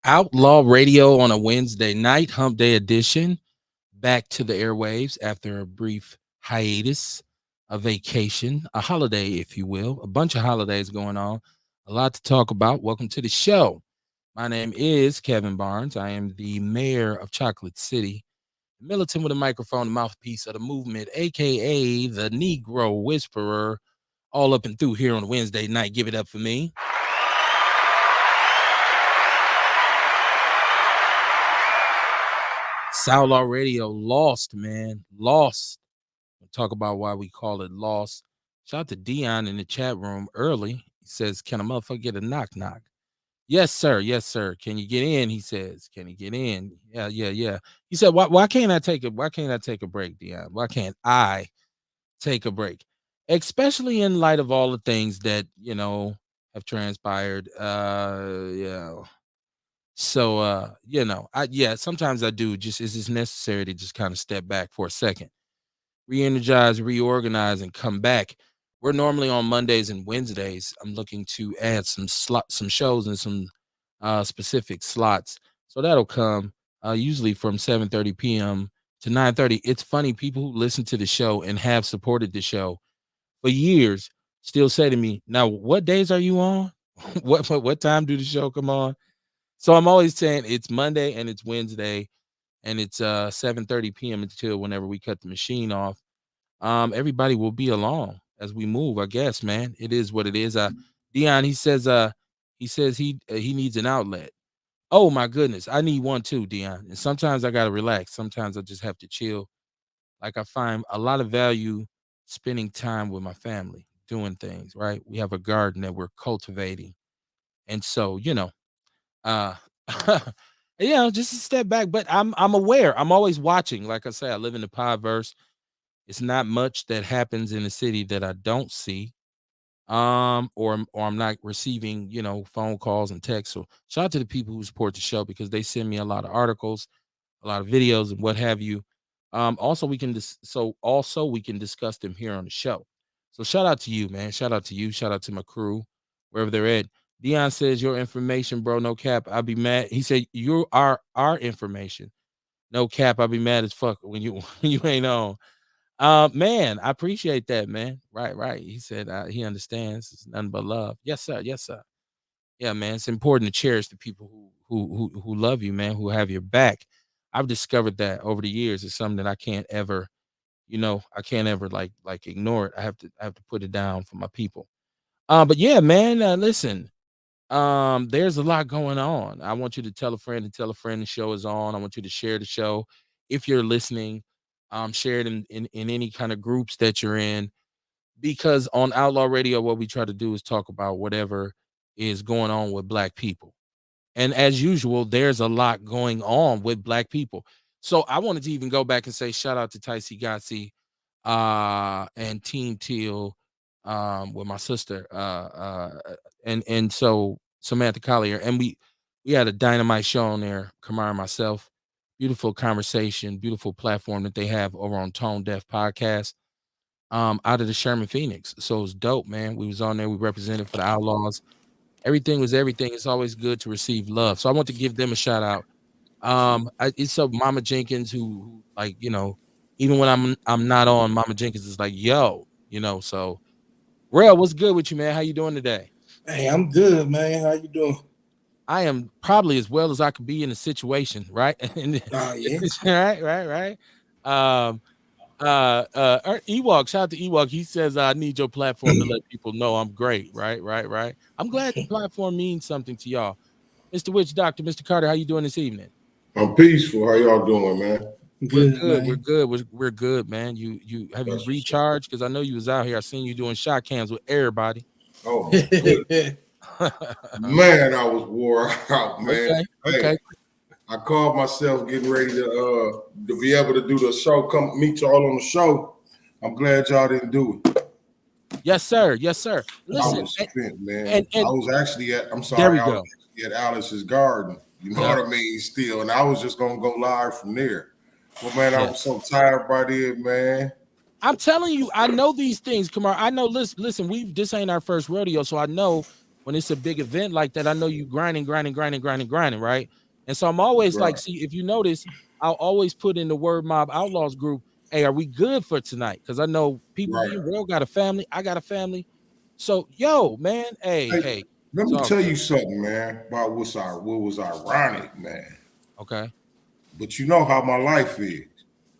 Outlaw Radio on a Wednesday night, Hump Day edition, back to the airwaves after a brief hiatus, a vacation, a holiday, if you will, a bunch of holidays going on, a lot to talk about. Welcome to the show. My name is Kevin Barnes. I am the mayor of Chocolate City, militant with a microphone, the mouthpiece of the movement, aka the Negro Whisperer, all up and through here on Wednesday night. Give it up for me. Outlaw Radio lost, man. Lost. We'll talk about why we call it lost. Shout out to Dion in the chat room early. He says, "Can a motherfucker get a knock knock?" Yes, sir. Yes, sir. Can you get in? He says, "Can you get in?" Yeah, yeah, yeah. He said, "Why can't I take a break, Dion? Why can't I take a break?" Especially in light of all the things that, have transpired. Yeah. So sometimes I do just it's just necessary to just kind of step back for a second, re-energize, reorganize, and come back. We're normally on Mondays and Wednesdays. I'm looking to add some shows and some specific slots. So that'll come usually from 7:30 p.m. to 9:30. It's funny, people who listen to the show and have supported the show for years still say to me, "Now, what days are you on? what time do the show come on?" So I'm always saying it's Monday and it's Wednesday and it's 7:30 p.m. until whenever we cut the machine off. Everybody will be along as we move, I guess, man. It is what it is. Dion, he needs an outlet. Oh my goodness, I need one too, Dion. And sometimes I gotta relax. Sometimes I just have to chill. Like I find a lot of value spending time with my family, doing things, right? We have a garden that we're cultivating. And so, uh just a step back, but I'm aware. I'm always watching. Like I say, I live in the podverse. It's not much that happens in the city that I don't see. Or I'm not receiving, phone calls and texts. So shout out to the people who support the show because they send me a lot of articles, a lot of videos and what have you. Also we can discuss them here on the show. So shout out to you, man. Shout out to you. Shout out to my crew, wherever they're at. Dion says your information, bro. No cap. I'll be mad. He said you are our information. No cap. I'll be mad as fuck when you when you ain't on. Man, I appreciate that, man. Right, right. He said he understands. It's nothing but love. Yes, sir. Yes, sir. Yeah, man. It's important to cherish the people who love you, man, who have your back. I've discovered that over the years. It's something that I can't ever, I can't ever like ignore it. I have to put it down for my people. But yeah, man, listen. There's a lot going on. I want you to tell a friend and tell a friend the show is on. I want you to share the show. If you're listening, share it in any kind of groups that you're in. Because on Outlaw Radio, what we try to do is talk about whatever is going on with Black people. And as usual, there's a lot going on with Black people. So I wanted to even go back and say shout out to Ticey Gotsi and Team Teal with my sister and so Samantha Collier. And we had a dynamite show on there, Kamara and myself. Beautiful conversation, beautiful platform that they have over on Tone Deaf Podcast out of the Sherman Phoenix. So it's dope, man. We was on there, we represented for the Outlaws. Everything was everything. It's always good to receive love. So I want to give them a shout out. It's so Mama Jenkins who like, even when I'm not on, Mama Jenkins is like, yo, so Real, what's good with you, man? How you doing today? Hey, I'm good, man. How you doing? I am probably as well as I could be in a situation, right? Yeah. Right. Um, Ewok, shout out to Ewok. He says, I need your platform to let people know I'm great. Right. I'm glad the platform means something to y'all. Mr. Witch Doctor, Mr. Carter, how you doing this evening? I'm peaceful. How y'all doing, man? We're Good, good. We're man. good. We're good, man. You have you That's what's up. recharged? Because I know you was out here. I seen you doing shot cams with everybody. Oh my goodness, man! I was wore out, man. Hey, Okay. I called myself getting ready to be able to do the show. Come meet y'all on the show. I'm glad y'all didn't do it. Yes, sir. Yes, sir. I Listen, was spent, man. and I was actually at. I'm there sorry. we I was go. actually at Alice's garden. You know Yeah. what I mean? Still, and I was just gonna go live from there. But man, I was Yes. so tired by then, man. I'm telling you, I know these things, Kamar. I know. Listen. This ain't our first rodeo, so I know when it's a big event like that, I know you grinding, right? And so I'm always like, Right. see, if you notice, I'll always put in the Word Mob Outlaws group, hey, are we good for tonight? Because I know people, Right. you Real got a family, I got a family. So, yo, man, Hey, hey, let it's me all tell good. you something, man, about what was ironic, man. Okay, But you know how my life is. You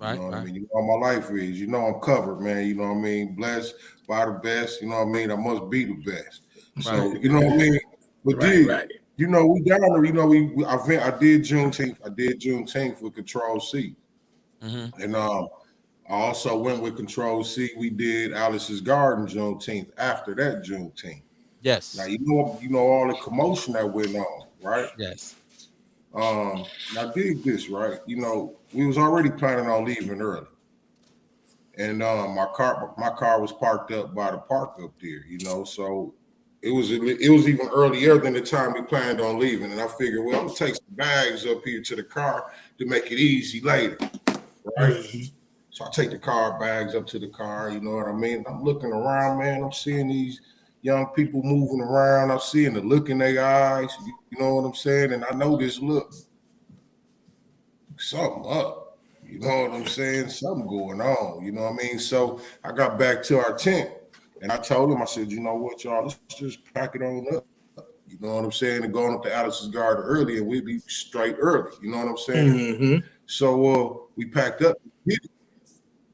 right, know what I right, mean? You know how my life is. You know I'm covered, man. You know what I mean? Blessed by the best. You know what I mean? I must be the best. right. So, you know what I mean? But Right, dude, right. you know, we down there, you know, I did Juneteenth. I did Juneteenth with Control C. Mm-hmm. And I also went with Control C. We did Alice's Garden Juneteenth after that Juneteenth. Now Yes, you know all the commotion that went on, right? yes. Now dig this, right? You know, we was already planning on leaving early. And my car was parked up by the park up there, you know, so it was even earlier than the time we planned on leaving. And I figured, well, I'm gonna take some bags up here to the car to make it easy later, right? Mhm. So I take the car bags up to the car, you know what I mean? I'm looking around, man. I'm seeing these young people moving around. I'm seeing the look in their eyes, you know what I'm saying? And I know this look, something up. You know what I'm saying? Something going on. You know what I mean? So I got back to our tent and I told him, I said, you know what, y'all, let's just pack it on up. You know what I'm saying? And going up to Alice's Garden early and we'd be straight early. You know what I'm saying? Mhm. So we packed up.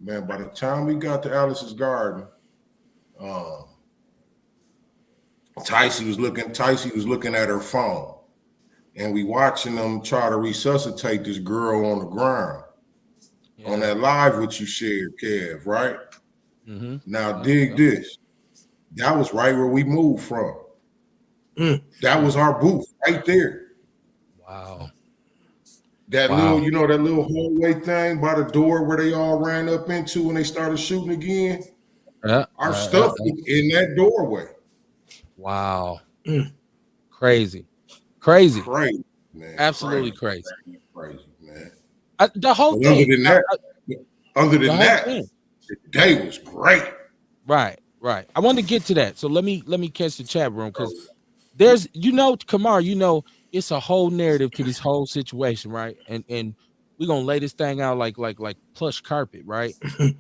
Man, by the time we got to Alice's Garden, um, Ticey was looking at her phone. And we watching them try to resuscitate this girl on the ground. On Yeah. that live which you shared, Kev, right? Mm-hmm. Now Yep. dig Yep. this. That was right where we moved from. Mm. That was Mm. our booth right there. Wow. That little, Wow. you know, that little hallway thing by the door where they all ran up into when they started shooting again. Yeah. Our stuff was in that doorway. Wow. Mm. Crazy. Crazy. Crazy, man. Absolutely Crazy, crazy. crazy, man. The whole But thing. other The than whole that, thing. the day was great. Right. Right. I wanted to get to that. So let me catch the chat room because there's Kamar, it's a whole narrative to this whole situation, right? And we're gonna lay this thing out like plush carpet, right?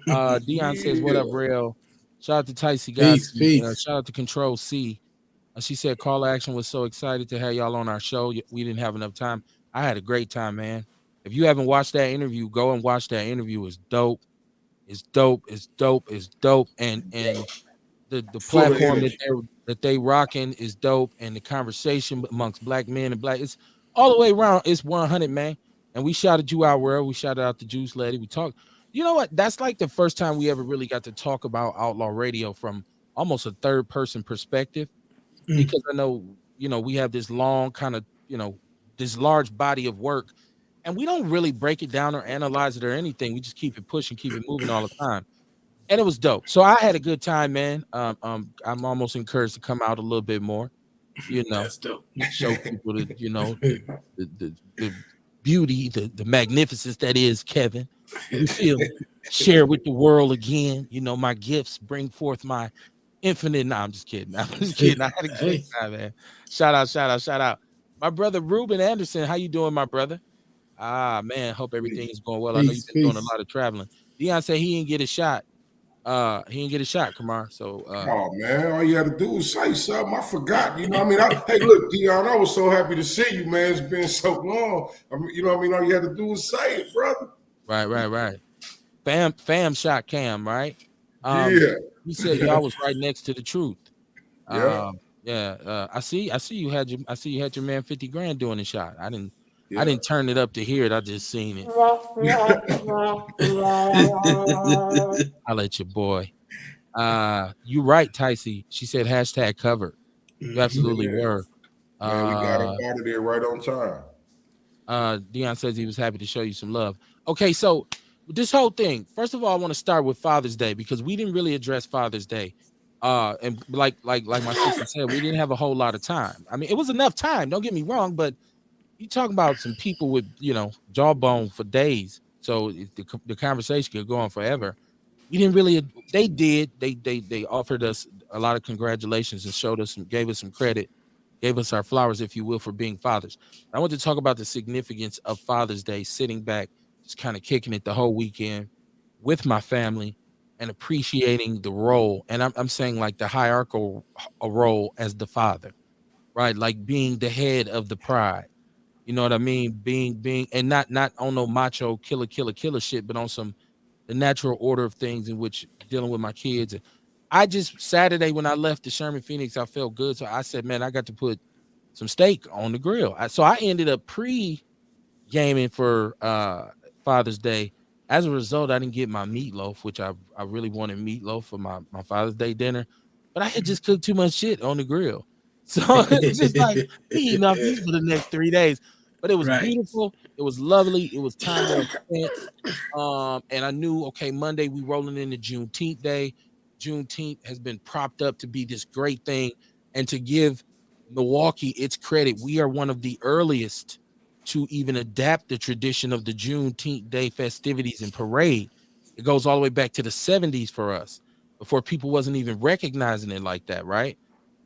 Dion says, what Yeah. up, real? Shout out to Ticey Peace, Godsey. peace. Shout out to Control C. She said, Call Action was so excited to have y'all on our show. We didn't have enough time. I had a great time, man. If you haven't watched that interview, go and watch that interview. It's dope. It's dope. It's dope. It's dope. And the Full of platform energy. that they rocking is dope, and the conversation amongst black men and black, it's all the way around. It's 100, man. And we shouted you out, where we shouted out the Juice Lady. We talked. You know what? That's like the first time we ever really got to talk about Outlaw Radio from almost a third person perspective, Mm. because I know, we have this long kind of, this large body of work, and we don't really break it down or analyze it or anything. We just keep it pushing, keep it moving all the time. And it was dope. So I had a good time, man. I'm almost encouraged to come out a little bit more, you know, That's dope. show people the beauty, the magnificence that is Kevin. You feel me? Share with the world again. My gifts bring forth my infinite. No, I'm just kidding. I'm just kidding. I had a good Hey, time, man. Shout out, shout out, shout out. My brother Ruben Anderson. How you doing, my brother? Ah, man. Hope everything is going well. I know you've peace, been doing a peace. lot of traveling. Dion said he didn't get a shot. He didn't get a shot, Kamar. So Oh man, all you had to do was say something. I forgot. You know what I mean? Hey, look, Dion, I was so happy to see you, man. It's been so long. You know what I mean? All you had to do was say it, brother. right. Fam shot Cam, right? Um, Yeah. he said y'all was right next to the truth. Yeah. Yeah. I see you had your man 50 grand doing the shot. I Yeah. didn't turn it up to hear it. I just seen it. I'll let your boy. You right, Ticey. She said hashtag covered. You Mhm. absolutely Yeah. were. Man, we got up Uh out of there right on time. Dion says he was happy to show you some love. Okay, so this whole thing, first of all, I want to start with Father's Day because we didn't really address Father's Day. And like my sister said, we didn't have a whole lot of time. I mean, it was enough time, don't get me wrong, but you talking about some people with, jawbone for days. So the conversation could go on forever. We didn't really, they did, they offered us a lot of congratulations and showed us gave us some credit. gave us our flowers, if you will, for being fathers. I want to talk about the significance of Father's Day, sitting back, just kind of kicking it the whole weekend with my family and appreciating the role. And I'm saying like the hierarchical role as the father, right? Like being the head of the pride. You know what I mean? Being and not on no macho killer shit, but on some the natural order of things in which dealing with my kids. I just Saturday when I left the Sherman Phoenix, I felt good. So I said, man, I got to put some steak on the grill. So I ended up gaming for Father's Day. As a result, I didn't get my meatloaf, which I really wanted meatloaf for my Father's Day dinner, but I had just cooked too much shit on the grill. So it's just like we eating off these for the next 3 days. But it was Right. beautiful. It was lovely. It was time well spent. And I knew, okay, Monday we rolling into Juneteenth Day. Juneteenth has been propped up to be this great thing, and to give Milwaukee its credit, we are one of the earliest to even adapt the tradition of the Juneteenth Day festivities and parade. It goes all the way back to the 70s for us, before people wasn't even recognizing it like that, right?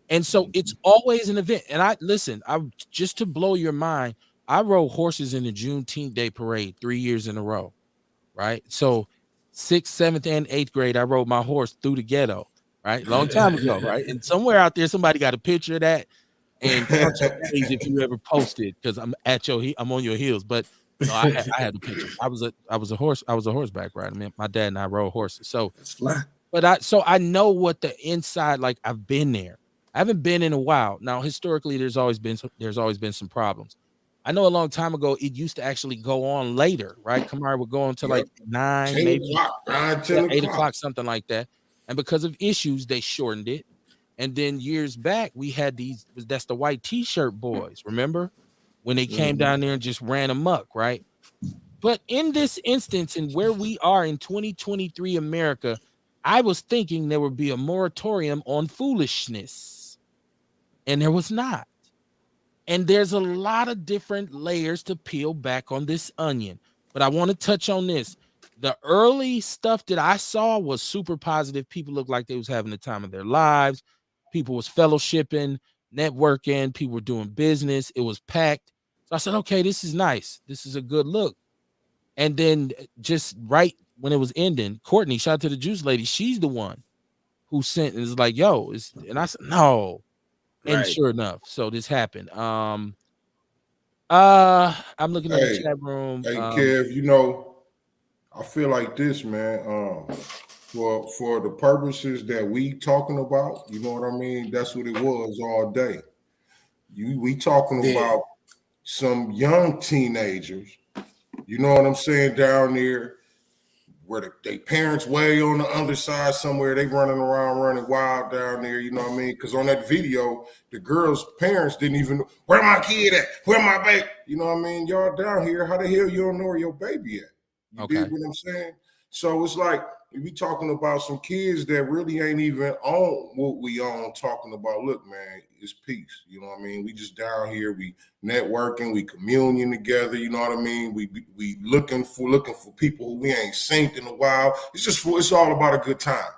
And so it's always an event. And I listen, I just to blow your mind, I rode horses in the Juneteenth Day parade 3 years in a row, right? So sixth, seventh, and eighth grade, I rode my horse through the ghetto, right? Long time ago, right? And somewhere out there, somebody got a picture of that and count your days if you ever posted, because I'm on your heels. But no, I had the picture. I was a horseback rider. I mean, my dad and I rode horses. So That's fly. but I know what the inside, like I've been there. I haven't been in a while. Now, historically, there's always been some problems. I know a long time ago it used to actually go on later, right? Kamari would go on to Yep. like 9, 10 maybe o'clock, 9, yeah, 10 8 o'clock. o'clock, something like that. And because of issues, they shortened it. And then years back, we had that's the white t-shirt boys, remember? When they came Mhm. down there and just ran amok, right? But in this instance, and where we are in 2023 America, I was thinking there would be a moratorium on foolishness, and there was not. And there's a lot of different layers to peel back on this onion. But I want to touch on this. The early stuff that I saw was super positive. People looked like they was having the time of their lives. People was fellowshipping, networking, people were doing business. It was packed. So I said, okay, this is nice. This is a good look. And then just right when it was ending, Courtney, shout out to the juice lady, she's the one who sent and is like, yo, and I said, no. And Right. sure enough, so this happened. I'm looking at the Hey, chat room. hey, Kev, I feel like this, man. For the purposes that we talking about, you know what I mean? That's what it was all day. We talking Yeah. about some young teenagers, you know what I'm saying, down there where they parents way on the other side somewhere, they running around running wild down there, you know what I mean? Because on that video, the girl's parents didn't even know, where my kid at? Where my baby? You know what I mean? Y'all down here, how the hell you don't know where your baby at? You Okay. dig what I'm saying? So it's like we talking about some kids that really ain't even on what we on, talking about, look, man, it's peace. You know what I mean? We just down here, we networking, we communion together, you know what I mean? We looking for people who we ain't synced in a while. It's all about a good time.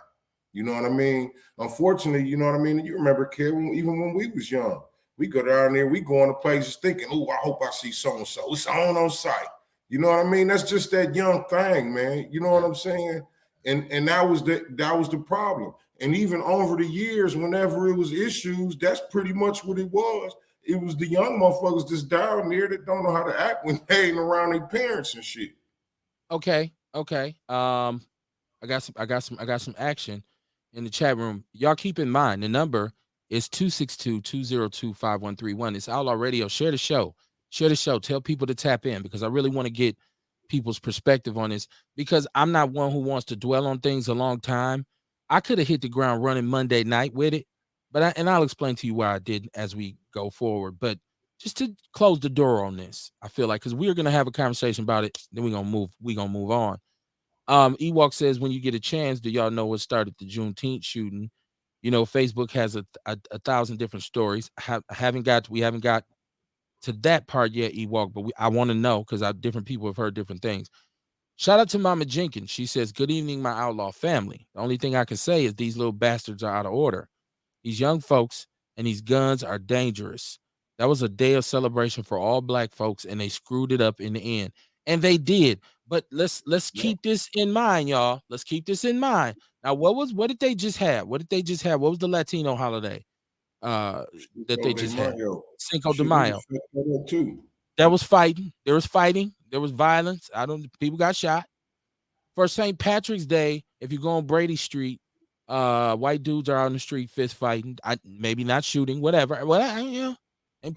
You know what I mean? Unfortunately, you know what I mean? You remember, kid, even when we was young, we go down there, we go into places thinking, oh, I hope I see so-and-so. It's on site. You know what I mean? That's just that young thing, man. You know what I'm saying? And that was the problem. And even over the years, whenever it was issues, that's pretty much what it was. It was the young motherfuckers just down there that don't know how to act when they ain't around their parents and shit. Okay. Okay. I got some action in the chat room. Y'all keep in mind the number is 262-202-5131. It's Outlaw Radio. Share the show. Share the show. Tell people to tap in, because I really want to get people's perspective on this, because I'm not one who wants to dwell on things a long time. I could have hit the ground running Monday night with it, but I'll explain to you why I didn't as we go forward. But just to close the door on this, I feel like, because we're gonna have a conversation about it, then we're gonna move on. Ewok says, when you get a chance, do y'all know what started the Juneteenth shooting? You know, Facebook has a thousand different stories. We haven't got to that part yet, Ewok, but I want to know, because different people have heard different things. Shout out to Mama Jenkins. She says, good evening, my outlaw family. The only thing I can say is these little bastards are out of order. These young folks and these guns are dangerous. That was a day of celebration for all black folks, and they screwed it up in the end. And they did. But let's Yeah. keep this in mind, y'all. Let's keep this in mind. Now, what did they just have? What did they just have? What was the Latino holiday that Cinco they de just had? Mayo. Cinco de Shit, they Mayo. was fucked that up too. There was fighting. There was fighting. There was violence. I don't. People got shot. For St. Patrick's Day, if you go on Brady Street, white dudes are out on the street fist fighting. Maybe not shooting, whatever. Well, ain't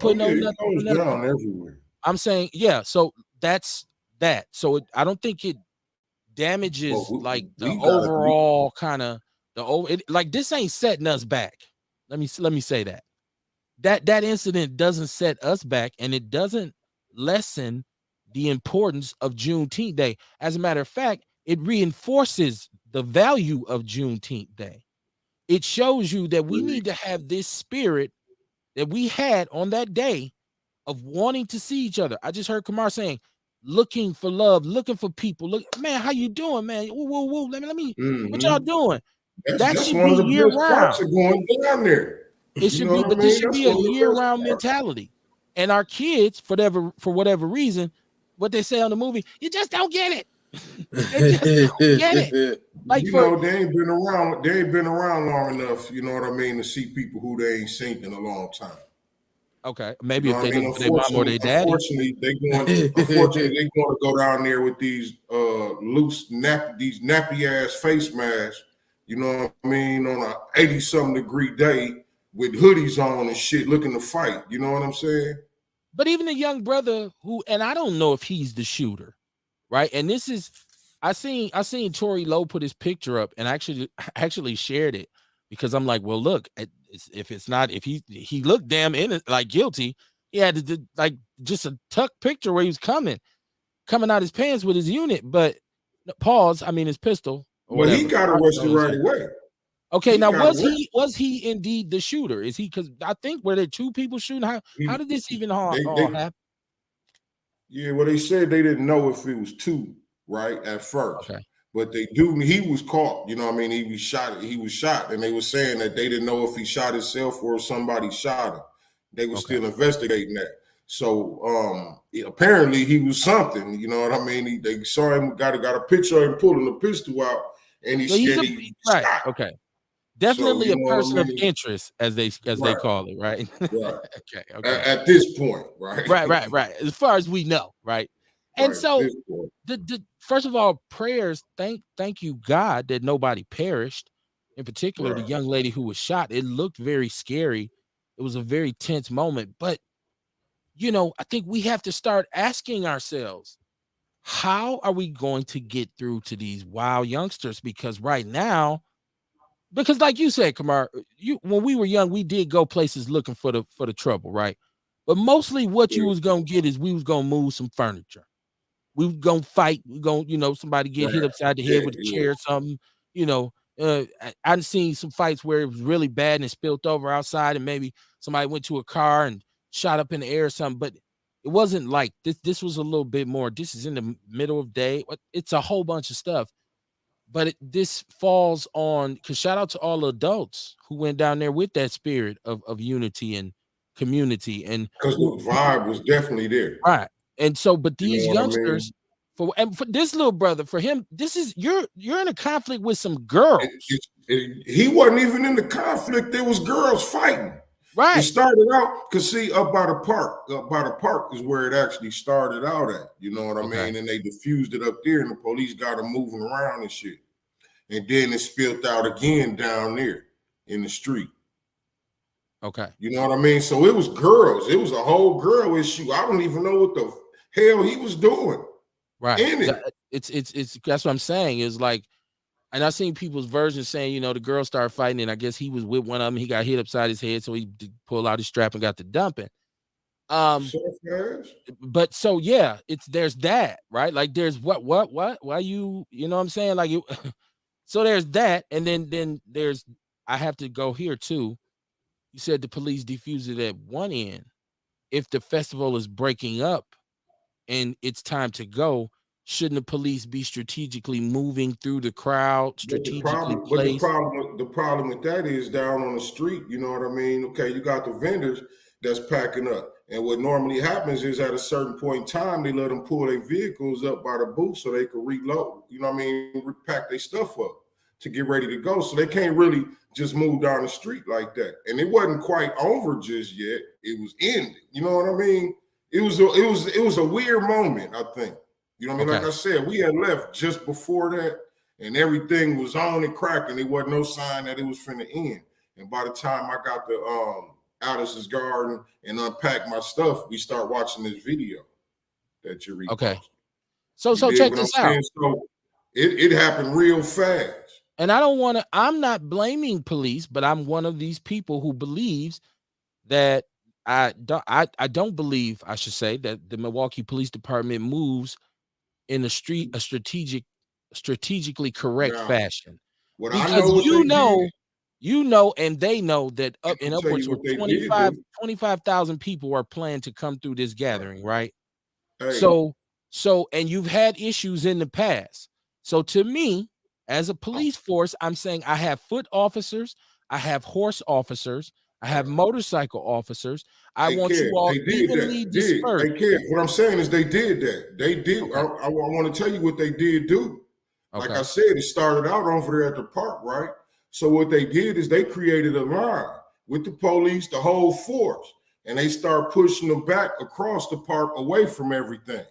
Oh putting yeah, no it nothing goes on nothing. down everywhere. I'm saying, yeah. So that's that. So I don't think it But damages we, like the we got overall kind of like this ain't setting us back. Let me say that. That incident doesn't set us back, and it doesn't lessen the importance of Juneteenth Day. As a matter of fact, it reinforces the value of Juneteenth Day. It shows you that we need to have this spirit that we had on that day of wanting to see each other. I just heard Kamar saying, looking for love, looking for people. Look, man, how you doing, man? Woo, woo, woo. Let me. What y'all Mm-hmm. doing? That That's should one be of the year best parts round. of going down there. It You should know be, what I but this mean? should That's be a one of the best year-round parts. mentality. And our kids, for whatever reason, what they say on the movie, you just don't get it. They just don't get it. Like You for know, they ain't been around. They ain't been around long enough. You know what I mean, to see people who they ain't seen in a long time. okay, You maybe know if what I they mean? look for their mom or their daddy. Unfortunately, they going to go down there with these loose these nappy ass face masks. You know what I mean? On a 80-something degree day with hoodies on and shit, looking to fight. You know what I'm saying? But even the young brother who, and I don't know if he's the shooter, right? And this is, I seen Tory Lowe put his picture up and actually shared it because I'm like, well, look, if it's not, if he looked damn in it like guilty, he had to like just a tuck picture where he was coming out his pants with his unit, but pause. I mean his pistol or Well, he whatever. got I arrested don't know. right away. Okay, He now got arrested. was he indeed the shooter? Is he? Because I think were there two people shooting? How did this even all They happen? Yeah, well, they said they didn't know if it was two, right, at first. Okay, But they do, he was caught, you know what I mean? He was shot, and they were saying that they didn't know if he shot himself or if somebody shot him. They were okay. still investigating that. So apparently he was something, you know what I mean? They saw him, got a picture of him pulling the pistol out, and So he's and a he right. shot. Okay, So definitely you a know what person I of mean? interest, as they Right, call it, right? right. Okay, okay. At this point, right? Right. As far as we know, right? And Right, at so this point. the first of all, prayers. Thank you, God, that nobody perished. In particular, the Right. young lady who was shot. It looked very scary. It was a very tense moment. But I think we have to start asking ourselves, how are we going to get through to these wild youngsters? Because right now, because like you said, Kamar, when we were young, we did go places looking for the trouble, right? But mostly what you Yeah, was gonna get is we was gonna move some furniture. We was gonna fight. We gonna, somebody get hit right. upside the Yeah, head with a yeah. chair or something. You know, I've seen some fights where it was really bad and it spilled over outside, and maybe somebody went to a car and shot up in the air or something. But it wasn't like this. This was a little bit more. This is in the middle of day. It's a whole bunch of stuff. But this falls on, because shout out to all the adults who went down there with that spirit of unity and community and Because who, the vibe was definitely there. right. And so, but You these know what I mean? youngsters, for this little brother, for him, this is you're in a conflict with some It, girls, he wasn't even in the conflict. There was girls fighting. It right? started out because see, up by the park is where it actually started out at. You know what I Okay, mean? And they diffused it up there, and the police got them moving around and shit. And then it spilled out again down there in the street. okay, You know what I mean? So it was girls. It was a whole girl issue. I don't even know what the hell he was doing right. in it. It's that's what I'm saying is like, and I've seen people's versions saying, the girl started fighting, and I guess he was with one of them. He got hit upside his head, so he pulled out his strap and got the dumping. Um, So fast. but so yeah, there's that, right? Like there's what why you know what I'm saying? Like you so there's that, and then there's, I have to go here too. You said the police defused it at one end. If the festival is breaking up and it's time to go, shouldn't the police be strategically moving through the crowd, strategically But placed? the problem with that is down on the street. You know what I mean? Okay, you got the vendors that's packing up, and what normally happens is at a certain point in time, they let them pull their vehicles up by the booth so they can reload. You know what I mean? Pack their stuff up to get ready to go, so they can't really just move down the street like that. And it wasn't quite over just yet; it was ending. You know what I mean? It was a weird moment. I think. You know what I mean? Okay. Like I said, we had left just before that, and everything was on and cracking. There wasn't no sign that it was finna end. And by the time I got to Alice's garden and unpacked my stuff, we start watching this video that you reposted. Okay. So You dig check what I'm this out. saying? So it happened real fast. And I don't want to, I'm not blaming police, but I'm one of these people who believes that I don't believe, I should say, that the Milwaukee Police Department moves in a strategically correct Now, fashion. what I Because know what they did, and they know that I up can in tell upwards you of what they did 25,000 people are planned to come through this gathering, right? Hey, So and you've had issues in the past. So to me, as a police force, I'm saying I have foot officers, I have horse officers, I have motorcycle officers. I hey, want kid, you all they did evenly that. Did dispersed. hey, kid? What I'm saying is they did that. They did. Okay. I want to tell you what they did do. Like I Okay. said, it started out over there at the park, right? So what they did is they created a line with the police, the whole force, and they start pushing them back across the park away from everything.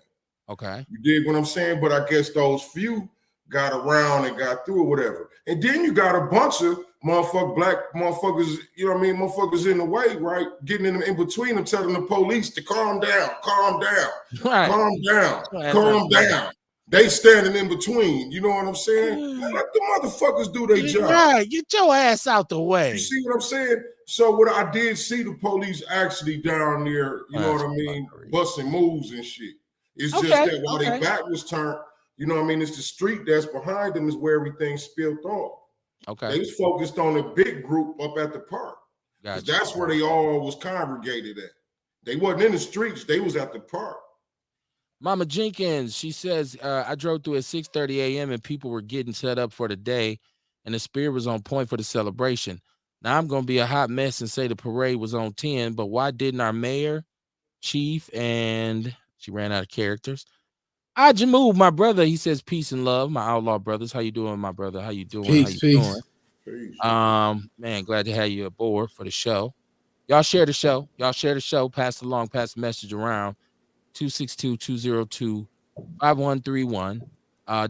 Okay. You dig what I'm saying? But I guess those few got around and got through or whatever. And then you got a bunch of black motherfuckers, you know what I mean? Motherfuckers in the way, right? Getting in between them, telling the police to calm down, calm down, Right. calm down, calm down. They standing in between. You know what I'm saying? Let the motherfuckers do their job. Right. Get your ass out the way. You see what I'm saying? So what I did see the police actually down there, you know what I mean, busting moves and shit. It's just that while their back was turned, you know what I mean, it's the street that's behind them is where everything spilled off. Okay. They was focused on a big group up at the park. Because that's where they all was congregated at. They wasn't in the streets, they was at the park. Mama Jenkins, she says, I drove through at 6:30 a.m. and people were getting set up for the day, and the spirit was on point for the celebration. Now I'm going to be a hot mess and say the parade was on 10, but why didn't our mayor, chief, and she ran out of characters? I Jamul, my brother, he says peace and love, my outlaw brothers. How you doing, my brother? How you doing? Peace, How you doing? Man, glad to have you aboard for the show. Y'all share the show. Pass along, pass the message around. 262-202-5131.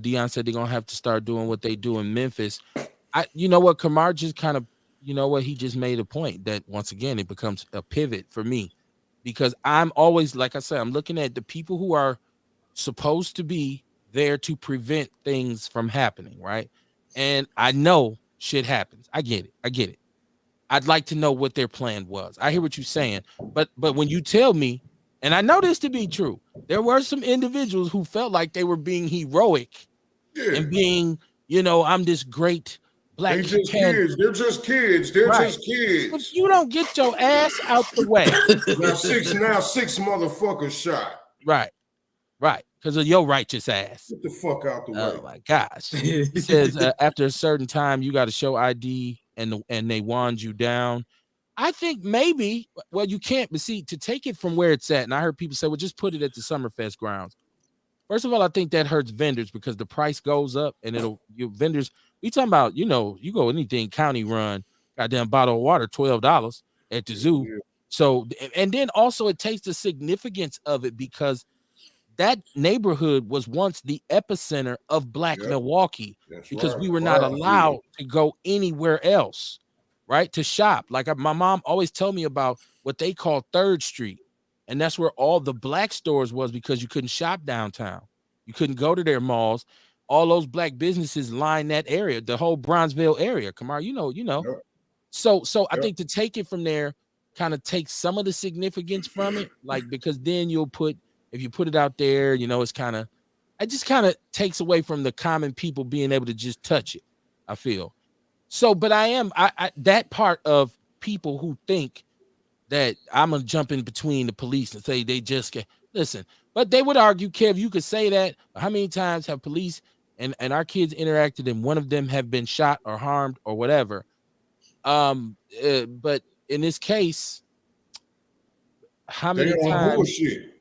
Dion said they're gonna have to start doing what they do in Memphis. You know what, Kamar just kind of, you know what, he just made a point that once again it becomes a pivot for me, because I'm always, like I said, I'm looking at the people who are supposed to be there to prevent things from happening, right? And I know shit happens. I get it. I'd like to know what their plan was. I hear what you're saying, but when you tell me, and I know this to be true, there were some individuals who felt like they were being heroic and being, I'm this great black They're just kids. They're just kids. If you don't get your ass out the way. now six motherfuckers shot. Right. Because of your righteous ass. Get the fuck out the way. Oh my gosh. He says after a certain time, you got to show ID and they wand you down. I think maybe, well, you can't, but see, to take it from where it's at, and I heard people say, well, just put it at the Summerfest grounds. First of all, I think that hurts vendors because the price goes up and vendors, we talking about, you go anything county run, goddamn bottle of water, $12 at the zoo. Yeah. So, and then also it takes the significance of it because that neighborhood was once the epicenter of Black Milwaukee. That's because we were not allowed to go anywhere else, right? To shop. Like my mom always told me about what they call 3rd Street. And that's where all the black stores was because you couldn't shop downtown. You couldn't go to their malls. All those black businesses line that area, the whole Bronzeville area. Kamar, you know. Yep. So I think to take it from there kind of takes some of the significance from it. Like, because then if you put it out there, it's it just kind of takes away from the common people being able to just touch it, I feel. So, but I that part of people who think that I'm gonna jump in between the police and say they just get listen. But they would argue, Kev, you could say that. How many times have police and our kids interacted and one of them have been shot or harmed or whatever? But in this case, how They many on times? bullshit.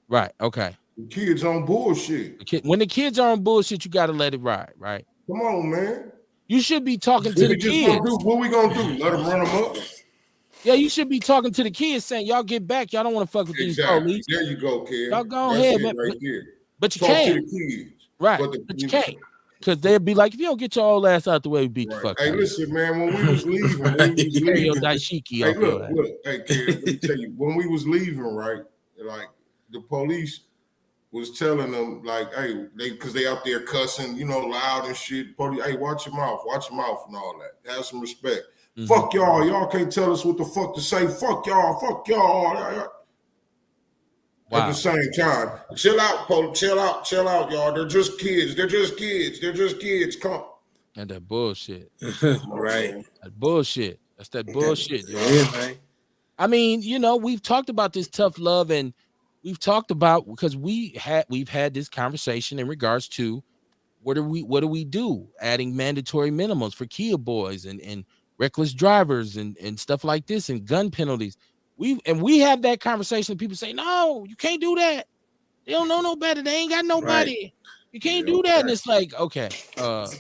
Right. Okay. The kids on bullshit. When the kids are on bullshit, you got to let it ride. Right. Come on, man. You should be talking to What the we just gonna do? kids. What we gonna do? Let them run them up? Yeah, you should be talking to the kids saying, y'all get back. Y'all don't want to fuck with these Exactly. police. There you go, kid. Y'all go That's ahead, it man. right there. But you Talk can't. to the kids. Right. But you can't. Because they'll be like, if you don't get your old ass out the way, we beat the fuck Hey, out. Listen, man, when we was leaving, Carry your daishiki hey, off your ass. look, hey, kid, let me tell you, when we was leaving, right, like the police was telling them, like, hey, because they out there cussing, you know, loud and shit. Police, hey, watch your mouth and all that. Have some respect. Mm-hmm. Fuck y'all can't tell us what the fuck to say. Fuck y'all. Wow. At the same time, chill out, y'all. They're just kids. Come. And that bullshit. Right. That bullshit. That's that bullshit, y'all. Yeah, right. I mean, you know, we've talked about this tough love, and we've talked about because we've had this conversation in regards to what do we do? Adding mandatory minimums for Kia boys and reckless drivers and stuff like this and gun penalties. We have that conversation. People say, no, you can't do that. They don't know no better. They ain't got nobody. Right. You can't do that. And it's like, okay,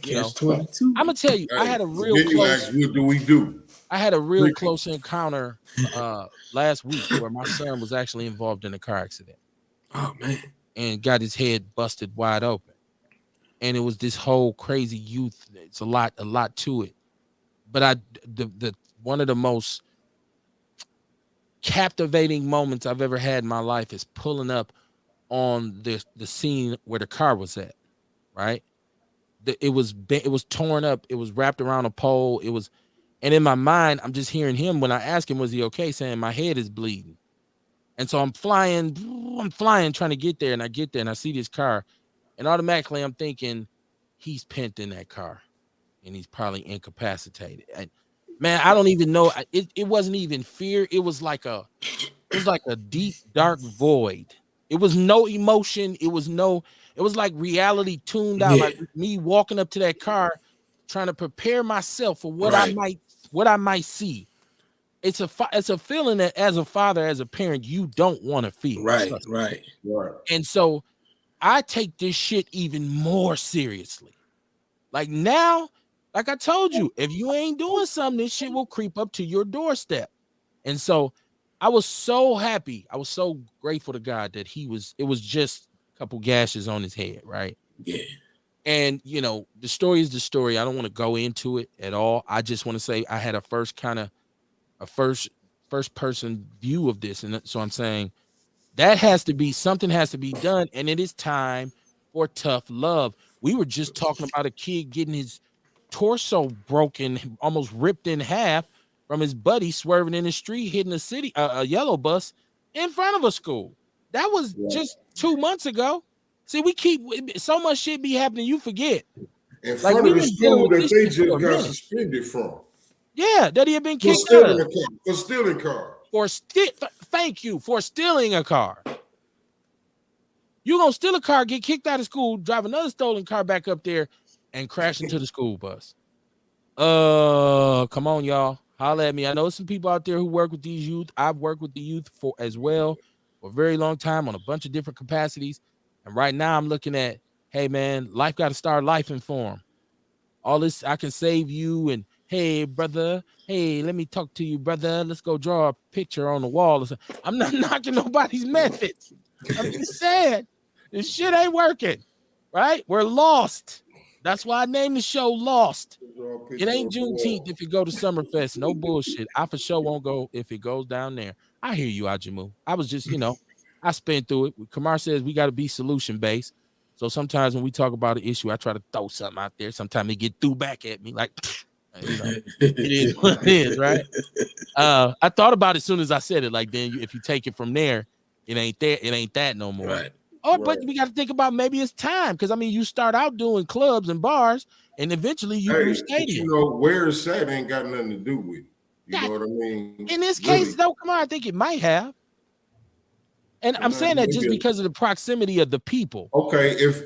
you know, 22. I'm gonna tell you, I had a real close. What do we do? I had a real close encounter last week where my son was actually involved in a car accident. Oh man. And got his head busted wide open. And it was this whole crazy youth. It's a lot to it. But the one of the most captivating moments I've ever had in my life is pulling up on the scene where the car was at, right? It was torn up. It was wrapped around a pole. And in my mind, I'm just hearing him when I ask him, was he okay? Saying my head is bleeding. And so I'm flying trying to get there. And I get there and I see this car. And automatically I'm thinking he's pent in that car and he's probably incapacitated. And man, I don't even know. It wasn't even fear. It was like a deep, dark void. It was no emotion. It was like reality tuned out, like me walking up to that car, trying to prepare myself for what I might see. It's a feeling that as a father, as a parent, you don't want to feel. Right. And so I take this shit even more seriously. Like now, like I told you, if you ain't doing something, this shit will creep up to your doorstep. And so I was so happy. I was so grateful to God that it was just a couple gashes on his head, right? Yeah. And you know, the story is the story. I don't want to go into it at all. I just want to say I had a first person view of this. And so I'm saying something has to be done. And it is time for tough love. We were just talking about a kid getting his torso broken, almost ripped in half from his buddy swerving in the street, hitting a yellow bus in front of a school. That was just 2 months ago. See, we keep so much shit be happening, you forget. In front of the school that they just got suspended from. Yeah, that he had been kicked out of. For stealing cars. Thank you for stealing a car. You're gonna steal a car, get kicked out of school, drive another stolen car back up there, and crash into the school bus. Come on, y'all. Holla at me. I know some people out there who work with these youth. I've worked with the youth for a very long time on a bunch of different capacities. And right now I'm looking at, hey man, life got to start life in form. All this, I can save you, and hey brother, hey, let me talk to you, brother. Let's go draw a picture on the wall. I'm not knocking nobody's methods. I'm just saying this shit ain't working, right? We're lost. That's why I named the show Lost. It ain't Juneteenth if you go to Summerfest. No bullshit. I for sure won't go if it goes down there. I hear you, Ajimu. I was just, I spin through it. Kamar says we got to be solution-based. So sometimes when we talk about an issue, I try to throw something out there. Sometimes they get threw back at me like, it is what it is, right? I thought about it as soon as I said it. Like, then if you take it from there, it ain't that no more. Right. But we got to think about maybe it's time, because I mean, you start out doing clubs and bars, and eventually you do stadiums. Where it's at ain't got nothing to do with it. You know what I mean? In this Really. case, though, come on, I think it might have. And I'm saying that just because of the proximity of the people. Okay, if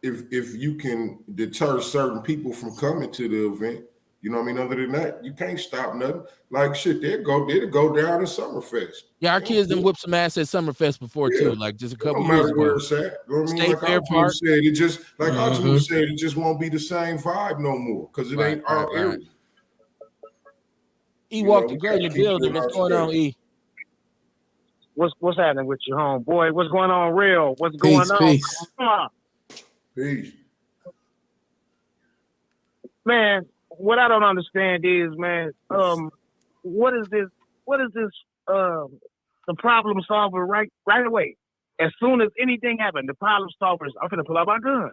you can deter certain people from coming to the event, you know what I mean? Other than that, you can't stop nothing. Like shit, they'll go down in Summerfest. Yeah, our kids done whipped some ass at Summerfest before too, like just a couple no years matter ago. where it's at. You know what I mean? State Like Fair Optimus Park. said, it just Optimus said, it just won't be the same vibe no more because it ain't our area. E walked the great in the building. What's going on, E? What's happening with your homeboy? What's going on, real? What's going on? Peace. Come on. Peace. Man, what I don't understand is, man, what is this the problem solver right away? As soon as anything happened, the problem solver is, I'm gonna pull out my gun.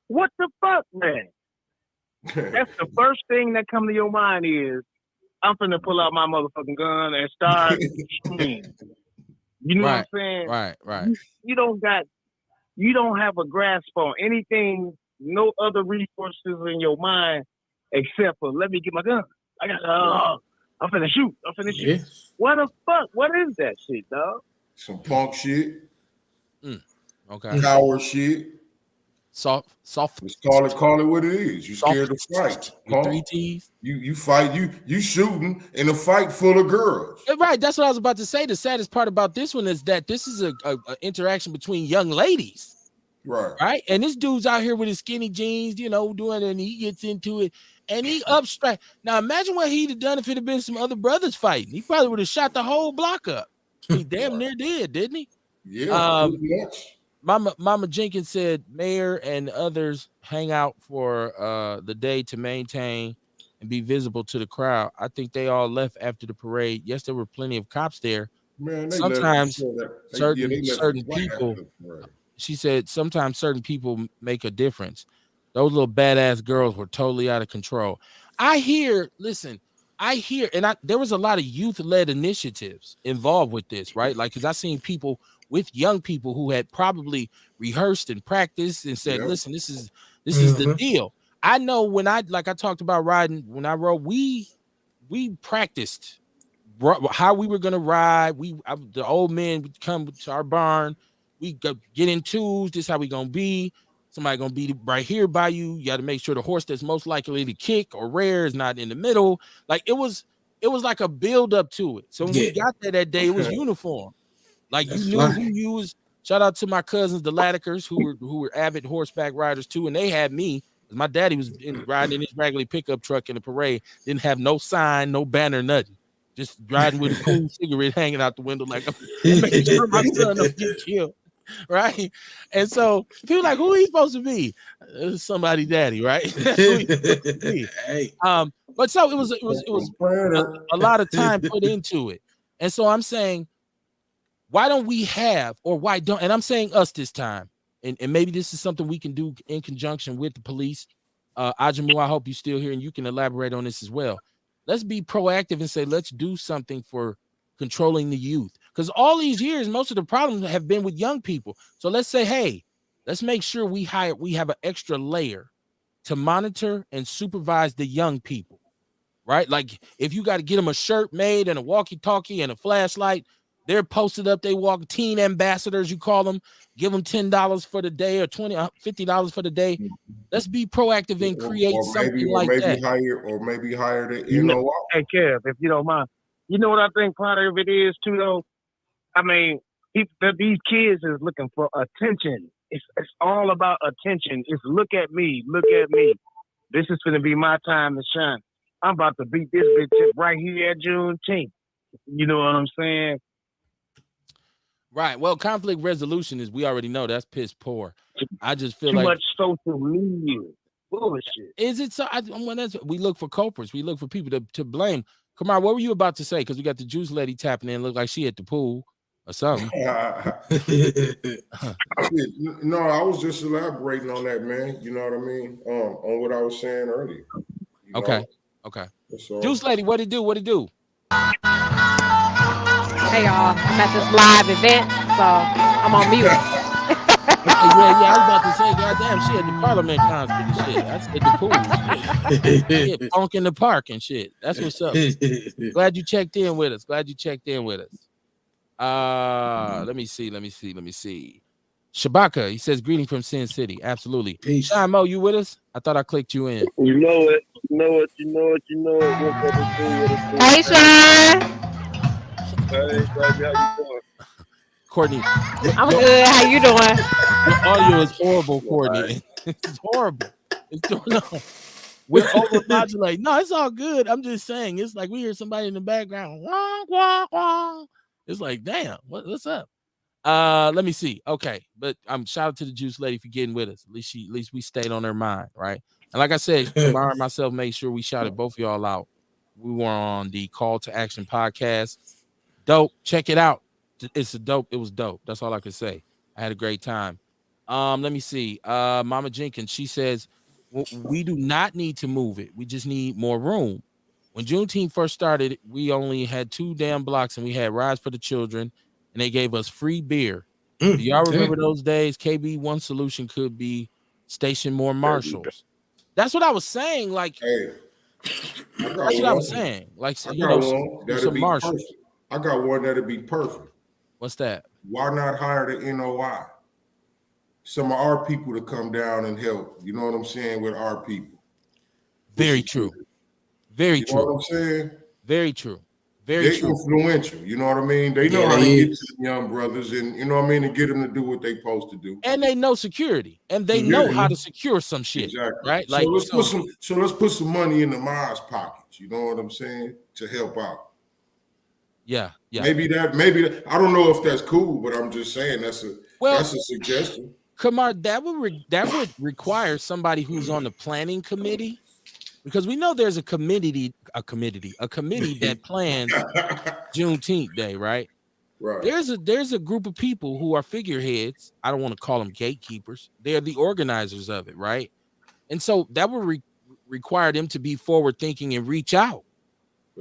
What the fuck, man? That's the first thing that come to your mind is, I'm finna pull out my motherfucking gun and start shooting. You know what I'm saying? Right. You don't have a grasp on anything, no other resources in your mind except for let me get my gun. I'm finna shoot. Yeah. What the fuck? What is that shit, dog? Some punk shit. Okay. Coward shit. Soft. Let's call it what it is. You scared to fight. With 3 T's. You fight. You shooting in a fight full of girls. Right. That's what I was about to say. The saddest part about this one is that this is a interaction between young ladies. Right. And this dude's out here with his skinny jeans, doing it, and he gets into it and he abstract. Now imagine what he'd have done if it had been some other brothers fighting. He probably would have shot the whole block up. He damn near did, didn't he? Yeah. Mama Jenkins said mayor and others hang out for the day to maintain and be visible to the crowd. I think they all left after the parade. Yes, there were plenty of cops there. Man, sometimes certain people. She said sometimes certain people make a difference. Those little badass girls were totally out of control. I hear, and there was a lot of youth-led initiatives involved with this, right? Like, because I seen people with young people who had probably rehearsed and practiced and said, listen, this is the deal. I know when I talked about riding, when I rode, we practiced how we were going to ride. The old men would come to our barn. We get in twos. This is how we going to be. Somebody going to be right here by you. You got to make sure the horse that's most likely to kick or rear is not in the middle. Like it was like a build up to it. So when we got there that day, it was uniform. Like that's you knew who you was. Shout out to my cousins, the Ladikers, who were avid horseback riders too, and they had me. My daddy was riding in his Raggedy pickup truck in the parade. Didn't have no sign, no banner, nothing. Just riding with a cool cigarette hanging out the window, like I'm making sure my son don't get killed, right? And so people like, who are he supposed to be? Somebody, daddy, right? That's who he's supposed to be. But so it was a lot of time put into it, and so I'm saying, why don't we have, or why don't? And I'm saying us this time, and maybe this is something we can do in conjunction with the police. Ajamu, I hope you're still here, and you can elaborate on this as well. Let's be proactive and say, let's do something for controlling the youth. Because all these years, most of the problems have been with young people. So let's say, hey, let's make sure we have an extra layer to monitor and supervise the young people, right? Like if you got to get them a shirt made and a walkie-talkie and a flashlight, they're posted up. They walk, teen ambassadors, you call them, give them $10 for the day or $20, $50 for the day. Let's be proactive and create something like that. Maybe hire the NOI. Hey, Kev, if you don't mind. You know what I think part of it is too, though? I mean, these kids is looking for attention. It's all about attention. It's look at me. This is going to be my time to shine. I'm about to beat this bitch up right here at Juneteenth. You know what I'm saying? Right. Well, conflict resolution is, we already know that's piss poor. I just feel too like much social media bullshit. Is it so? We look for culprits. We look for people to blame. Kamar, what were you about to say? Because we got the juice lady tapping in. Look like she at the pool or something. No, I was just elaborating on that, man. You know what I mean? On what I was saying earlier. Okay. Juice lady, what it do? Hey y'all, I'm at this live event, so I'm on mute. Yeah. I was about to say, goddamn, she at the Parliament concert and shit. I said the pool shit. Yeah, funk in the park and shit. That's what's up. Glad you checked in with us. Let me see. Shabaka, he says, greeting from Sin City. Absolutely. Peace. Shine Mo, you with us? I thought I clicked you in. You know it. What's up to do? Hey, Sean. Hey, baby, how you doing? Courtney, I'm good. How you doing? your audio is horrible, Courtney. It's horrible. It's going on. We're over modulating. No, it's all good. I'm just saying, it's like we hear somebody in the background. Wah, wah, wah. It's like, damn, what's up? Let me see. Okay, but shout out to the Juice Lady for getting with us. At least we stayed on her mind, right? And like I said, Kamara and myself made sure we shouted both of y'all out. We were on the Call to Action podcast. Dope. Check it out. It's dope. It was dope. That's all I could say. I had a great time. Let me see. Mama Jenkins, she says, we do not need to move it. We just need more room. When Juneteenth first started, we only had 2 damn blocks and we had rides for the children and they gave us free beer. Do y'all remember those days? KB, one solution could be station more marshals. That's what I was saying. Like, Hey, that's what I was saying. Like, I got one that'll be marshals. perfect. I got one that'll be perfect. What's that? Why not hire the NOI? Some of our people to come down and help. You know what I'm saying? With our people. Very true. Very true. You know what I'm saying? Very true. Very They're true. influential. You know what I mean? They know how to get to the young brothers and, you know what I mean, to get them to do what they're supposed to do. And they know security. And they know how to secure some shit. Exactly. Right? So let's put some money in the Ma's pockets. You know what I'm saying? To help out. Yeah. Maybe that. I don't know if that's cool, but I'm just saying that's a suggestion. Kamar, that would require somebody who's on the planning committee, because we know there's a committee that plans Juneteenth Day, right? Right. There's a group of people who are figureheads. I don't want to call them gatekeepers. They're the organizers of it, right? And so that would require them to be forward thinking and reach out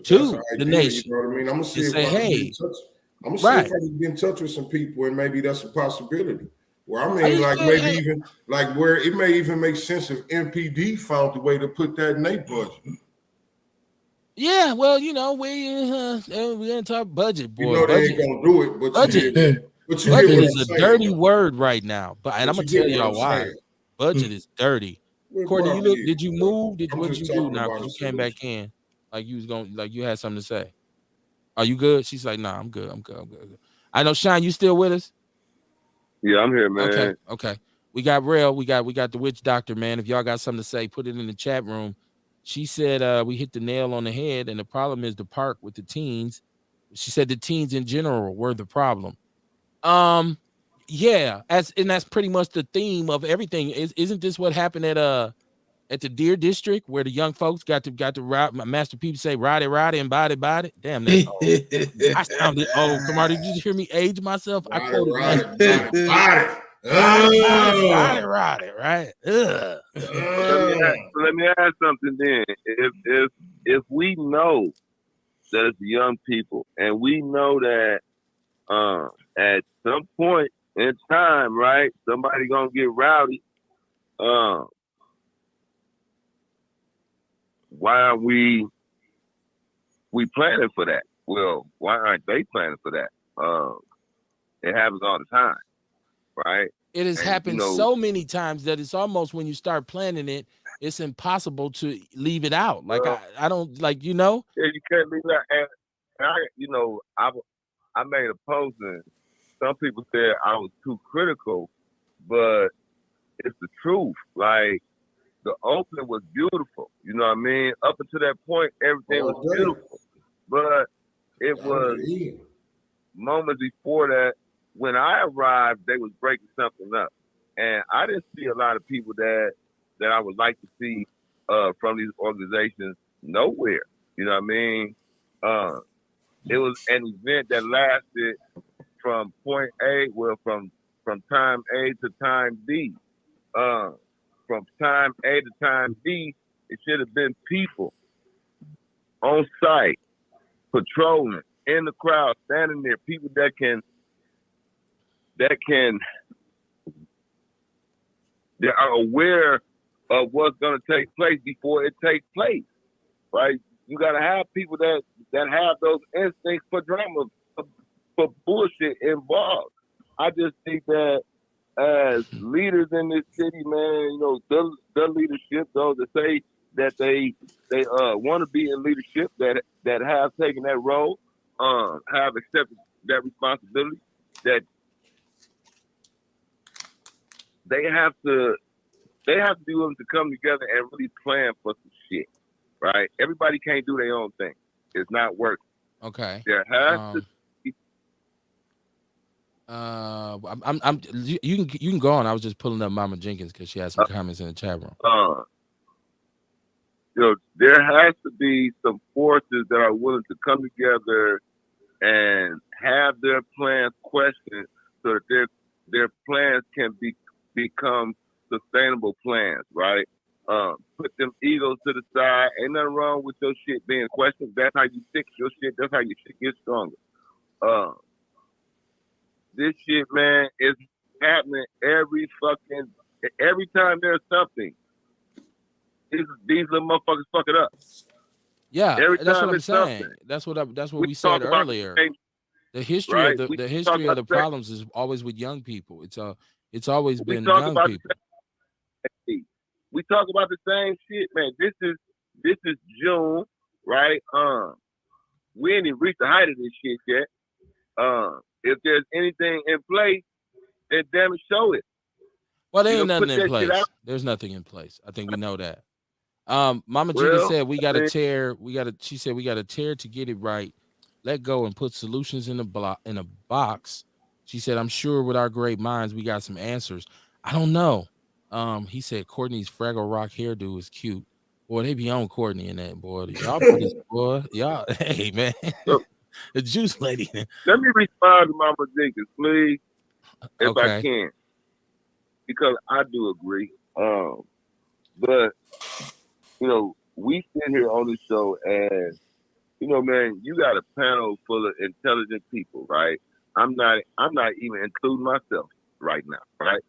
to the nation. You know what I mean? I'm gonna see if say, I can get in touch. I'm gonna see if I can get in touch with some people, and maybe that's a possibility. Where I mean, like maybe even like where it may even make sense if MPD found a way to put that in their budget. Yeah, well, you know, we're gonna talk budget, boy. You know they ain't gonna do it, but budget is a dirty word right now. And I'm gonna tell y'all why. Budget is dirty. Courtney, did you move? What you do now? Because you came back in, like you was going, like you had something to say. Are you good? She's like, nah, I'm good. I'm good. I know, Shine, you still with us? Yeah, I'm here, man. Okay. We got Rail. We got the witch doctor, man. If y'all got something to say, put it in the chat room. She said we hit the nail on the head, and the problem is the park with the teens. She said the teens in general were the problem. Yeah, that's pretty much the theme of everything. Isn't this what happened at the Deer District, where the young folks got to ride? Master People say ride it and body. Damn, that's old. I sounded old. Come on, did you hear me age myself? I quoted ride it, right? Let me ask something then. If we know that it's young people, and we know that at some point in time, right, somebody gonna get rowdy. Why aren't we planning for that? Well, why aren't they planning for that? It happens all the time, right? It has happened so many times that it's almost, when you start planning it, it's impossible to leave it out. Like, I don't, like, you know. Yeah, you can't leave it out. And I made a post, and some people said I was too critical, but it's the truth. Like, the opening was beautiful. You know what I mean? Up until that point, everything was beautiful. But it was moments before that, when I arrived, they was breaking something up. And I didn't see a lot of people that I would like to see from these organizations nowhere. You know what I mean? It was an event that lasted from point A, from time A to time B. From time A to time B, it should have been people on site, patrolling, in the crowd, standing there, people that can They are aware of what's going to take place before it takes place, right? You got to have people that have those instincts for drama, for bullshit involved. I just think that as leaders in this city, man, the leadership, those that say that they want to be in leadership, that have taken that role, have accepted that responsibility, that they have to be willing to come together and really plan for some shit, right? Everybody can't do their own thing. It's not working. Okay. There has to be. You can go on. I was just pulling up Mama Jenkins because she had some comments in the chat room. There has to be some forces that are willing to come together and have their plans questioned so that their plans can become sustainable plans, right? Put them egos to the side. Ain't nothing wrong with your shit being questioned. That's how you fix your shit. That's how your shit gets stronger. This shit, man, is happening every time there's something. These little motherfuckers fuck it up. Yeah, every that's time what I'm it's saying. something. That's what we talk said about earlier. the The history right? of We the talk history of about the the same- problems is always with young people. It's always We been talk young about the people. We talk about the same shit, man. This is June, right? We ain't even reached the height of this shit yet. If there's anything in place, then damn it, show it. Well, there You ain't know, nothing put in that shit place. out. There's nothing in place. I think we know that. Mama Well, Jenkins said we got to man. tear. She said we got to tear to get it right. Let go and put solutions in a box. She said, I'm sure with our great minds we got some answers. I don't know. He said Courtney's Fraggle Rock hairdo is cute. Boy, they be on Courtney in that, boy. Y'all put this boy. Y'all, hey man. Look, The juice lady. let me respond to Mama Jenkins, please, if I Okay. can, because I do agree. But we sit here on the show and man, you got a panel full of intelligent people, right? I'm not even including myself right now, right?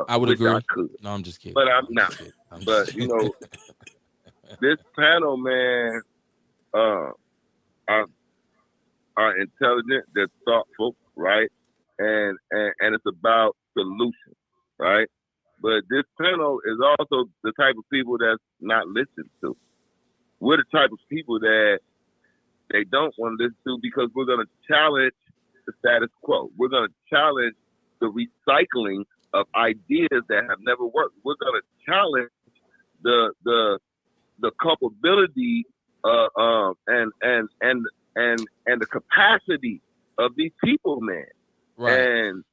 I would which agree. I could, No, I'm just kidding. but I'm not. just kidding. I'm But just kidding. this panel, man, are intelligent, they're thoughtful, right? And it's about solutions, right? But this panel is also the type of people that's not listened to. We're the type of people that they don't want to listen to because we're going to challenge the status quo. We're going to challenge the recycling of ideas that have never worked. We're going to challenge the culpability and the capacity of these people, man. Right. And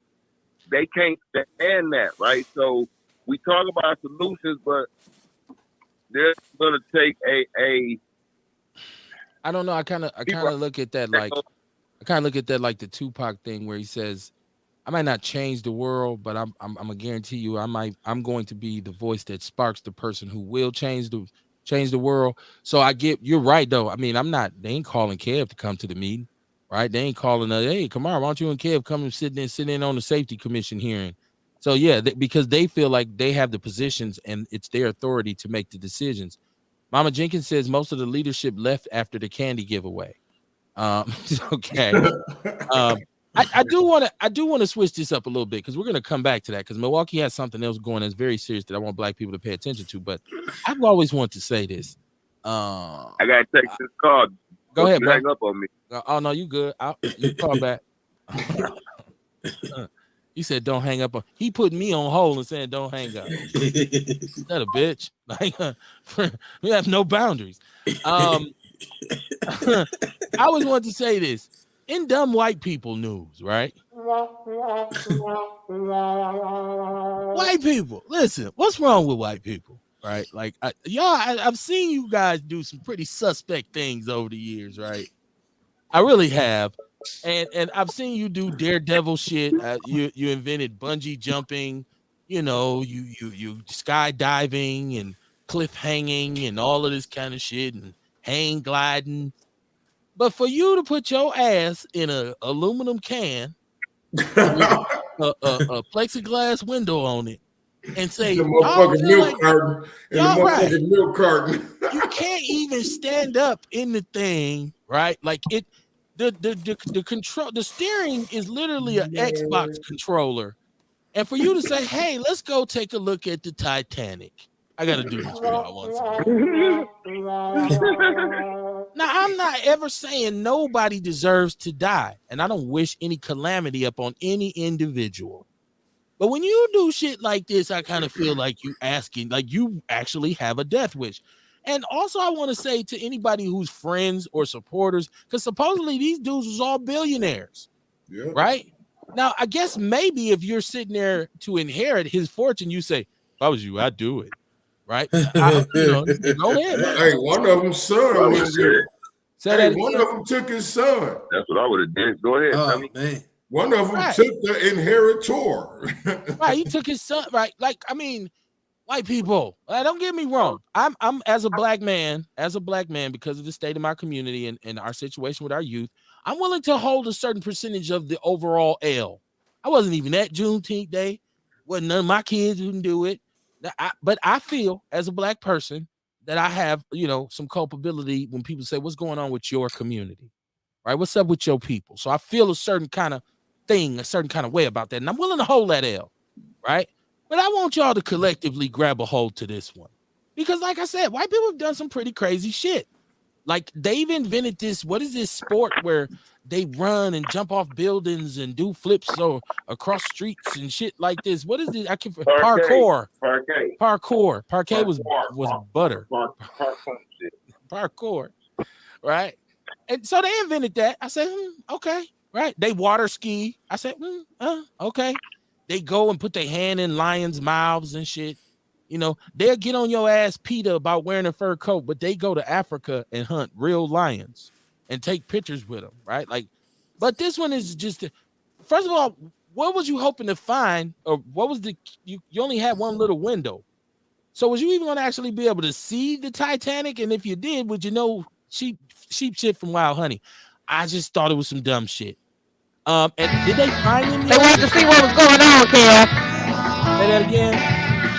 they can't stand that, right? So we talk about solutions, but they're going to take a I don't know. I kind of look at that like the Tupac thing where he says, "I might not change the world, but I'm gonna guarantee you, I'm going to be the voice that sparks the person who will change the world." So you're right though. I mean, they ain't calling Kev to come to the meeting, right? They ain't calling us, hey, come on, why don't you and Kev come and sit in on the safety commission hearing? So yeah, because they feel like they have the positions and it's their authority to make the decisions. Mama Jenkins says most of the leadership left after the candy giveaway. Okay. I do want to switch this up a little bit because we're going to come back to that because Milwaukee has something else going that's very serious that I want black people to pay attention to. But I've always wanted to say this. I gotta take this call. Go ahead, bro. Hang up on me. Oh no, you good? You call back. He said, "Don't hang up." He put me on hold and saying, "Don't hang up." That a bitch. Like we have no boundaries. I always wanted to say this in dumb white people news, right? White people, listen. What's wrong with white people, right? Like I've seen you guys do some pretty suspect things over the years, right? I really have. And I've seen you do daredevil shit. You invented bungee jumping, you skydiving and cliff hanging and all of this kind of shit and hang gliding. But for you to put your ass in a aluminum can with a plexiglass window on it and say, The y'all motherfucking feel like milk carton and the y'all right. motherfucking milk carton. You can't even stand up in the thing, right? Like the control, the steering is literally an Xbox Man. controller. And for you to say, hey, let's go take a look at the Titanic. I got to do this for y'all once again. Now, I'm not ever saying nobody deserves to die, and I don't wish any calamity upon any individual. But when you do shit like this, I kind of feel like you asking, like you actually have a death wish. And also, I want to say to anybody who's friends or supporters, because supposedly these dudes was all billionaires, Yeah. right? Now, I guess maybe if you're sitting there to inherit his fortune, you say, if I was you, I'd do it, right? Go ahead, man. Hey, one of them son went with it. Say that One again. of them took his son. That's what I would have did. Go ahead, Oh Tommy. man. One of them Right. took the inheritor. Right, he took his son, right? Like, I mean, white people, don't get me wrong. I'm as a black man, because of the state of my community and our situation with our youth, I'm willing to hold a certain percentage of the overall L. I wasn't even at Juneteenth Day. Wasn't none of my kids who can do it. But I feel as a black person that I have, some culpability when people say, what's going on with your community? Right? What's up with your people? So I feel a certain kind of thing, a certain kind of way about that. And I'm willing to hold that L, right? But I want y'all to collectively grab a hold to this one. Because like I said, white people have done some pretty crazy shit. Like they've invented this, what is this sport where they run and jump off buildings and do flips or across streets and shit like this? What is it? I can't parkour. Parquet was butter. Parkour. Right? And so they invented that. I said, okay, right. They water ski. I said, okay. They go and put their hand in lions' mouths and shit. They'll get on your ass, PETA, about wearing a fur coat, but they go to Africa and hunt real lions and take pictures with them, right? Like, but this one is just, first of all, what was you hoping to find, or what was you only had one little window. So was you even going to actually be able to see the Titanic? And if you did, would you know sheep shit from Wild Honey? I just thought it was some dumb shit. And did they find him? They wanted to see what was going on, Kev. Say that again.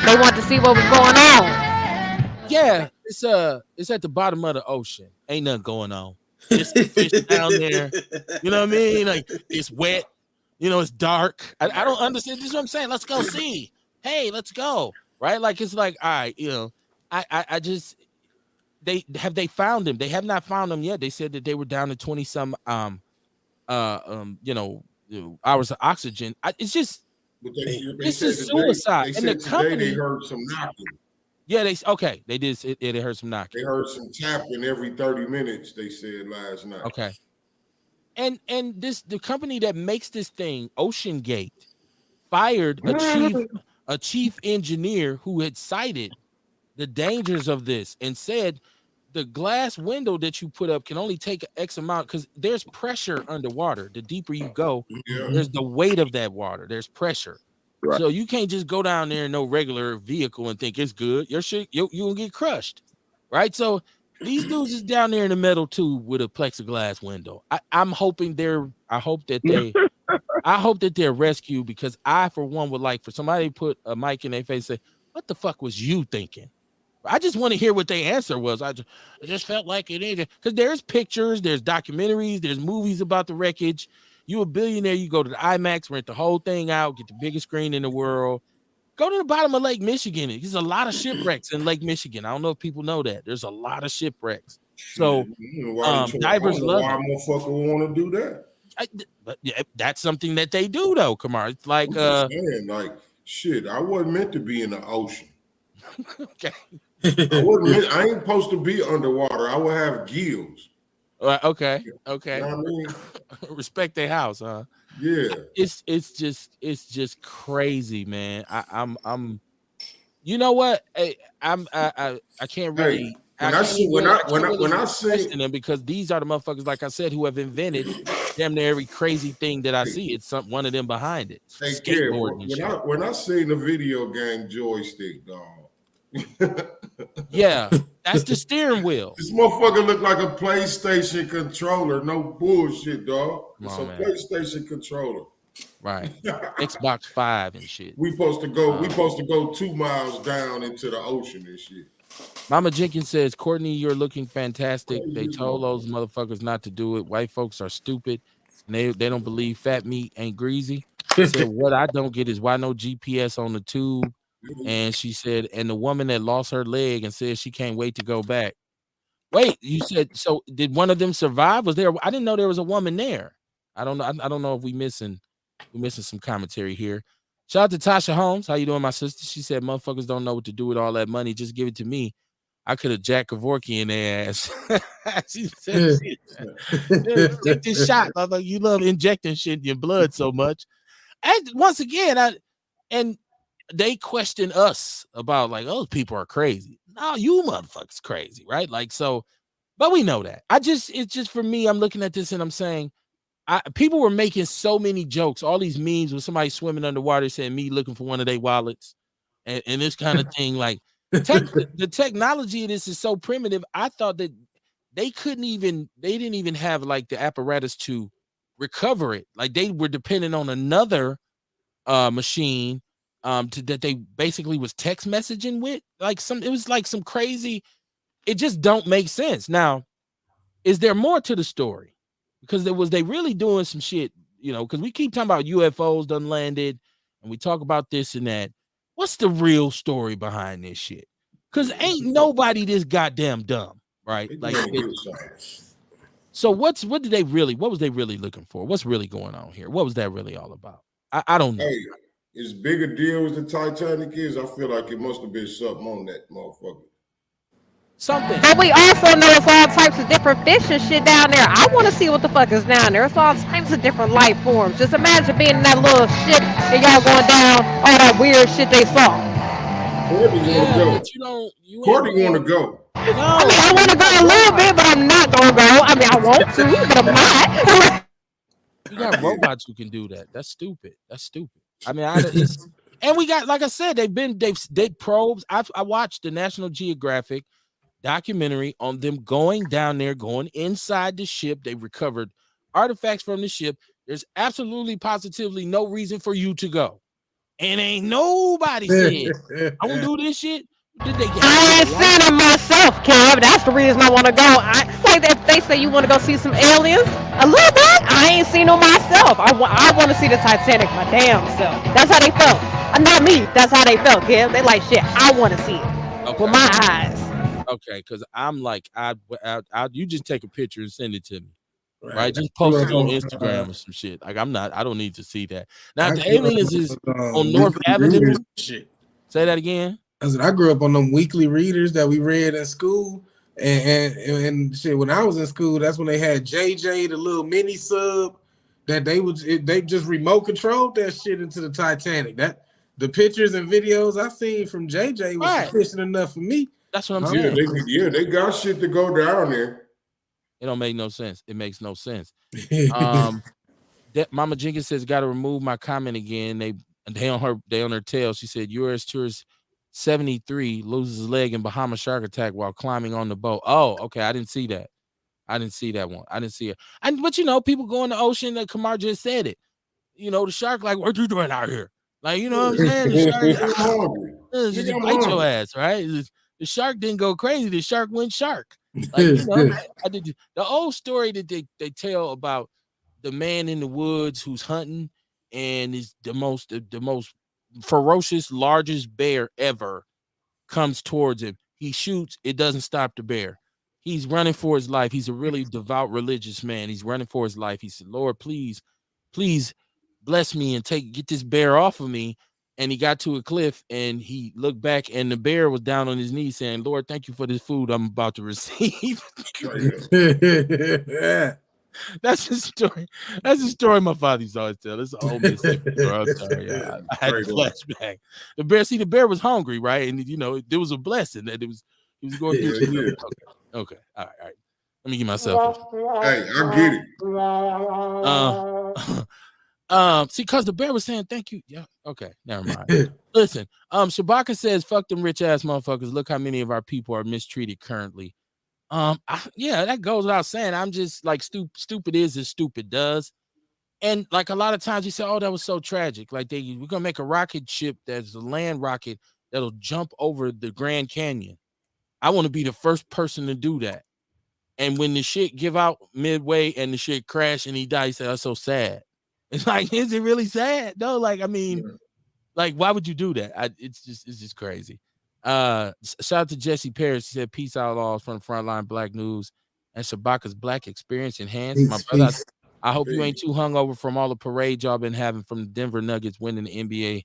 They wanted to see what was going on. Yeah, it's at the bottom of the ocean. Ain't nothing going on. It's the fish down there. You know what I mean? Like it's wet. It's dark. I don't understand. This is what I'm saying. Let's go see. Hey, let's go. Right? Like it's like, all right, I just they found him. They have not found him yet. They said that they were down to 20 some hours of oxygen. It's just this is suicide. And the company they heard some knocking. Yeah, they did. They heard some knocking. They heard some tapping every 30 minutes. They said last night. Okay. And the company that makes this thing, Ocean Gate, fired a chief engineer who had cited the dangers of this and said the glass window that you put up can only take X amount because there's pressure underwater. The deeper you go, there's the weight of that water. There's pressure. Right. So you can't just go down there in no regular vehicle and think it's good. Your shit, you'll get crushed. Right. So these dudes is down there in the metal tube with a plexiglass window. I hope that they're rescued, because I, for one, would like for somebody to put a mic in their face and say, what the fuck was you thinking? I just want to hear what their answer was. I just felt like it ain't, because there's pictures, there's documentaries, there's movies about the wreckage. You a billionaire, you go to the IMAX, rent the whole thing out, get the biggest screen in the world. Go to the bottom of Lake Michigan. There's a lot of shipwrecks in Lake Michigan. I don't know if people know that. There's a lot of shipwrecks. So divers love why a motherfucker want to do that? But yeah, that's something that they do though, Kamar. It's like like shit, I wasn't meant to be in the ocean. Okay. I ain't supposed to be underwater. I would have gills. Okay. You know what I mean? Respect their house, huh? Yeah. It's just crazy, man. I'm you know what? I can't really when I see them, because these are the motherfuckers, like I said, who have invented damn near every crazy thing that I see. It's one of them behind it. Hey, skateboarding. When I seen the video game joystick, dog. Yeah, that's the steering wheel. This motherfucker look like a PlayStation controller. No bullshit, dog. It's a PlayStation controller. Right. Xbox 5 and shit. We supposed to go. We supposed to go 2 miles down into the ocean and shit. Mama Jenkins says, Courtney, you're looking fantastic. Crazy They as told those motherfucker. motherfuckers not to do it. White folks are stupid. And they don't believe fat meat ain't greasy. She said, what I don't get is why no GPS on the tube. And she said, and the woman that lost her leg and said she can't wait to go back. Wait, you said, so did one of them survive? Was there? I didn't know there was a woman there. I don't know. I don't know if we missing some commentary here. Shout out to Tasha Holmes. How you doing, my sister? She said, motherfuckers don't know what to do with all that money. Just give it to me. I could have Jack Kevorkian in their ass. She said, take this shot, motherfucker. You love injecting shit in your blood so much. And once again, and they question us about like, oh, people are crazy. No, you motherfuckers crazy, right? Like, so, but we know that. It's just for me, I'm looking at this and I'm saying, people were making so many jokes, all these memes with somebody swimming underwater saying me looking for one of their wallets and this kind of thing. Like, the technology of this is so primitive. I thought that they didn't even have like the apparatus to recover it. Like, they were depending on another machine that they basically was text messaging with. Like, it was like some crazy, it just don't make sense. Now, is there more to the story? Because they really doing some shit, because we keep talking about UFOs done landed and we talk about this and that. What's the real story behind this shit? Because ain't nobody this goddamn dumb, right? Like, so what was they really looking for? What's really going on here? What was that really all about? I don't know. Hey, as big a deal as the Titanic is, I feel like it must have been something on that motherfucker. Something. But we also know it's all types of different fish and shit down there. I want to see what the fuck is down there. It's all types of different life forms. Just imagine being in that little ship and y'all going down all that weird shit they saw. Courtney want to go. But you Courtney want to go. No, I mean, I want to go a little bit, but I'm not gonna go. I mean, I want to, but I'm not. You got robots who can do that. That's stupid. I mean, and we got, like I said, they've probes. I watched the National Geographic documentary on them going down there, going inside the ship. They recovered artifacts from the ship. There's absolutely positively no reason for you to go. And ain't nobody said, I want to do this shit. Did they get I ain't seen them myself, Kev. That's the reason I want to go. Like if they say you want to go see some aliens, a little bit. I ain't seen them myself. I want to see the Titanic my damn self. That's how they felt. Not me. That's how they felt, Kev. They like shit. I want to see it with my eyes. Okay, because I'm like, you just take a picture and send it to me. Right? Just post it on Instagram or some shit. Like, I don't need to see that. Now, the aliens is on North Avenue. Shit. Say that again. I grew up on them weekly readers that we read in school, and shit. When I was in school, that's when they had JJ, the little mini sub, that they just remote controlled that shit into the Titanic. That the pictures and videos I seen from JJ was sufficient enough for me. That's what I'm saying. They got shit to go down there. It don't make no sense. It makes no sense. Mama Jenkins says, got to remove my comment again. They on her tail. She said, U.S. tourist 73 loses his leg in Bahama shark attack while climbing on the boat. Oh, okay. I didn't see that. I didn't see that one. I didn't see it. But people go in the ocean. Kamar just said it. The shark, like, what you doing out here? Like, you know what I'm saying? The shark just bite your ass, right? The shark didn't go crazy. The shark went shark. Like, I did the old story that they tell about the man in the woods who's hunting and is the most ferocious, largest bear ever comes towards him. He shoots. It doesn't stop the bear. He's running for his life. He's a really devout religious man. He's running for his life. He said, Lord, please bless me and get this bear off of me. And he got to a cliff and he looked back and the bear was down on his knees saying, Lord, thank you for this food I'm about to receive. That's the story. That's the story my father used to always tell. This is an old Mississippi story. I'm sorry. I had a flashback. The bear was hungry, right? And there was a blessing that he was going through. Yeah. Okay. All right. Let me get myself. Hey, I get it. See, because the bear was saying thank you. Yeah. Okay. Never mind. Listen. Shabaka says, "Fuck them rich ass motherfuckers. Look how many of our people are mistreated currently." That goes without saying. I'm just like stupid is as stupid does. And like a lot of times we say, oh, that was so tragic. Like we're gonna make a rocket ship that's a land rocket that'll jump over the Grand Canyon. I want to be the first person to do that. And when the shit give out midway and the shit crash and he died, he said, "That's so sad." It's like, is it really sad? No, like I mean, like why would you do that? It's just crazy. Shout out to Jesse Paris. He said, "Peace, Outlaws from the Frontline Black News and Shabaka's Black Experience Enhanced." My Peace, brother, peace. I hope you ain't Peace. too hungover from all the parade y'all been having from the Denver Nuggets winning the NBA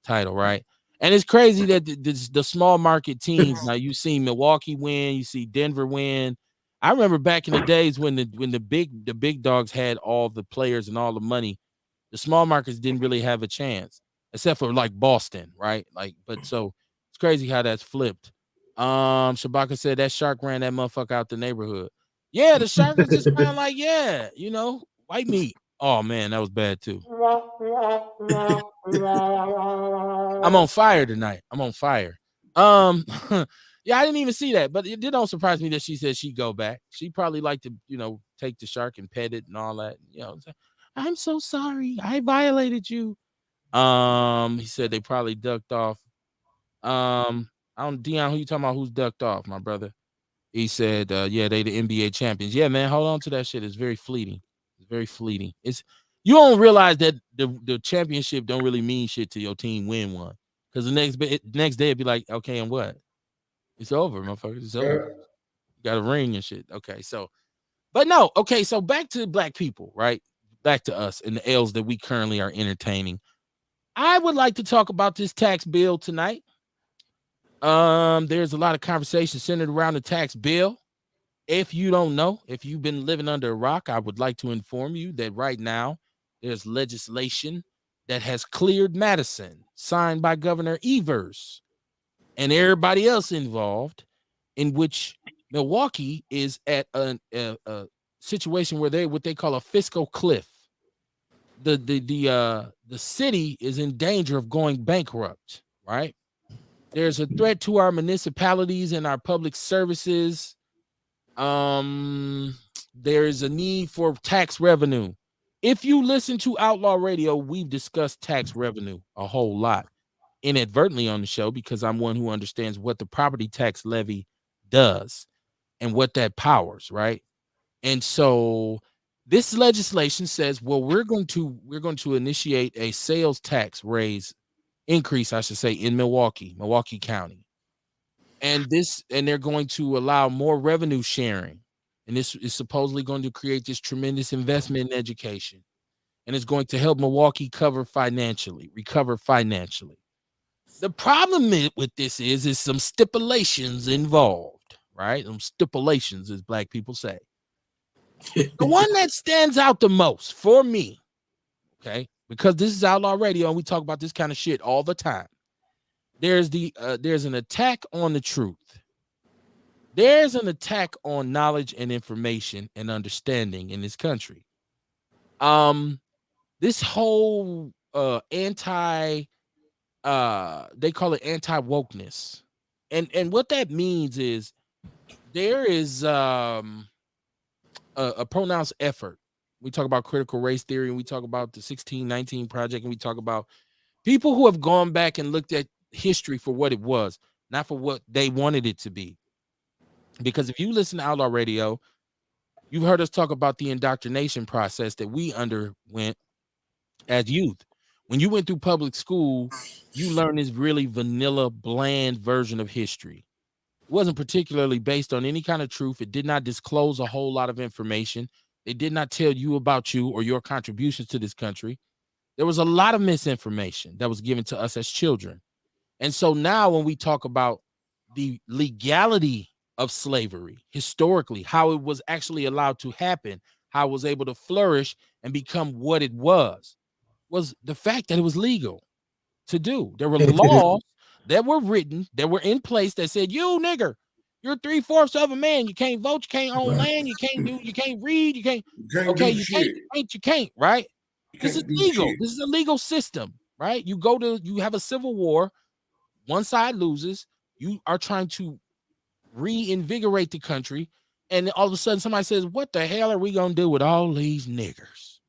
title, right? And it's crazy that the small market teams. Now you see Milwaukee win, you see Denver win. I remember back in the days when the big dogs had all the players and all the money. The small markets didn't really have a chance, except for like Boston, right? Like, but so it's crazy how that's flipped. Shabaka said that shark ran that motherfucker out the neighborhood. Yeah, the shark was just kind of like, yeah, white meat. Oh man, that was bad too. I'm on fire tonight. I'm on fire. Um, yeah, I didn't even see that, but it don't surprise me that she said she'd go back. She probably like to, take the shark and pet it and all that. I'm so sorry. I violated you. He said they probably ducked off. I don't Dion, who you talking about who's ducked off, my brother? He said, yeah, they the NBA champions. Yeah, man, hold on to that shit. It's very fleeting. It's very fleeting. It's you don't realize that the championship don't really mean shit to your team win one. Because the next day it'd be like, okay, and what? It's over, motherfuckers. It's over. You got a ring and shit. Okay, so but no, okay, so back to black people, right? Back to us and the L's that we currently are entertaining. I would like to talk about this tax bill tonight. There's a lot of conversation centered around the tax bill. If you don't know, if you've been living under a rock, I would like to inform you that right now there's legislation that has cleared Madison, signed by Governor Evers and everybody else involved, in which Milwaukee is at a situation where they what they call a fiscal cliff. The city is in danger of going bankrupt, right? There's a threat to our municipalities and our public services. There is a need for tax revenue. If you listen to Outlaw Radio, we've discussed tax revenue a whole lot inadvertently on the show because I'm one who understands what the property tax levy does and what that powers, right? And so this legislation says, well, we're going to initiate a sales tax increase, I should say, in Milwaukee County. And they're going to allow more revenue sharing. And this is supposedly going to create this tremendous investment in education. And it's going to help Milwaukee recover financially. The problem with this is some stipulations involved, right? Some stipulations, as black people say. The one that stands out the most for me, okay, because this is Outlaw Radio and we talk about this kind of shit all the time. There's an attack on the truth. There's an attack on knowledge and information and understanding in this country. This whole they call it anti-wokeness. And what that means is there is a pronounced effort. We talk about critical race theory and we talk about the 1619 project and we talk about people who have gone back and looked at history for what it was, not for what they wanted it to be. Because if you listen to Outlaw Radio, you've heard us talk about the indoctrination process that we underwent as youth. When you went through public school, you learned this really vanilla, bland version of history. It wasn't particularly based on any kind of truth. It did not disclose a whole lot of information. They did not tell you about you or your contributions to this country. There was a lot of misinformation that was given to us as children. And so now when we talk about the legality of slavery, historically, how it was actually allowed to happen, how it was able to flourish and become what it was the fact that it was legal to do. There were laws that were written, that were in place that said, you nigger, you're 3/4 of a man. You can't vote, you can't own Right. land, you can't read, you can't, You can't okay, do shit. you can't, right? You This is can't do legal. shit. This is a legal system, right? You have a civil war, one side loses, you are trying to reinvigorate the country, and all of a sudden somebody says, what the hell are we gonna do with all these niggers?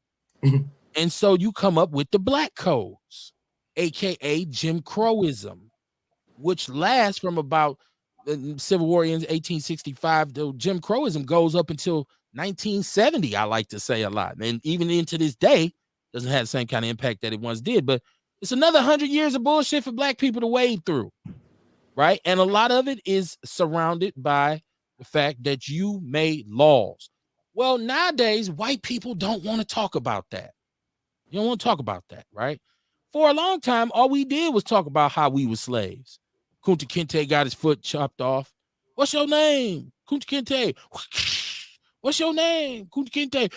And so you come up with the black codes, aka Jim Crowism, which lasts from about the Civil War ends 1865. The Jim Crowism goes up until 1970. I like to say a lot, and even into this day, doesn't have the same kind of impact that it once did. But it's another 100 years of bullshit for black people to wade through, right? And a lot of it is surrounded by the fact that you made laws. Well, nowadays, white people don't want to talk about that. You don't want to talk about that, right? For a long time, all we did was talk about how we were slaves. Kunta Kinte got his foot chopped off. What's your name? Kunta Kinte. What's your name? Kunta Kinte.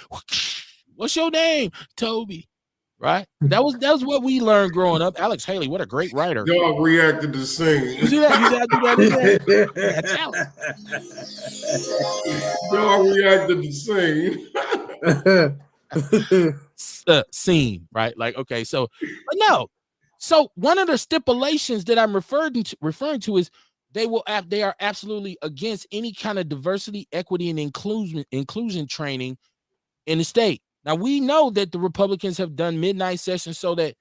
What's your name? Toby. Right? That was what we learned growing up. Alex Haley, what a great writer. Dog reacted to singing. You see that? You see how I do that? Look at that. Dog reacted to singing. Scene, right? Like, okay, so, but no. So one of the stipulations that I'm referring to is they are absolutely against any kind of diversity, equity, and inclusion training in the state. Now we know that the Republicans have done midnight sessions so that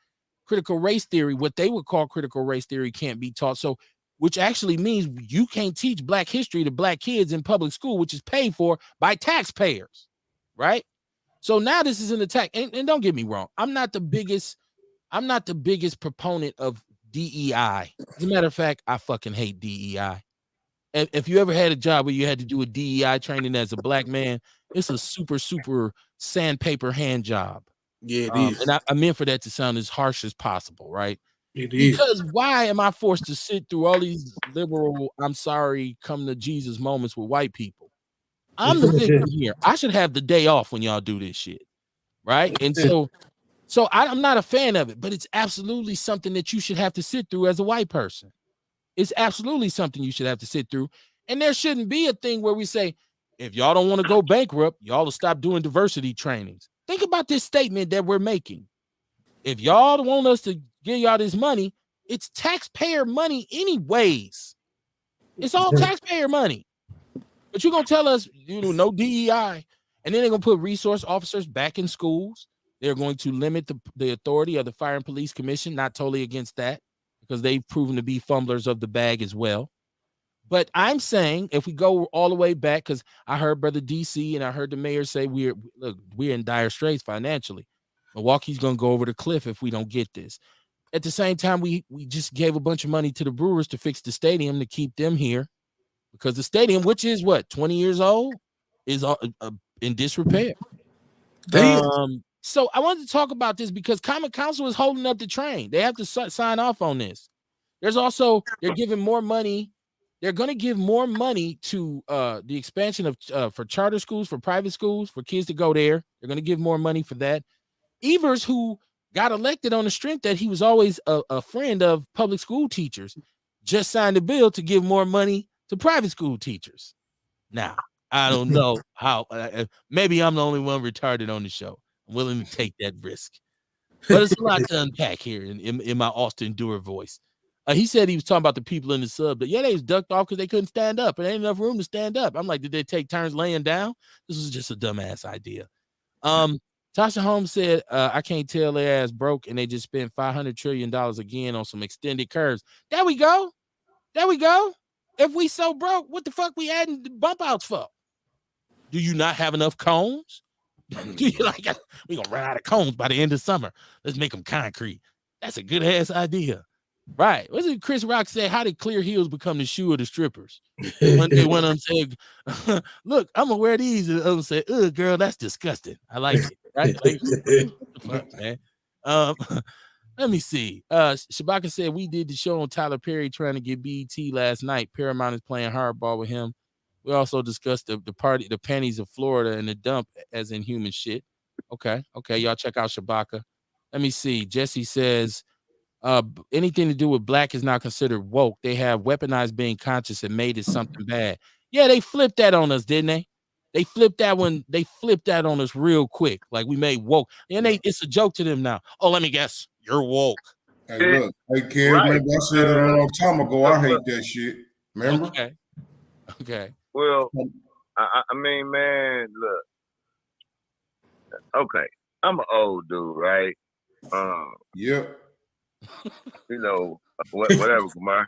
critical race theory, what they would call critical race theory, can't be taught. So, which actually means you can't teach black history to black kids in public school, which is paid for by taxpayers, right? So now this is an attack. And don't get me wrong, I'm not the biggest proponent of DEI. As a matter of fact, I fucking hate DEI. And if you ever had a job where you had to do a DEI training as a black man, it's a super sandpaper hand job. Yeah, it is. And I meant for that to sound as harsh as possible, right? It is. Because why am I forced to sit through all these liberal, I'm sorry, come to Jesus moments with white people? I'm the victim here. I should have the day off when y'all do this shit, right? And so I'm not a fan of it, but it's absolutely something that you should have to sit through as a white person. It's absolutely something you should have to sit through. And there shouldn't be a thing where we say, if y'all don't want to go bankrupt, y'all will stop doing diversity trainings. Think about this statement that we're making. If y'all want us to give y'all this money, it's taxpayer money anyways. It's all taxpayer money. But you're going to tell us, no DEI. And then they're going to put resource officers back in schools. They're going to limit the authority of the Fire and Police Commission. Not totally against that, because they've proven to be fumblers of the bag as well. But I'm saying if we go all the way back, because I heard Brother DC and I heard the mayor say we're in dire straits financially. Milwaukee's going to go over the cliff if we don't get this. At the same time, we just gave a bunch of money to the Brewers to fix the stadium to keep them here, because the stadium, which is 20 years old, is in disrepair. So I wanted to talk about this because Common Council is holding up the train. They have to sign off on this. There's also, they're giving more money. They're going to give more money to the expansion of for charter schools, for private schools, for kids to go there. They're going to give more money for that. Evers, who got elected on the strength that he was always a friend of public school teachers, just signed a bill to give more money to private school teachers. Now, I don't know how. Maybe I'm the only one retarded on the show. I'm willing to take that risk. But it's a lot to unpack here in my Austin Dewar voice. He said he was talking about the people in the sub, but they was ducked off because they couldn't stand up. And ain't enough room to stand up. I'm like, did they take turns laying down? This was just a dumbass idea. Tasha Holmes said, I can't tell their ass broke and they just spent $500 trillion again on some extended curves. There we go. If we so broke, what the fuck we adding bump outs for? Do you not have enough cones? Do you we gonna run out of cones by the end of summer? Let's make them concrete. That's a good ass idea. Right. What did Chris Rock say? How did clear heels become the shoe of the strippers? One day one of them said, look, I'm gonna wear these. And the other said, ugh, girl, that's disgusting. I like it. Right? Like, what the fuck, man? Let me see. Shabaka said we did the show on Tyler Perry trying to get BET last night. Paramount is playing hardball with him. We also discussed the panties of Florida and the dump as in human shit. Okay. Y'all check out Shabaka. Let me see. Jesse says, anything to do with black is now considered woke. They have weaponized being conscious and made it something bad. Yeah, they flipped that on us, didn't they? They flipped that on us real quick. Like we made woke. And it's a joke to them now. Oh, let me guess. You're woke. Hey, look. Hey, kid, remember I said it a long time ago. I hate that shit. Remember? Okay. Well, I mean, man, look. Okay. I'm an old dude, right? Um, Yep. you know, whatever, Kumar.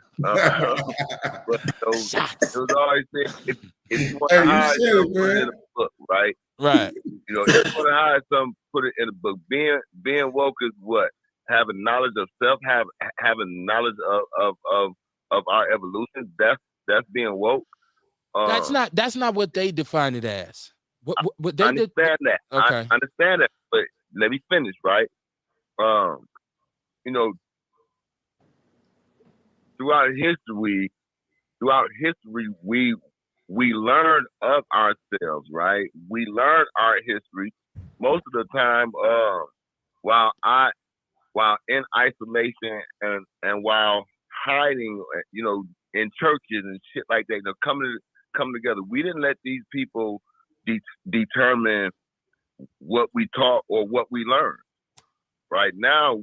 But Shots. it was always said, if you want to Hey, you hide said something, it, put it in man. a book, right? Right. If you want to hide something, put it in a book. Being woke is what? Having knowledge of self, having knowledge of our evolution. That's being woke. That's Um, not what they define it as. What I they did. understand that. I Okay. understand that. But let me finish, right? Um, you know, throughout history, we learn of ourselves, right? We learn our history most of the time. While I while in isolation and while hiding, in churches and shit like that, come together. We didn't let these people determine what we taught or what we learned. Right now,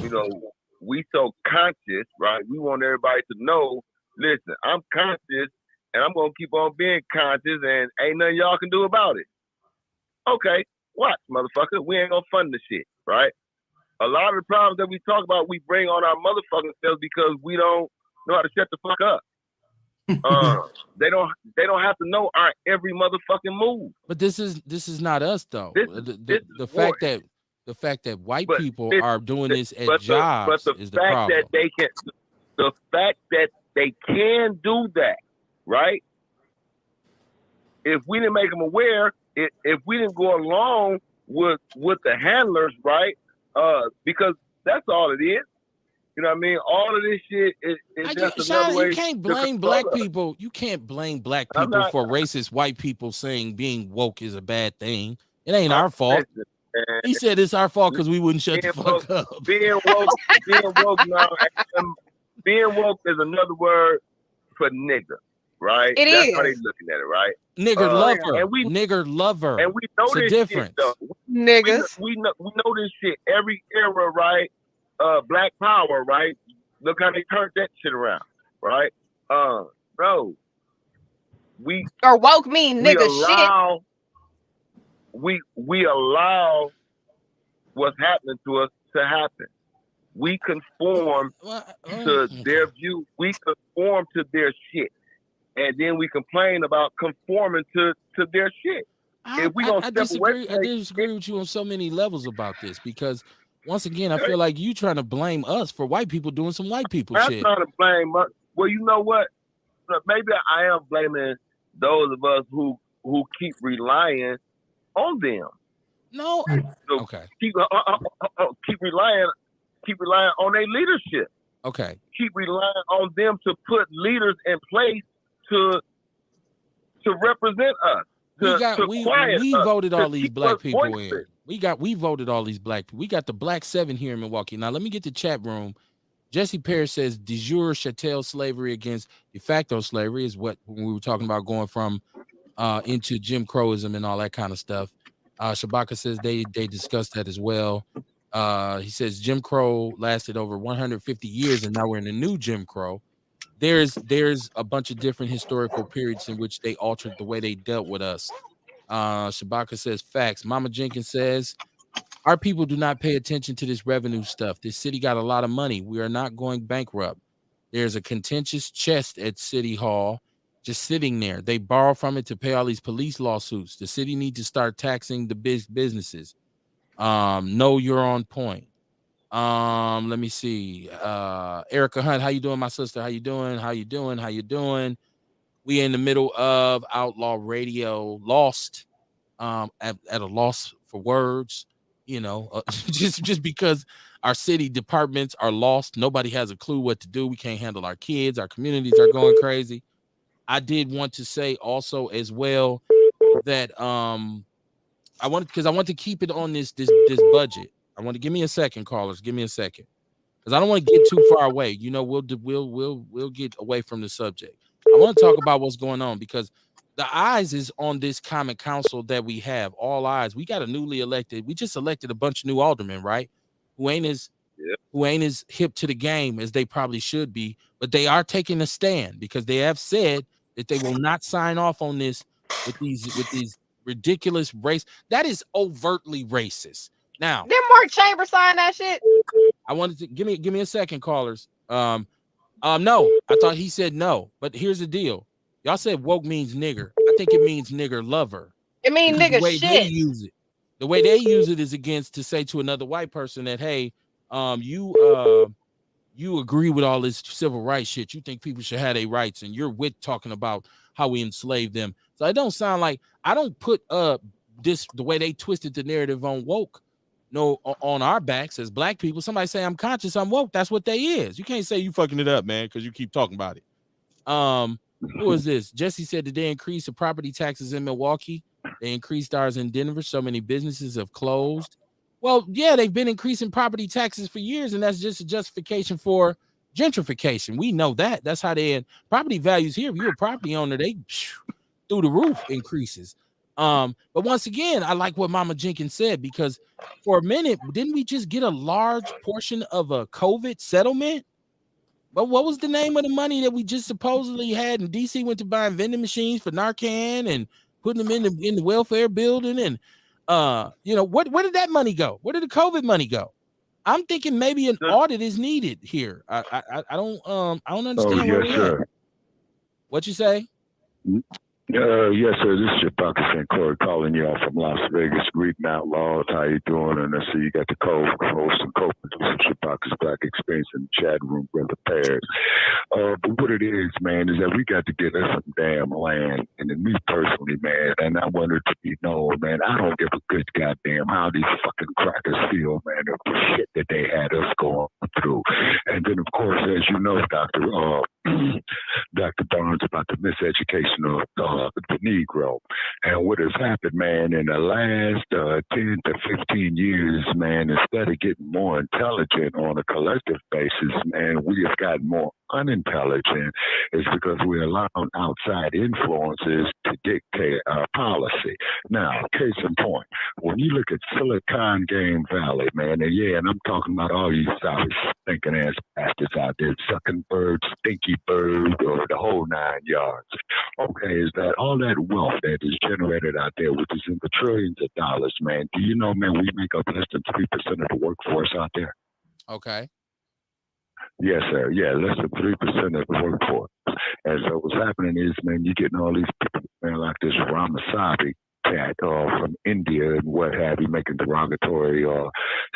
you know, we so conscious, right? We want everybody to know, listen, I'm conscious and I'm gonna keep on being conscious and ain't nothing y'all can do about it. Okay, watch, motherfucker. We ain't gonna fund the shit, right? A lot of the problems that we talk about, we bring on our motherfucking selves because we don't know how to shut the fuck up. They don't have to know our every motherfucking move. But this is not us though. This is The, this the, is the war. fact that the fact that white But people this, are doing this this at but jobs the is the fact that problem. the fact that they can do that, right? If we didn't make them aware, if we didn't go along with the handlers, right? Because that's all it is. You know what I mean? All of this shit is just another You way can't to blame control black us. people. You can't blame black I'm people not. for racist white people saying being woke is a bad thing. It ain't I'm our fault. listen, man. He said it's our fault because we wouldn't shut the Being woke, fuck up. being woke, being woke now. um, Being woke is another word for nigga, right? It That's how they is. looking at it, right? Nigger lover. And we Nigger lover. know It's a this shit though. difference. Niggas. We know this shit. Every era, right? Black Power, right? Look how they turned that shit around, right? Bro, we Or woke me we nigga shit. allow we allow what's happening to us to happen. We conform to Okay. their view. We conform to their shit, and then we complain about conforming to their shit. If we gonna I step away disagree. from I their disagree shit, with you on so many levels about this because once again, I feel like you trying to blame us for white people doing some white people I'm shit. trying to blame. Well, you know what? Maybe I am blaming those of us who keep relying on them. No. So Okay. keep relying on their leadership. Okay. Keep relying on them to put leaders in place to represent us, to quiet we us, voted to all these keep us black people in. voiceless. We voted all these black people. We got the Black 7 here in Milwaukee. Now let me get the chat room. Jesse Parrish says de jure chattel slavery against de facto slavery is what when we were talking about going from into Jim Crowism and all that kind of stuff. Shabaka says they discussed that as well. He says Jim Crow lasted over 150 years and now we're in the new Jim Crow. There's a bunch of different historical periods in which they altered the way they dealt with us. Shabaka says facts. Mama Jenkins says our people do not pay attention to this revenue stuff. This city got a lot of money. We are not going bankrupt. There's a contentious chest at City Hall just sitting there. They borrow from it to pay all these police lawsuits. The city needs to start taxing the businesses. No, you're on point. Let me see. Erica Hunt, how you doing, my sister? How you doing? How you doing? How you doing? We in the middle of Outlaw Radio, lost, at a loss for words. Just because our city departments are lost, nobody has a clue what to do. We can't handle our kids. Our communities are going crazy. I did want to say also as well that I want to keep it on this budget. I want to give me a second, callers. Give me a second because I don't want to get too far away. We'll get away from the subject. I want to talk about what's going on because the eyes is on this common council that we have. All eyes. We got a newly elected. We just elected a bunch of new aldermen, right? Who ain't as Yeah. who ain't as hip to the game as they probably should be, but they are taking a stand because they have said that they will not sign off on this with these ridiculous race. That is overtly racist. Now, Did Mark Chambers sign that shit? I wanted to give me a second, callers. No, I thought he said no, but here's the deal. Y'all said woke means nigger. I think it means nigger lover. It mean Because the nigga way they shit. use it, is against to say to another white person that, hey, you agree with all this civil rights shit. You think people should have their rights, and you're with talking about how we enslave them. So it don't sound like I don't put this the way they twisted the narrative on woke. No, on our backs as black people. Somebody say I'm conscious, I'm woke. That's what they is. You can't say you fucking it up, man, because you keep talking about it. Who is this? Jesse said that they increased the property taxes in Milwaukee. They increased ours in Denver. So many businesses have closed. Well, yeah, they've been increasing property taxes for years, and that's just a justification for gentrification. We know that. That's how they property values here. If you're a property owner, they through the roof increases. But once again, I like what Mama Jenkins said, because for a minute, didn't we just get a large portion of a COVID settlement? But what was the name of the money that we just supposedly had? And DC went to buying vending machines for Narcan and putting them in the welfare building. And where did that money go? Where did the COVID money go? I'm thinking maybe an audit is needed here. I don't understand where we're at. What you say? Yes, sir. This is your Pakistan Corey calling y'all from Las Vegas. Greeting Outlaws. How you doing? And I see you got the co-host and co-producer, Chipaka's Black Experience in the chat room, Brother Paris. But what it is, man, is that we got to get us some damn land. And me personally, man, and I wanted to be known, man, I don't give a good goddamn how these fucking crackers feel, man, of the shit that they had us going through. And then, of course, as you know, Dr. Barnes, about the miseducation of the Negro. And what has happened, man, in the last 10 to 15 years, man, instead of getting more intelligent on a collective basis, man, we have gotten more unintelligent. Is because we're allowing outside influences to dictate our policy. Now, case in point, when you look at Silicon Game Valley, man, and I'm talking about all you sorry stinking ass bastards out there, sucking bird, stinky bird, or the whole 9 yards. Okay, is that all that wealth that is generated out there, which is in the trillions of dollars, man? Do you know, man, we make up less than 3% of the workforce out there? Okay. Yes, sir. Yeah, less than 3% of the workforce. And so what's happening is, man, you're getting all these people, man, like this Ramasabi cat from India and what have you, making derogatory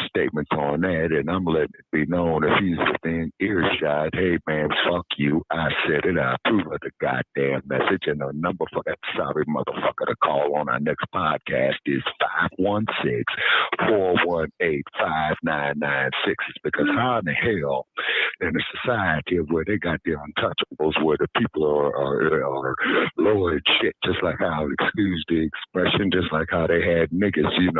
statements on that. And I'm letting it be known, if he's within earshot, hey, man, fuck you. I said it. I approve of the goddamn message. And the number for that sorry motherfucker to call on our next podcast is 516-418-5996. Because how in the hell, in a society where they got their untouchables, where the people are low as shit, just like how, excuse the expression, just like how they had niggas, in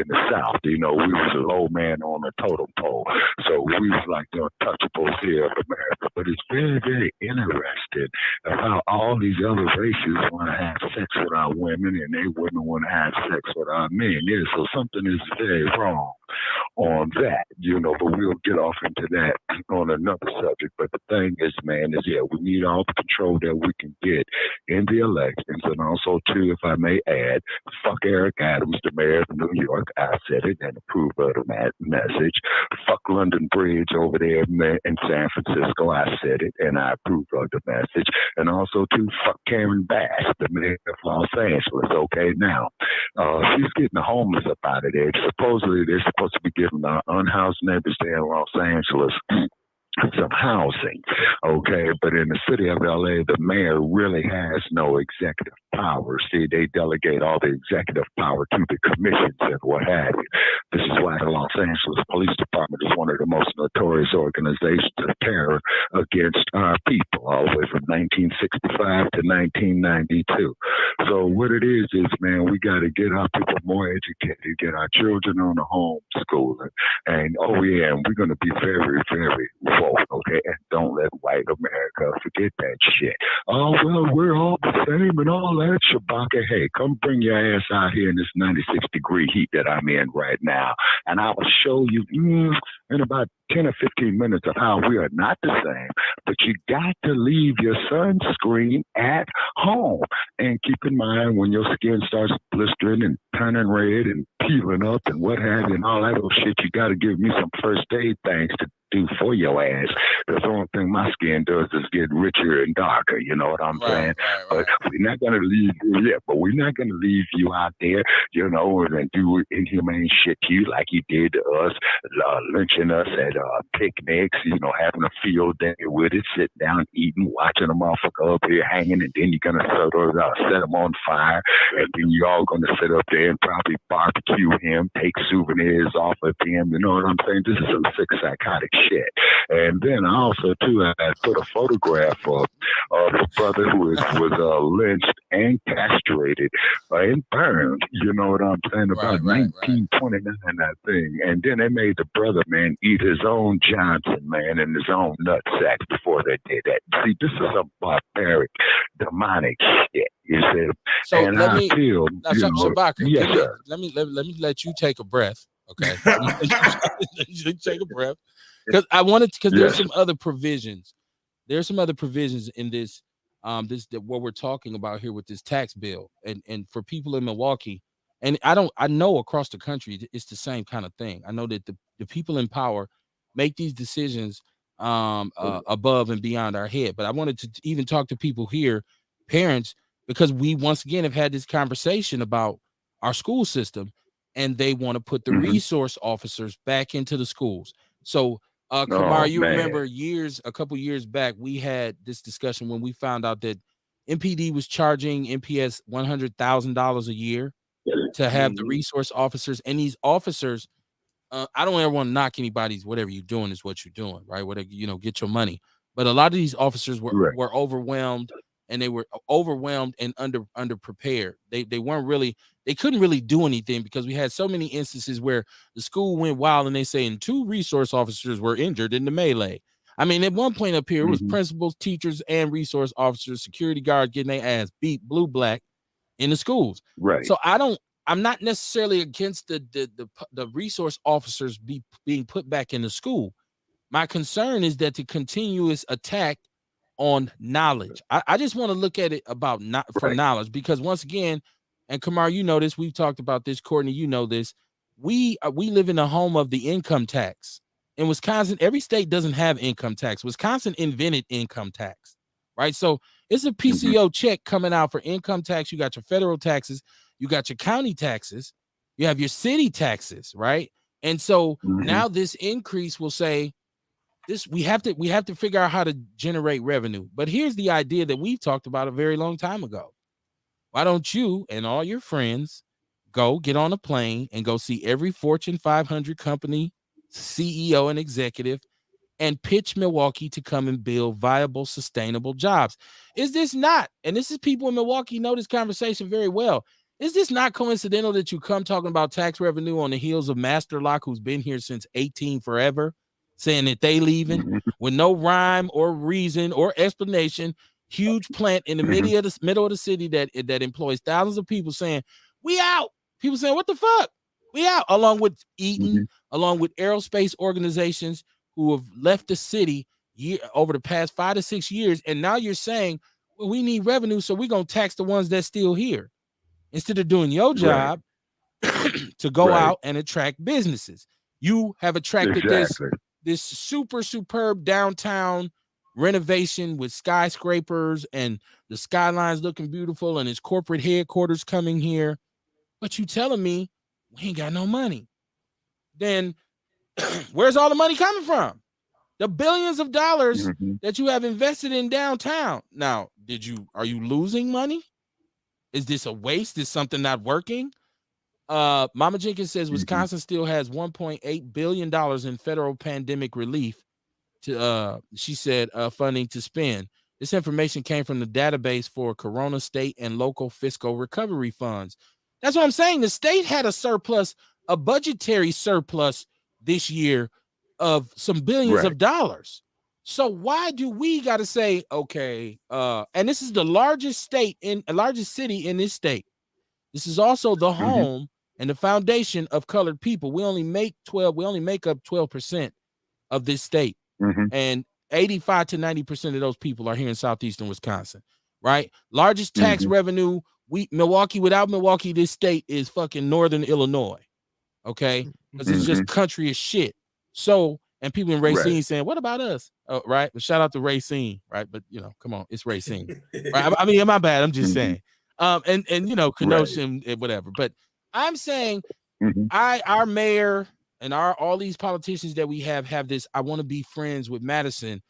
the South. We was a low man on a totem pole. So we was like the untouchables here of America. But it's very, very interesting of how all these other races want to have sex with our women and they women want to have sex with our men. Yeah, so something is very wrong on that, but we'll get off into that on another subject. But the thing is, man, we need all the control that we can get in the elections. And also, too, if I may add, fuck Eric Adams, the mayor of New York. I said it and approve of the message. Fuck London Bridge over there in San Francisco. I said it and I approve of the message. And also, too, fuck Karen Bass, the mayor of Los Angeles. Okay, now, she's getting the homeless up out of there. Supposedly, they're supposed to be giving our unhoused neighbors there in Los Angeles some housing, okay? But in the city of LA, the mayor really has no executive power. See, they delegate all the executive power to the commissions and what have you. This is why the Los Angeles Police Department is one of the most notorious organizations of terror against our people, all the way from 1965 to 1992. So what it is, man, we got to get our people more educated, get our children on the homeschooling, and and we're going to be very, very woke. okay? And don't let white America forget that shit. Oh, well, we're all the same and all that, Shabaka. Hey, come bring your ass out here in this 96-degree heat that I'm in right now, and I will show you in about 10 or 15 minutes of how we are not the same. But you got to leave your sunscreen at home. And keep in mind, when your skin starts blistering and turning red and peeling up and what have you and all that little shit, you got to give me some first aid things to do for your ass. Because the only thing my skin does is get richer and darker. You know what I'm saying? But we're not going to leave you, but we're not going to leave you out there, and do inhumane shit to you like you did to us, lynching us at picnics, having a field day with it, sitting down, eating, watching a motherfucker up here hanging, and then you're going to set him on fire, and then you're all going to sit up there and probably barbecue him, take souvenirs off of him. You know what I'm saying? This is some sick psychotic shit. And then I also, too, I put a photograph of a brother who was lynched and castrated and burned. You know what I'm saying? About 1929, that thing. And then they made the brother, man, eat his own Johnson, man, and his own nut sacks before they did that. See, this is some barbaric, demonic shit. You see? So and let I me, feel, Shabaka, yes, sir. let me let you take a breath. Okay. Let you take a breath. Because there's some other provisions. There's some other provisions in this, what we're talking about here with this tax bill, and for people in Milwaukee, and I know across the country it's the same kind of thing. I know that the people in power make these decisions above and beyond our head. But I wanted to even talk to people here, parents, because we once again have had this conversation about our school system, and they want to put the resource officers back into the schools. So Kamar, you remember a couple years back, we had this discussion when we found out that MPD was charging MPS $100,000 a year to have the resource officers, and these officers, I don't ever want to knock anybody's, whatever you're doing is what you're doing, right? Whatever, get your money. But a lot of these officers were overwhelmed, and they were overwhelmed and under prepared. They couldn't really do anything because we had so many instances where the school went wild, and they saying 2 resource officers were injured in the melee. I mean, at one point up here, it was principals, teachers, and resource officers, security guards getting their ass beat blue black in the schools. Right. So I'm not necessarily against the resource officers being put back in the school. My concern is that the continuous attack on knowledge. I just want to look at it about for knowledge, because once again, and Kamar, you know this, we've talked about this, Courtney, you know this, we live in the home of the income tax. In Wisconsin, every state doesn't have income tax. Wisconsin invented income tax, right? So it's a PCO check coming out for income tax. You got your federal taxes, you got your county taxes, you have your city taxes, right? And so now this increase will say, we have to figure out how to generate revenue. But here's the idea that we've talked about a very long time ago. Why don't you and all your friends go get on a plane and go see every Fortune 500 company CEO and executive and pitch Milwaukee to come and build viable, sustainable jobs? Is this not, and this is people in Milwaukee know this conversation very well, is this not coincidental that you come talking about tax revenue on the heels of Master Lock, who's been here since 18 forever, saying that they leaving with no rhyme or reason or explanation? Huge plant in the middle of the city that employs thousands of people saying, we out. People saying, what the fuck? We out. Along with Eaton, along with aerospace organizations who have left the city over the past 5 to 6 years. And now you're saying, well, we need revenue, so we're going to tax the ones that's still here, instead of doing your job to go out and attract businesses. You have attracted this super superb downtown renovation with skyscrapers and the skylines looking beautiful and his corporate headquarters coming here. But you telling me we ain't got no money. Then where's all the money coming from? The billions of dollars that you have invested in downtown. Now, are you losing money? Is this a waste? Is something not working? Mama Jenkins says Wisconsin still has $1.8 billion in federal pandemic relief she said, funding to spend. This information came from the database for Corona state and local fiscal recovery funds. That's what I'm saying. The state had a budgetary surplus this year of some billions of dollars. So why do we got to say, okay, and this is the largest city in this state. This is also the home and the foundation of colored people. We only make up 12% of this state. And 85 to 90% of those people are here in southeastern Wisconsin, right? Largest tax revenue. Milwaukee, without Milwaukee, this state is fucking northern Illinois. Okay, because it's just country as shit. So, and people in Racine saying, "What about us?" Oh, right. But shout out to Racine, right? But you know, come on, it's Racine. Right? I mean, my bad. I'm just saying. And you know, Kenosha and whatever. But I'm saying, our mayor and all these politicians that we have this I want to be friends with Madison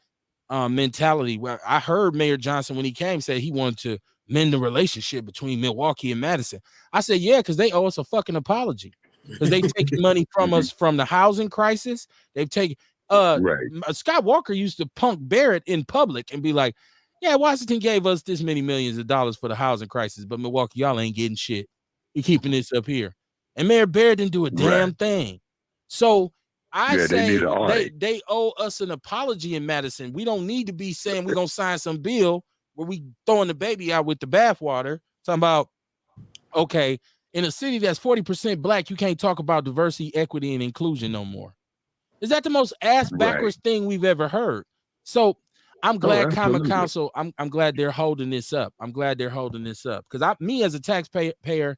mentality. Where I heard Mayor Johnson when he came say he wanted to mend the relationship between Milwaukee and Madison. I said, yeah, because they owe us a fucking apology. Because they taking money from us from the housing crisis. They've taken Scott Walker used to punk Barrett in public and be like, yeah, Washington gave us this many millions of dollars for the housing crisis, but Milwaukee, y'all ain't getting shit. You're keeping this up here. And Mayor Barrett didn't do a damn thing. So I say they owe us an apology in Madison. We don't need to be saying we're gonna sign some bill where we throwing the baby out with the bathwater. Talking about, okay, in a city that's 40% black, you can't talk about diversity, equity, and inclusion no more. Is that the most ass backwards thing we've ever heard? So I'm glad Common Council, I'm glad they're holding this up. I'm glad they're holding this up. Because me as a taxpayer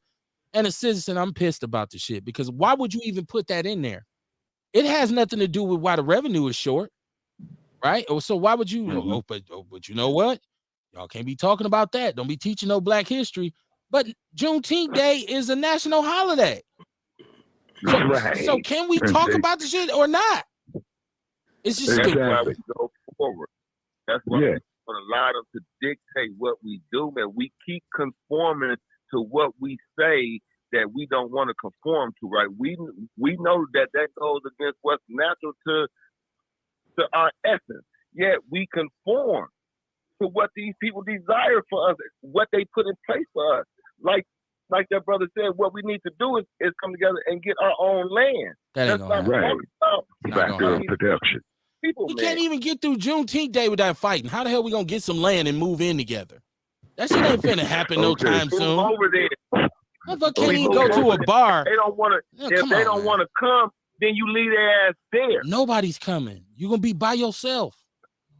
and a citizen, I'm pissed about the shit. Because why would you even put that in there? It has nothing to do with why the revenue is short, right? So why would you? But you know what? Y'all can't be talking about that. Don't be teaching no black history. But Juneteenth Day is a national holiday. So can we talk about the shit or not? It's just That's why we go forward. That's why we allow them to dictate what we do, man. We keep conforming to what we say that we don't want to conform to, right? We know that goes against what's natural to our essence. Yet we conform to what these people desire for us, what they put in place for us. Like that brother said, what we need to do is come together and get our own land. That's not right. Factor of production. We can't even get through Juneteenth Day without fighting. How the hell we gonna get some land and move in together? That shit ain't finna happen no time soon. Over there. Motherfucker can't even go to a bar. They don't want to. If they don't want to come, then you leave their ass there. Nobody's coming. You're gonna be by yourself.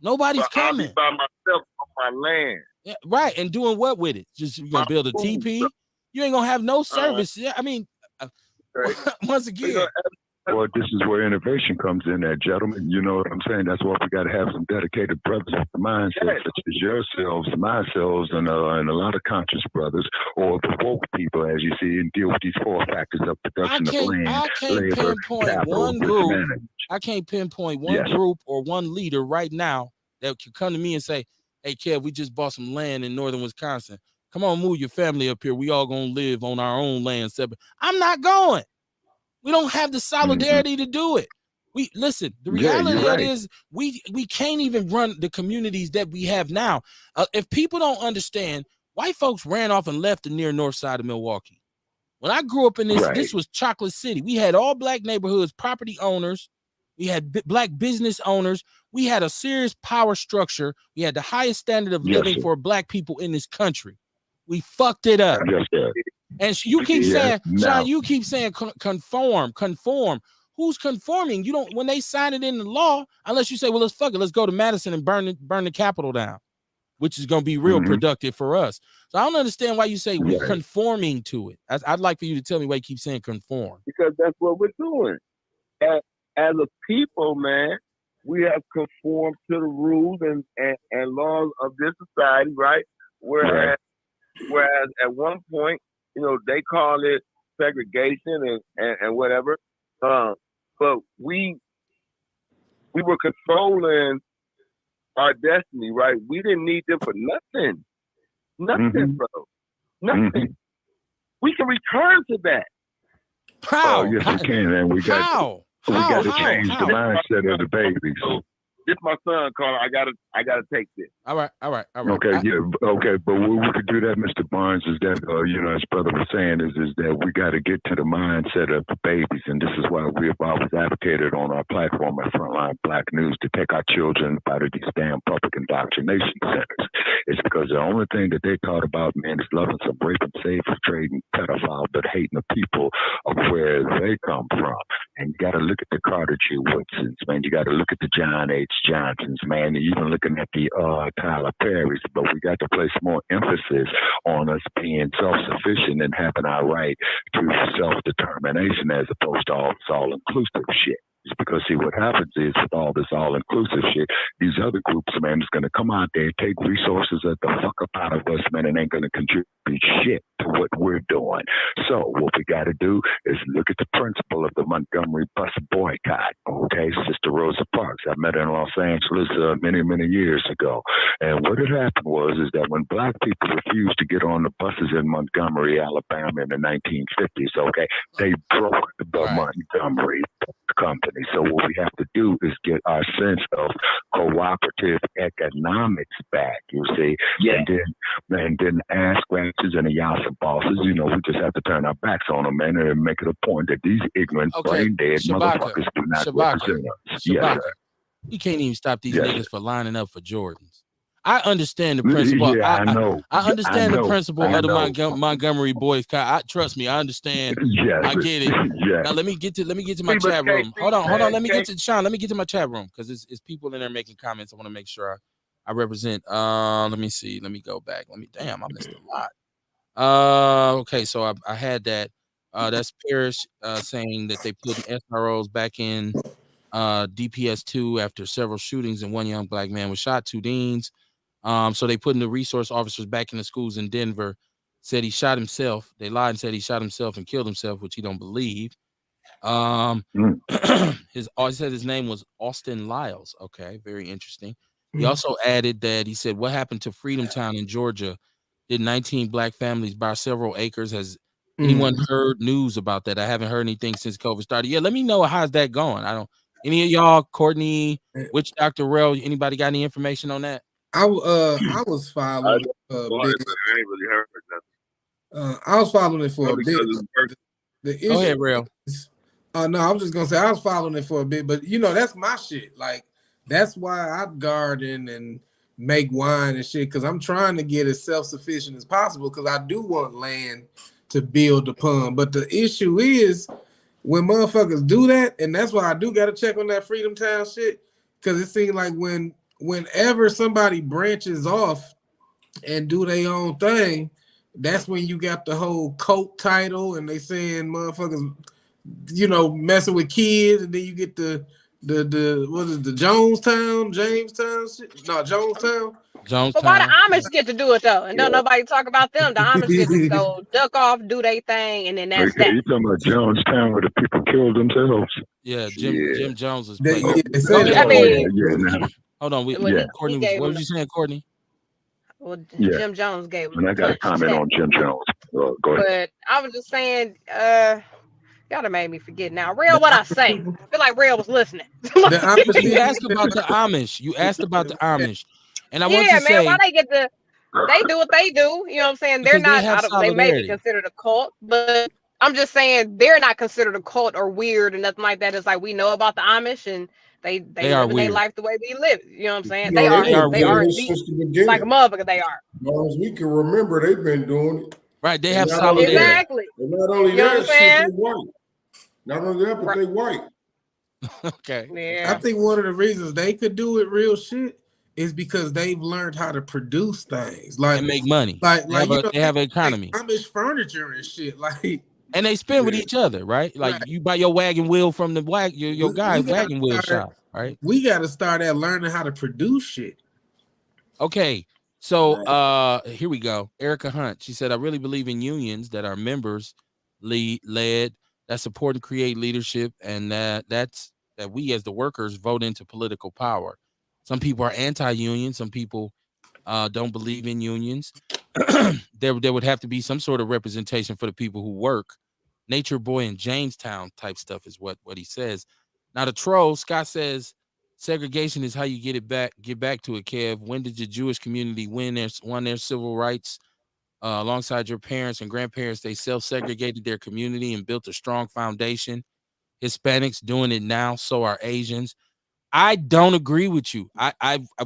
Nobody's coming. I'll be by myself on my land. Yeah, right, and doing what with it? Just you gonna build a TP? You ain't gonna have no service. Yeah, I mean, once again. Well, this is where innovation comes in there, gentlemen. You know what I'm saying? That's why we got to have some dedicated brothers with the mindset, such as yourselves, myself, and a lot of conscious brothers, or the woke people, as you see, and deal with these 4 factors of production of land, labor, capital, I can't pinpoint one group or one leader right now that could come to me and say, hey, Kev, we just bought some land in northern Wisconsin. Come on, move your family up here. We all gonna live on our own land separate. I'm not going. We don't have the solidarity to do it. The reality of it is we can't even run the communities that we have now. If people don't understand, white folks ran off and left the near north side of Milwaukee. When I grew up in this was Chocolate City. We had all black neighborhoods, property owners. We had black business owners. We had a serious power structure. We had the highest standard of living for black people in this country. We fucked it up. And you keep saying, Sean, you keep saying conform. Who's conforming? You don't, when they sign it in the law, unless you say, well, let's fuck it. Let's go to Madison and burn the Capitol down, which is going to be real productive for us. So I don't understand why you say we're conforming to it. I'd like for you to tell me why you keep saying conform. Because that's what we're doing. As a people, man, we have conformed to the rules and laws of this society, right? Whereas at one point, you know, they call it segregation and whatever. But we were controlling our destiny, right? We didn't need them for nothing. Nothing, bro. Nothing. We can return to that. How? Oh, yes, we can, and we got to change the mindset of the babies. This my son calling. I gotta take this. All right. Okay, yeah, okay, but what we could do that, Mr. Barnes, is that as brother was saying, is that we got to get to the mindset of the babies, and this is why we have always advocated on our platform at Frontline Black News to take our children out of these damn public indoctrination centers. It's because the only thing that they taught about, man, is loving some raping, slave trading, pedophile, but hating the people of where they come from. And you got to look at the Carter G. Woodsons, man. You got to look at the John H. Johnsons, man. And even looking at the Tyler Perrys. But we got to place more emphasis on us being self-sufficient and having our right to self-determination as opposed to all this all-inclusive shit. It's because, see, what happens is with all this all-inclusive shit, these other groups, man, is going to come out there, take resources that the fuck up out of us, man, and ain't going to contribute shit to what we're doing. So what we got to do is look at the principle of the Montgomery bus boycott, okay? Sister Rosa Parks. I met her in Los Angeles many, many years ago. And what had happened is that when black people refused to get on the buses in Montgomery, Alabama in the 1950s, okay, they broke the Montgomery company. So what we have to do is get our sense of cooperative economics back, you see, and then ask ranchers and the Yasa bosses, we just have to turn our backs on them, man, and make it a point that these ignorant, brain dead motherfuckers do not represent us. Yes, sir. You can't even stop these niggas for lining up for Jordans. I understand the principle. Yeah, I know. I understand the principle of the Montgomery boycott. Trust me, I understand. Yes, I get it. Yes. Now let me get to my chat room. Hold on. Let me get to Sean. Let me get to my chat room because it's people in there making comments. I want to make sure I represent. Let me see. Let me go back. I missed a lot. Okay, so I had that. That's Parrish saying that they put SROs back in DPS 2 after several shootings and one young black man was shot. 2 deans. So they put in the resource officers back in the schools in Denver. Said he shot himself. They lied and said he shot himself and killed himself, which he don't believe. He said his name was Austin Lyles. Okay, very interesting. He also added that he said, "What happened to Freedom Town in Georgia? Did 19 black families buy several acres? Has anyone heard news about that? I haven't heard anything since COVID started. Yeah, let me know how's that going. I don't. Any of y'all, Courtney, Witch Dr. Rel, anybody got any information on that? I was following I ain't really heard nothing. I was following it for a bit. The issue, go ahead, Rel. No, I was just gonna say I was following it for a bit, but that's my shit. Like that's why I garden and make wine and shit because I'm trying to get as self-sufficient as possible because I do want land to build upon. But the issue is when motherfuckers do that, and that's why I do got to check on that Freedom Town shit because it seems like whenever somebody branches off and do their own thing, that's when you got the whole cult title and they saying motherfuckers, messing with kids, and then you get the what is the Jamestown shit? No, Jonestown. But why the Amish get to do it though, and don't nobody talk about them? The Amish get to go duck off, do their thing, and then that's that. You talking about Jonestown where the people killed themselves? Yeah, Jim Jones is. Hold on, Courtney, what was you saying, Courtney? Well, Jim Jones gave him. And I got a comment on Jim Jones. Go ahead. But I was just saying, y'all done made me forget now. Real, what I say? I feel like Real was listening. You asked about the Amish. And I want to say, why they do what they do. You know what I'm saying? They're not. They may be considered a cult, but I'm just saying they're not considered a cult or weird and nothing like that. It's like we know about the Amish and they live their life the way we live. You know what I'm saying? They are like a motherfucker. They are. As long as we can remember, they've been doing it. Right? They have solidarity. Exactly. And not only that, they white. Not only that, but they white. Okay. Yeah. I think one of the reasons they could do it real shit is because they've learned how to produce things and make money. They have an economy. Amish furniture and shit, and they spend with each other, right? Like you buy your wagon wheel from the your guy's wagon wheel shop, right? We got to start at learning how to produce shit. Okay, so here we go. Erica Hunt, she said, "I really believe in unions that are members led, that support and create leadership, and that we as the workers vote into political power. Some people are anti-union. Some people don't believe in unions. There would have to be some sort of representation for the people who work. Nature Boy in Jamestown type stuff is what he says. Now the troll, Scott says, segregation is how you get back to it, Kev. When did the Jewish community won their civil rights? Alongside your parents and grandparents, they self-segregated their community and built a strong foundation. Hispanics doing it now, so are Asians. I don't agree with you.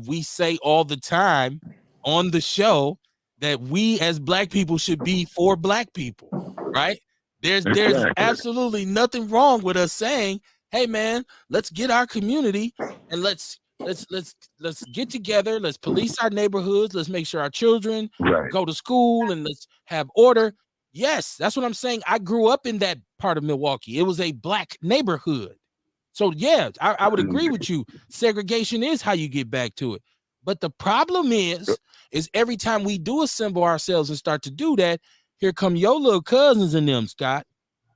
We say all the time on the show that we as black people should be for black people, right? There's Exactly. absolutely nothing wrong with us saying, "Hey man, let's get our community and let's get together, let's police our neighborhoods, let's make sure our children Right. go to school and let's have order." Yes, that's what I'm saying. I grew up in that part of Milwaukee. It was a black neighborhood. So yeah, I would agree with you. Segregation is how you get back to it. But the problem is every time we do assemble ourselves and start to do that, here come your little cousins and them, Scott,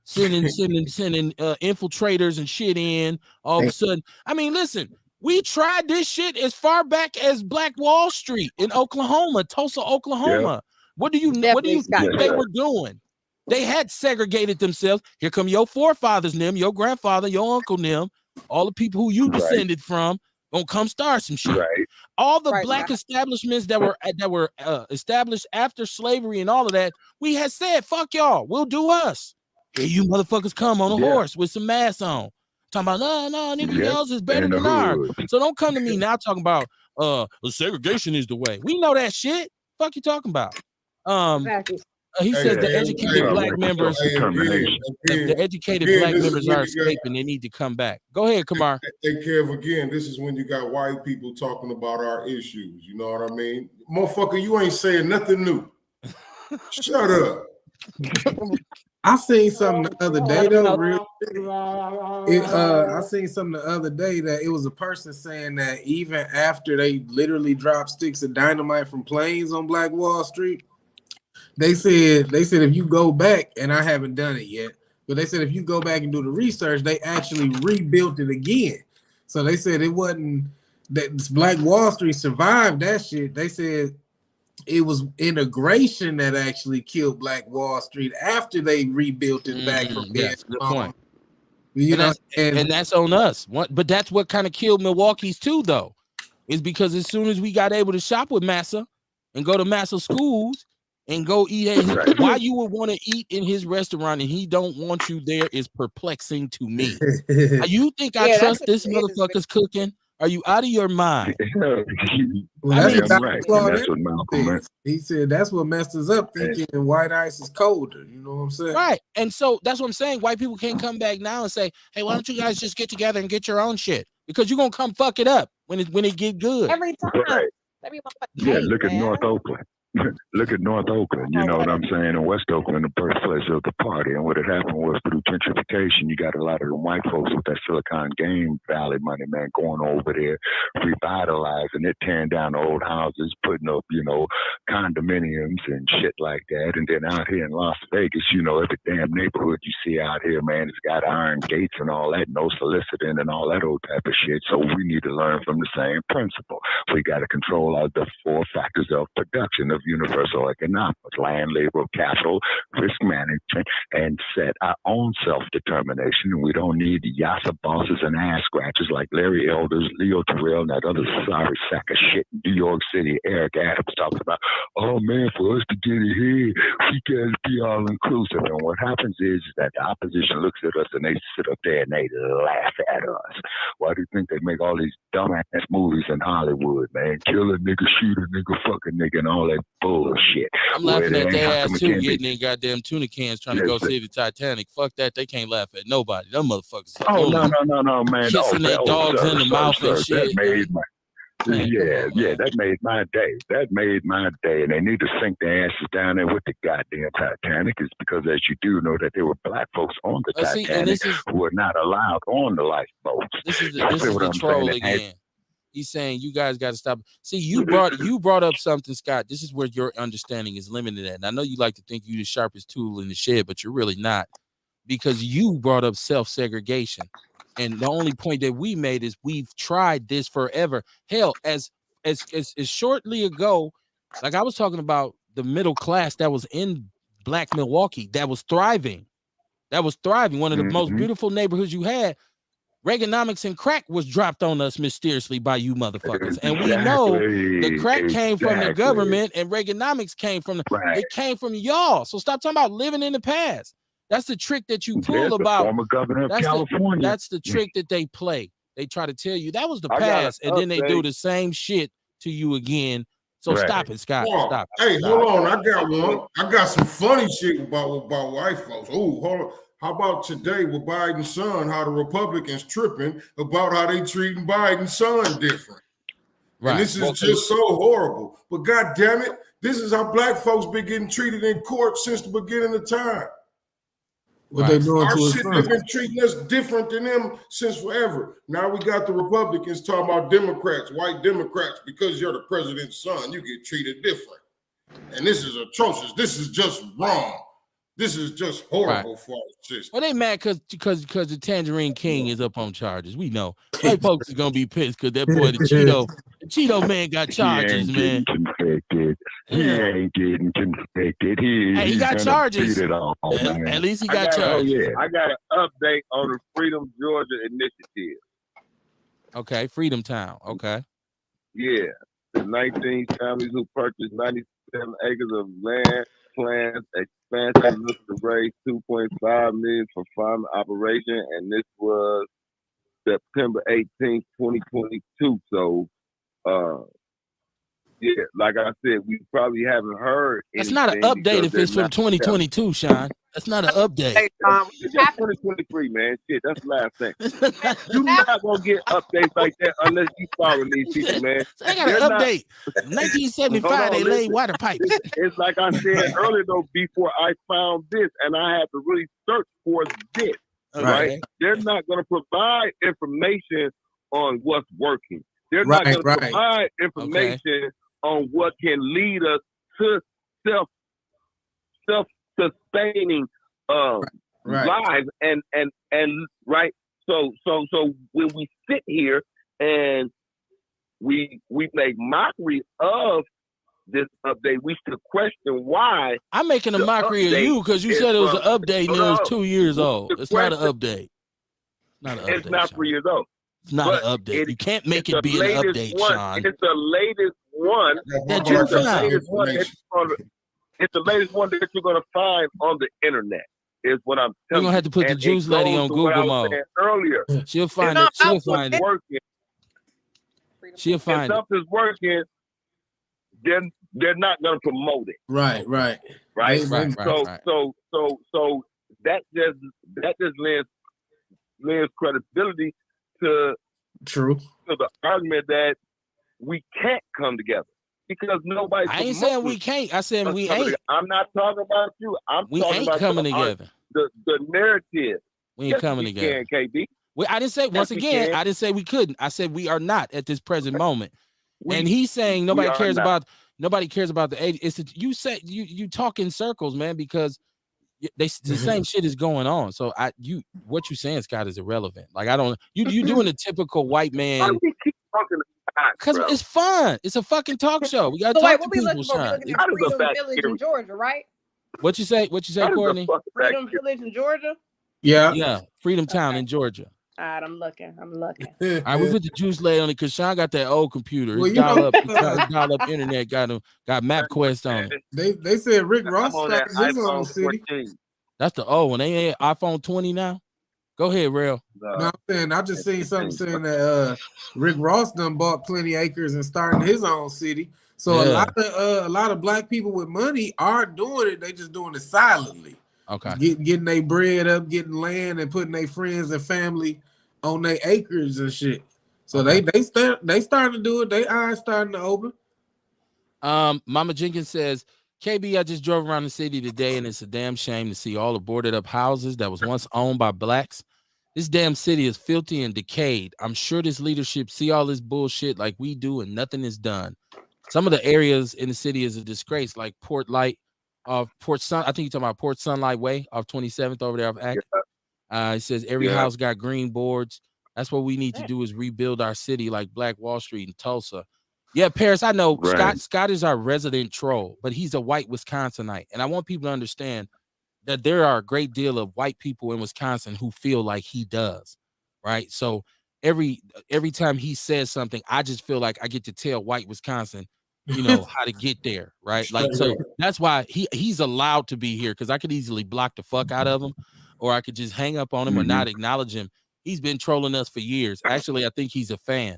sending infiltrators and shit in. All of a sudden, I mean, listen, we tried this shit as far back as Black Wall Street in Oklahoma, Tulsa, Oklahoma. What do you Definitely think Scott they Miller. were doing? They had segregated themselves. Here come your forefathers, them, your grandfather, your uncle, them, all the people who you descended from, gonna come start some shit. Right. All the Right, black Scott. establishments that were established after slavery and all of that, we had said, "Fuck y'all, we'll do us." Here you motherfuckers come on a Yeah. horse with some masks on, talking about no, nigga, Yep. y'all's is better In the than ours. hood. So don't come to me now talking about segregation is the way. We know that shit. Fuck you talking about? Exactly. He says the Hey, educated hey, black hey, members, Hey, Determination. the educated again, black this is members when are you got- escaping. They need to come back. Go ahead, Kamar. Hey, Kev, again, this is when you got white people talking about our issues. You know what I mean? Motherfucker, you ain't saying nothing new. Shut up. I seen something the other day Let 'em though. know. I seen something the other day that it was a person saying that even after they literally dropped sticks of dynamite from planes on Black Wall Street, they said if you go back, and I haven't done it yet, but they said if you go back and do the research, they actually rebuilt it again. So they said it wasn't that Black Wall Street survived that shit. They said it was integration that actually killed Black Wall Street after they rebuilt it back from being Yes, good point. you know, And that's on us. But that's what kind of killed Milwaukee's too, though, is because as soon as we got able to shop with Massa and go to Massa schools and go eat at his, why you would want to eat in his restaurant and he don't want you there is perplexing to me. You think I Yeah, trust that's this motherfucker's cooking? Are you out of your mind? Well, I that's mean, what Damn Dr. right. Claude And that's what Anderson Malcolm meant. said. He said that's what messed us up, thinking white ice is colder. You know what I'm saying? Right. And so that's what I'm saying. White people can't come back now and say, "Hey, why don't you guys just get together and get your own shit?" Because you're gonna come fuck it up when it get good. every time. Right. Every Yeah, motherfucking look at man. North Oakland. Look at North Oakland, you know what I'm saying? In West Oakland, the birthplace of the party. And what had happened was through gentrification, you got a lot of the white folks with that Silicon Game Valley money, man, going over there, revitalizing it, tearing down the old houses, putting up, condominiums and shit like that. And then out here in Las Vegas, every damn neighborhood you see out here, man, it's got iron gates and all that, no soliciting and all that old type of shit. So we need to learn from the same principle. We got to control the four factors of production of universal economics: land, labor, capital, risk management, and set our own self-determination. And we don't need yassa bosses and ass scratchers like Larry Elders, Leo Terrell, and that other sorry sack of shit in New York City. Eric Adams talks about, oh man, for us to get ahead, we got to be all inclusive. And what happens is that the opposition looks at us and they sit up there and they laugh at us. Why do you think they make all these dumbass movies in Hollywood, man? Kill a nigga, shoot a nigga, fuck a nigga, and all that bullshit. I'm laughing at their ass too, be? getting in goddamn tuna cans trying to go see the Titanic. Fuck that, they can't laugh at nobody. Them motherfuckers. Oh no, man! Kissing their dogs in the mouth and shit. That made my that made my day. That made my day. And they need to sink their asses down there with the goddamn Titanic. It's because, as you do know, that there were black folks on the Titanic who were not allowed on the lifeboats. This is the troll again. He's saying you guys got to stop. See, you brought up something, Scott. This is where your understanding is limited at. And I know you like to think you're the sharpest tool in the shed, but you're really not, because you brought up self-segregation. And the only point that we made is we've tried this forever. Hell, as shortly ago, like I was talking about the middle class that was in Black Milwaukee that was thriving. One of the most beautiful neighborhoods you had. Reaganomics and crack was dropped on us mysteriously by you motherfuckers. And we know the crack came from the government and Reaganomics came from it came from y'all. So stop talking about living in the past. That's the trick that you pull about. Former governor of California. That's the trick that they play. They try to tell you that was the past, and then they do the same shit to you again. So stop it, Scott. Stop. Hey, hold on. I got one. I got some funny shit about white folks. Oh, hold on. How about today with Biden's son, how the Republicans tripping about how they treating Biden's son different. Right. And this is just so horrible. But God damn it, this is how black folks been getting treated in court since the beginning of time. What they doing Our to us? shit, they've been treating us different than them since forever. Now we got the Republicans talking about Democrats, white Democrats, because you're the president's son, you get treated different. And this is atrocious. This is just wrong. This is just horrible for our system. Well, they mad because the Tangerine King is up on charges. We know. White folks is gonna be pissed because that boy, the Cheeto man got charges, man. He ain't getting convicted. He got charges. Man. At least he got charges. I got an update on the Freedom Georgia initiative. Okay, Freedom Town. Okay. Yeah, the 19 families who purchased 97 acres of land plans expansion looking to raise $2.5 million for farming operation, and this was September 18th, 2022. So, yeah, like I said, we probably haven't heard. That's not an update if it's from 2022, Sean. That's not an update. Hey, it's 2023, man. Shit, that's the last thing. You're not gonna get updates like that unless you follow these people, man. So they got an update. 1975, they laid water pipes. It's like I said earlier, though, before I found this, and I had to really search for this. Right? They're not gonna provide information on what's working. They're not gonna provide information on what can lead us to self-sustaining lives and right. So when we sit here and we make mockery of this update, we should question why. I'm making a mockery of you because you said it was an update and it was 2 years old. It's not an update. It's not 3 years old. It's not an update. You can't make it be an update, Sean. It's the latest one that you found. It's the latest one that you're going to find on the internet. Is what I'm telling you. You're gonna have to put the juice lady on Google mode. Earlier, she'll find it. She'll find it. Working. She'll find it. If something's working, then they're not gonna promote it. Right. So that just lends credibility to the argument that we can't come together. Because nobody. I ain't saying we can't. I said we ain't. I'm not talking about you. We ain't coming together. The narrative. We ain't coming together. KB. I didn't say once again. I didn't say we couldn't. I said we are not at this present moment. And he's saying nobody cares about the age. You said you talk in circles, man, because the same shit is going on. So what you saying, Scott, is irrelevant. Like I don't. You doing a typical white man. Why do we keep talking? Because it's fun. It's a fucking talk show. We gotta talk to people, Sean. Freedom Village in Georgia, right? What you say, Courtney? Freedom Village in Georgia? Yeah. Freedom Town in Georgia. All right, I'm looking. All right, we put the juice lady on it because Sean got that old computer. His dial up internet got MapQuest on it. They said Rick Ross started his own city. That's the old one. They ain't iPhone 20 now. Go ahead, Real. No, I'm saying I just seen something saying that Rick Ross done bought plenty acres and starting his own city. So a lot of black people with money are doing it. They just doing it silently. Okay. Getting their bread up, getting land, and putting their friends and family on their acres and shit. So they starting to do it. They eyes starting to open. Mama Jenkins says, KB, I just drove around the city today, and it's a damn shame to see all the boarded up houses that was once owned by blacks. This damn city is filthy and decayed. I'm sure this leadership see all this bullshit like we do, and nothing is done. Some of the areas in the city is a disgrace, like Port Light, Port Sun. I think you're talking about Port Sunlight Way off 27th over there off Act. It says every house got green boards. That's what we need to do is rebuild our city like Black Wall Street in Tulsa. Yeah, Paris, I know Scott is our resident troll, but he's a white Wisconsinite. And I want people to understand that there are a great deal of white people in Wisconsin who feel like he does. right? So every time he says something, I just feel like I get to tell white Wisconsin, how to get there, right? Like, so that's why he's allowed to be here, because I could easily block the fuck out of him, or I could just hang up on him or not acknowledge him. He's been trolling us for years. Actually, I think he's a fan.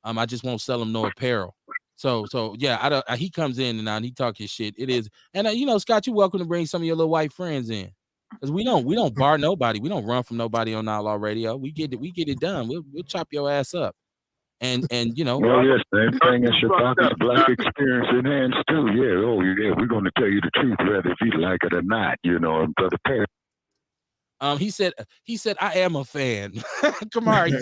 I just won't sell him no apparel. So yeah, he comes in and he talk his shit. It is, and Scott, you're welcome to bring some of your little white friends in, because we don't bar nobody. We don't run from nobody on Outlaw Radio. We get it done. We'll chop your ass up. And Well, yes, same thing as Chicago's black experience enhanced too. Yeah, oh yeah, we're going to tell you the truth, whether if you like it or not. Brother Perry. He said I am a fan. Kamari.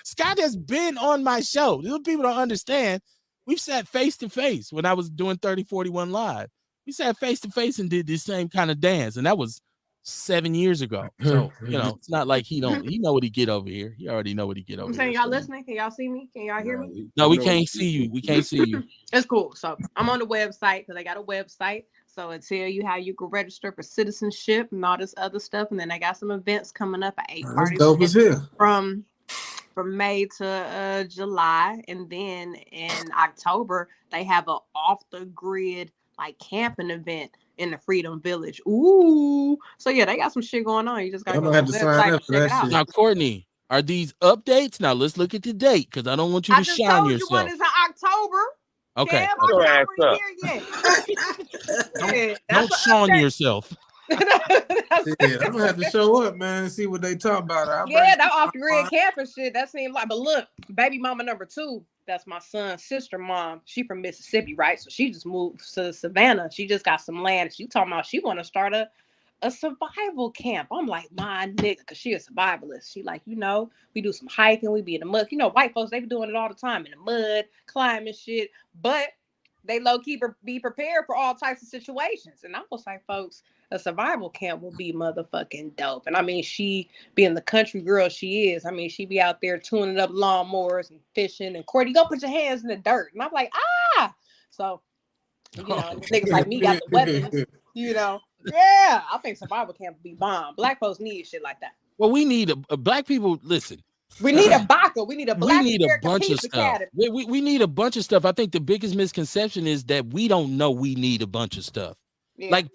Scott has been on my show. Little people don't understand. We've sat face to face when I was doing 3041 Live. We sat face to face and did this same kind of dance, and that was 7 years ago. So it's not like he know what he get over here. He already know what he get over I'm saying, here. y'all listening? Can y'all see me? Can y'all hear me? No, we can't see you. We can't see you. It's cool. So I'm on the website, because I got a website. So it tell you how you can register for citizenship and all this other stuff. And then I got some events coming up. I 8 parties dope as hell. from May to July, and then in October they have a off the grid like camping event in the Freedom Village. Ooh, so yeah, they got some shit going on. You just gotta go to the website and check it out. Now, Courtney, are these updates? Now let's look at the date, because I don't want you to shine yourself. You one is in October. Okay. Don't shine yourself. I'm gonna have to show up, man, and see what they talk about. That off the grid camping shit. That seemed like, but look, baby mama number 2, that's my son's sister mom. She from Mississippi, right? So she just moved to Savannah. She just got some land. She talking about she want to start a survival camp. I'm like, my nigga, because she a survivalist. She like, we do some hiking, we be in the mud. White folks, they be doing it all the time in the mud, climbing shit, but they low-key be prepared for all types of situations. And I was like, folks, a survival camp will be motherfucking dope. And I mean, she being the country girl she is, I mean, she be out there tuning up lawnmowers and fishing, and Courtney, go put your hands in the dirt. And I'm like, so niggas like me got the weapons, Yeah, I think survival camp would be bomb. Black folks need shit like that. Well, we need a black people. Listen, we need a BACA. We need a black. We need a bunch of stuff. We need a bunch of stuff. I think the biggest misconception is that we don't know we need a bunch of stuff. Yeah. Like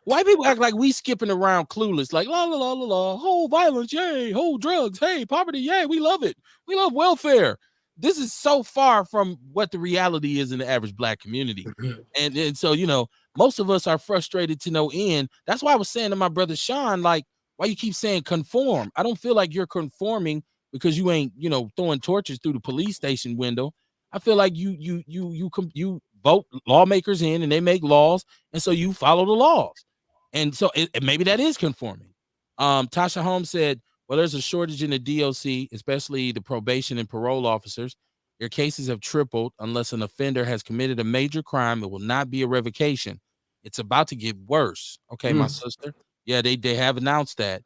white people act like we skipping around clueless, like la la la la la, whole violence, yay, whole drugs, hey, poverty, yay, we love it. We love welfare. This is so far from what the reality is in the average black community. And so, most of us are frustrated to no end. That's why I was saying to my brother Sean, like, why you keep saying conform? I don't feel like you're conforming because you ain't, throwing torches through the police station window. I feel like you vote lawmakers in and they make laws, and so you follow the laws. And so maybe that is conforming. Tasha Holmes said, well, there's a shortage in the DOC, especially the probation and parole officers. Their cases have tripled. Unless an offender has committed a major crime, it will not be a revocation. It's about to get worse. Okay, my sister. Yeah, they have announced that.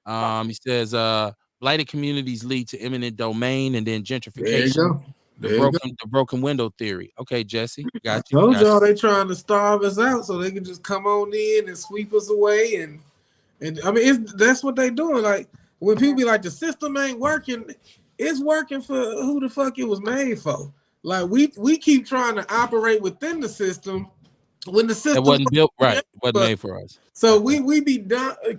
He says blighted communities lead to eminent domain and then gentrification. The broken window theory. Okay, Jesse, got you. Told y'all they trying to starve us out so they can just come on in and sweep us away. And I mean, that's what they doing. Like, when people be like, the system ain't working, it's working for who the fuck it was made for. Like, we keep trying to operate within the system when the system wasn't built right, wasn't made for us. So we be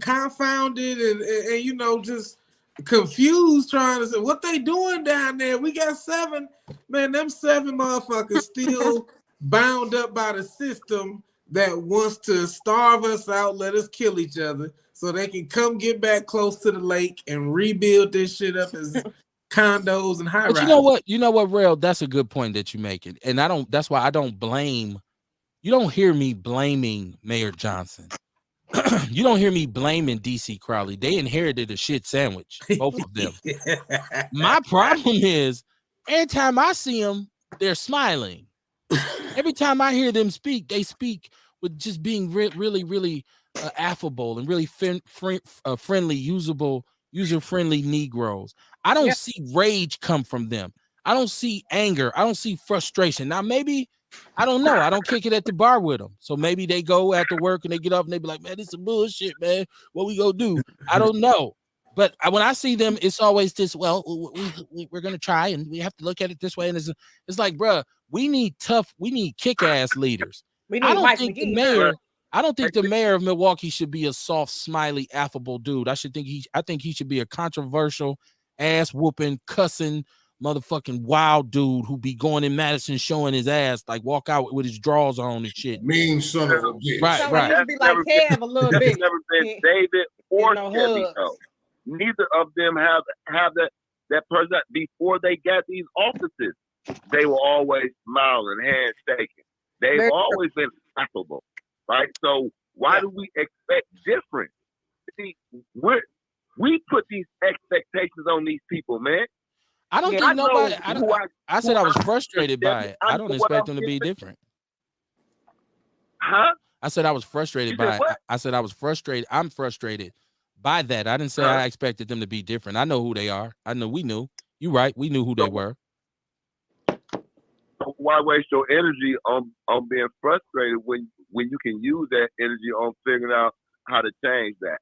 confounded and just confused, trying to say what they doing down there. We got 7, man. Them 7 motherfuckers still bound up by the system that wants to starve us out, let us kill each other, so they can come get back close to the lake and rebuild this shit up as condos and high rises. But you know what, Rail? That's a good point that you're making, and that's why I don't blame. You don't hear me blaming Mayor Johnson. You don't hear me blaming DC Crowley. They inherited a shit sandwich, both of them. My problem is every time I see them, they're smiling. Every time I hear them speak, they speak with just being really, really affable and really friendly, user-friendly Negroes. I don't see rage come from them. I don't see anger. I don't see frustration. Now, maybe, I don't know. I don't kick it at the bar with them. So maybe they go after work and they get up and they be like, man, this is bullshit, man. What we gonna do? I don't know. But when I see them, it's always this. Well, we're gonna try, and we have to look at it this way. And it's like, bruh, we need kick-ass leaders. We I need don't Mike think the McGee. mayor. I don't think the mayor of Milwaukee should be a soft, smiley, affable dude. I think he should be a controversial, ass whooping, cussing, motherfucking wild dude who be going in Madison showing his ass, like walk out with his drawers on and shit. Mean son of a bitch. Right, Sound right. like he should be like Kev a little That's bit. never been He- David or no Chevy hugs. though. Neither of them have that person before they got these offices. They were always smiling, handshaking. They've Very always been affable, right? So why do we expect different? See, we put these expectations on these people, man. I don't Yeah, think I know nobody. who I said I was who frustrated by it. I I know don't what expect I'm them to be getting. different. Huh? I said I was frustrated You by said it. what? I said I was frustrated. I'm frustrated by that. I didn't say Huh? I expected them to be different. I know who they are. I know we knew. You right. We knew who they were. So why waste your energy on being frustrated when you can use that energy on figuring out how to change that?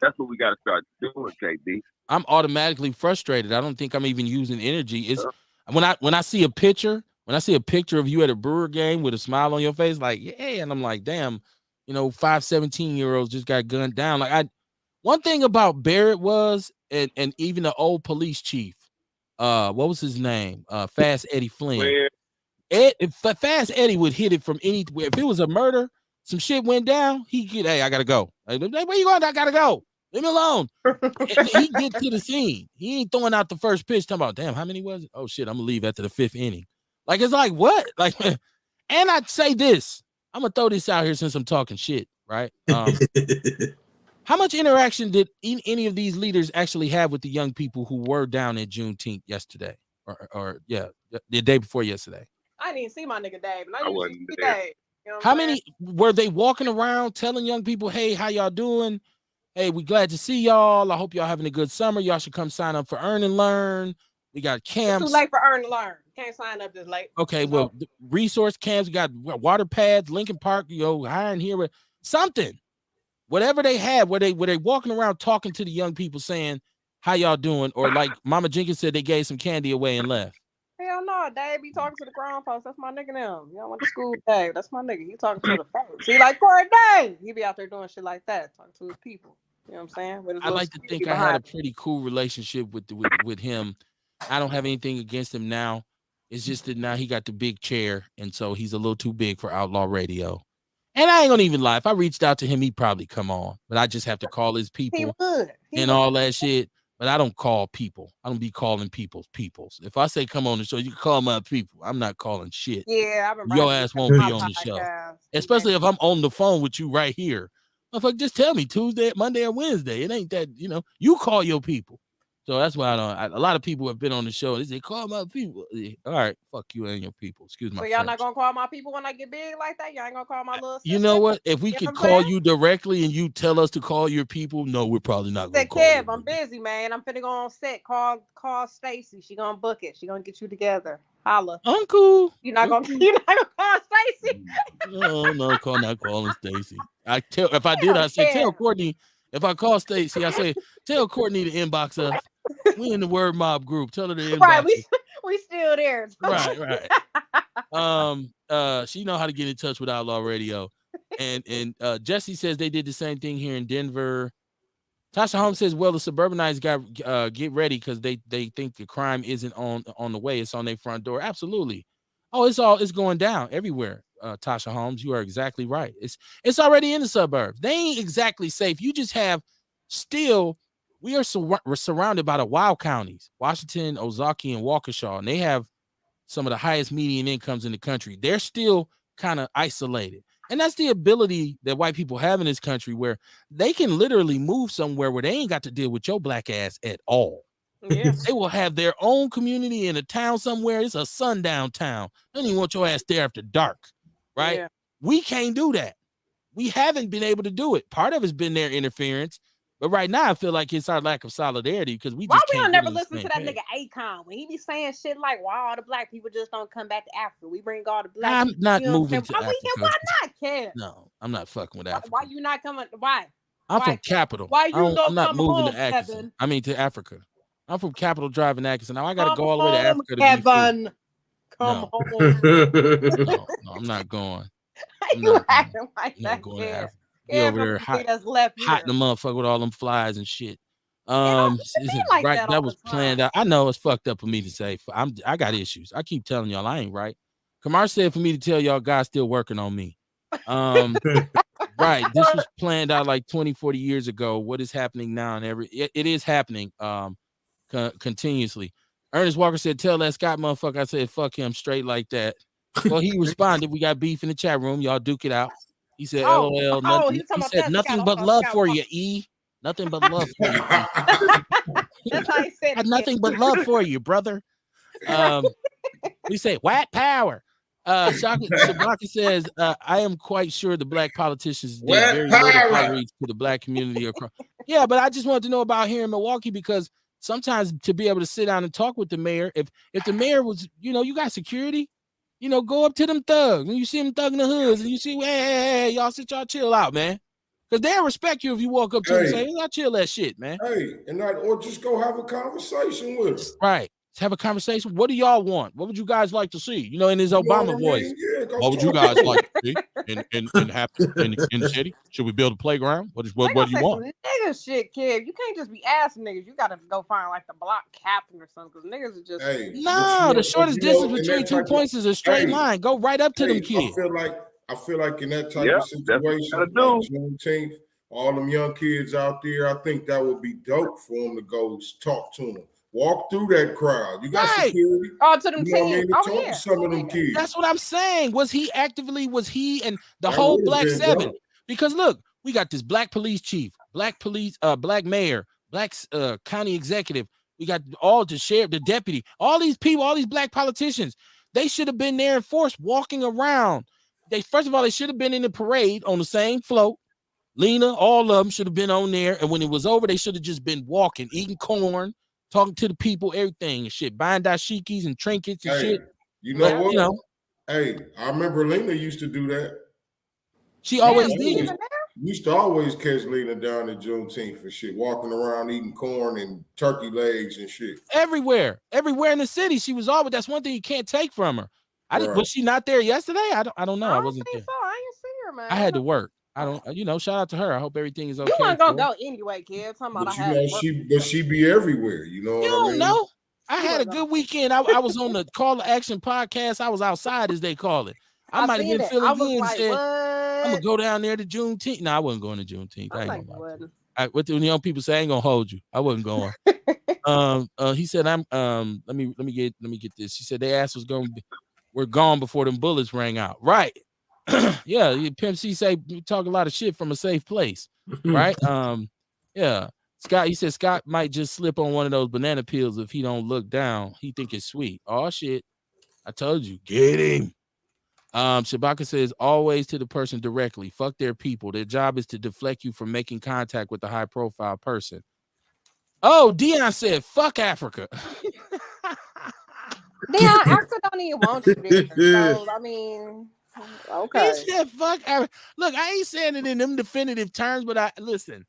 That's what we got to start doing, KB. I'm automatically frustrated. I don't think I'm even using energy. It's when I see a picture, of you at a Brewer game with a smile on your face, like, yeah, and I'm like, damn, 5 17-year-olds just got gunned down. Like one thing about Barrett was, and even the old police chief, what was his name? Fast Eddie Flynn. Fast Eddie would hit it from anywhere. If it was a murder, some shit went down, hey, I gotta go. Like, where you going? I gotta go. Leave me alone. He get to the scene. He ain't throwing out the first pitch. Talking about, damn, how many was it? Oh shit, I'm gonna leave after the 5th inning. Like, it's like, what? Like, and I'd say this. I'm gonna throw this out here since I'm talking shit, right? How much interaction did any of these leaders actually have with the young people who were down at Juneteenth yesterday, or the day before yesterday? I didn't see my nigga Dave. I wasn't there. Dave. You know what How I'm many were they walking around telling young people, hey, how y'all doing? Hey, we glad to see y'all. I hope y'all having a good summer. Y'all should come sign up for Earn and Learn. We got camps. It's too late for Earn and Learn. Can't sign up this late. Okay, well, resource camps. We got water pads, Lincoln Park, hiring here with something. Whatever they had, were they walking around talking to the young people saying, how y'all doing? Or like Mama Jenkins said, they gave some candy away and left. Hell no, Dave be talking to the grown folks. That's my nigga them. Y'all went to school with Dave. That's my nigga. He talking to the folks. He like Corey Dave. He be out there doing shit like that, talking to his people. You know what I'm saying? With his I little like to think security I had a behind him. pretty cool relationship with him. I don't have anything against him now. It's just that now he got the big chair, and so he's a little too big for Outlaw Radio. And I ain't gonna even lie. If I reached out to him, he'd probably come on. But I just have to call his He people would. and all that shit. But I don't call people. I don't be calling peoples. If I say come on the show, you can call my people. I'm not calling shit. Yeah, I've been Your writing ass won't my be on the show. podcast. Especially if I'm on the phone with you right here. Motherfucker, just tell me Tuesday, Monday, or Wednesday. It ain't that, you call your people. So that's why a lot of people have been on the show. They say, call my people. All right, fuck you and your people. Excuse my So y'all French. not gonna call my people when I get big like that? Y'all ain't gonna call my little sister? You know what? If we You know could what I'm call saying? you directly and you tell us to call your people, no, we're probably not gonna Said call Kev, you. I'm busy, man. I'm finna go on set. Call Stacy. She gonna book it. She gonna get you together. Holla. Uncle. You're not gonna call Stacy. No, not calling Stacy. If I did, I say tell Courtney. If I call Stacy, I say tell Courtney to inbox us. We in the Word Mob group. Tell her to inbox Right, us. we still there. Right. She know how to get in touch with Outlaw Radio. And Jesse says they did the same thing here in Denver. Tasha Holmes says, well, the suburbanites got get ready because they think the crime isn't on the way. It's on their front door. Absolutely. Oh, it's going down everywhere. Tasha Holmes, you are exactly right. It's already in the suburbs. They ain't exactly safe. You just have we are we're surrounded by the wild counties, Washington, Ozaukee, and Waukesha, and they have some of the highest median incomes in the country. They're still kind of isolated. And that's the ability that white people have in this country where they can literally move somewhere where they ain't got to deal with your black ass at all. Yeah. They will have their own community in a town somewhere. It's a sundown town. They don't even want your ass there after dark, right? Yeah. We can't do that. We haven't been able to do it. Part of it's been their interference. But right now, I feel like it's our lack of solidarity because we just Why we can't don't get never on the listen to same that page. nigga Akon when he be saying shit like, why all the black people just don't come back to Africa? We bring all the black I'm people. not You know what moving I'm to saying? Africa. Why not, Kev? No, I'm not fucking with Africa. Why you not coming? Why? I'm from Why? Capital. Why you I'm gonna not come moving home, to Atkinson. Kevin? I mean to Africa. I'm from Capital Drive in Atkinson. Now I got to Come go all the way to home, Africa to be free. Kevin. Come No, home. no, I'm not going. I'm You not going. acting like I'm not that, going to Kev. Africa. Be Kev over from there the nigga that's left hot in here. the motherfucker with all them flies and shit. It don't be like Right. that That all was the planned time. out. I know it's fucked up for me to say. I got issues. I keep telling y'all I ain't right. Kamar said for me to tell y'all God's still working on me. Right. This was planned out like 20, 40 years ago. What is happening now and it is happening continuously. Ernest Walker said, tell that Scott motherfucker. I said, fuck him straight like that. Well, he responded, we got beef in the chat room. Y'all duke it out. He said, Oh, LOL. oh, he was He talking about said, that Scott. nothing I but thought love Scott for was you, E. Nothing but love for you, E. That's how he said Had it, Kev. nothing but love for you, brother. We say white power. Shabaka says, I am quite sure the black politicians did Wet very little power. outreach to the black community across. Yeah, but I just wanted to know about here in Milwaukee because sometimes to be able to sit down and talk with the mayor, if the mayor was, you got security, go up to them thugs and you see them thugging the hoods and you see, hey, y'all sit y'all chill out, man. Because they'll respect you if you walk up to them and say, hey, y'all chill that shit, man. Hey, or just go have a conversation with them. Right. Let's have a conversation. What do y'all want? What would you guys like to see? In his You know Obama what I voice. mean? Yeah, go What would you talk guys to like them. to see in the city? Should we build a playground? What They do gonna you say want? some nigga shit, Kev. You can't just be asking niggas. You gotta go find like the block captain or something, because niggas are just. Hey, No, the shortest distance in between that 2 type of points is a straight line. Go right up to them kids. I feel like in that type Yep, of that's what you situation, gotta like do. Juneteenth, all them young kids out there, I think that would be dope for them to go talk to them. Walk through that crowd. You got Right. security. Oh, to them You know what I teens. mean? To Oh talk yeah. to some of them Yeah. kids. That's what I'm saying. Was he and the That whole would have Black been Seven? dope. Because look, we got this black police chief, black mayor, black county executive. We got all the sheriff, the deputy, all these people, all these black politicians. They should have been there in force, walking around. First of all, they should have been in the parade on the same float. Lena, all of them should have been on there. And when it was over, they should have just been walking, eating corn, talking to the people, everything and shit, buying dashikis and trinkets and shit. You know But, what? Hey, I remember Lena used to do that. She always always, did. used to always catch Lena down at Juneteenth and shit, walking around eating corn and turkey legs and shit. Everywhere in the city, she was always. That's one thing you can't take from her. Right. Was she not there yesterday? I don't know. I wasn't think there. so. I ain't see her, man. I had to work. I don't. Shout out to her. I hope everything is okay. You want to go anyway, kid? Talking about She be everywhere. You know You what I mean? know. I had a good weekend. I was on the Call to Action podcast. I was outside, as they call it. I might have been feeling good and said, I'm gonna go down there to Juneteenth. No, I wasn't going to Juneteenth. I ain't gonna lie. What the young people say, I ain't gonna hold you. I wasn't going. He said, I'm let me get this. He said they asked was we're gone before them bullets rang out. Right. Yeah, Pimp C say you talk a lot of shit from a safe place. Right. Yeah. Scott, he said Scott might just slip on one of those banana peels if he don't look down. He think it's sweet. Oh shit. I told you, get him. Shabaka says always to the person directly. Fuck their people. Their job is to deflect you from making contact with a high profile person. Oh, Dion said, fuck Africa. Dion, Africa don't even want you there. So, I mean, okay. He said, fuck Africa. Look, I ain't saying it in them definitive terms, but listen.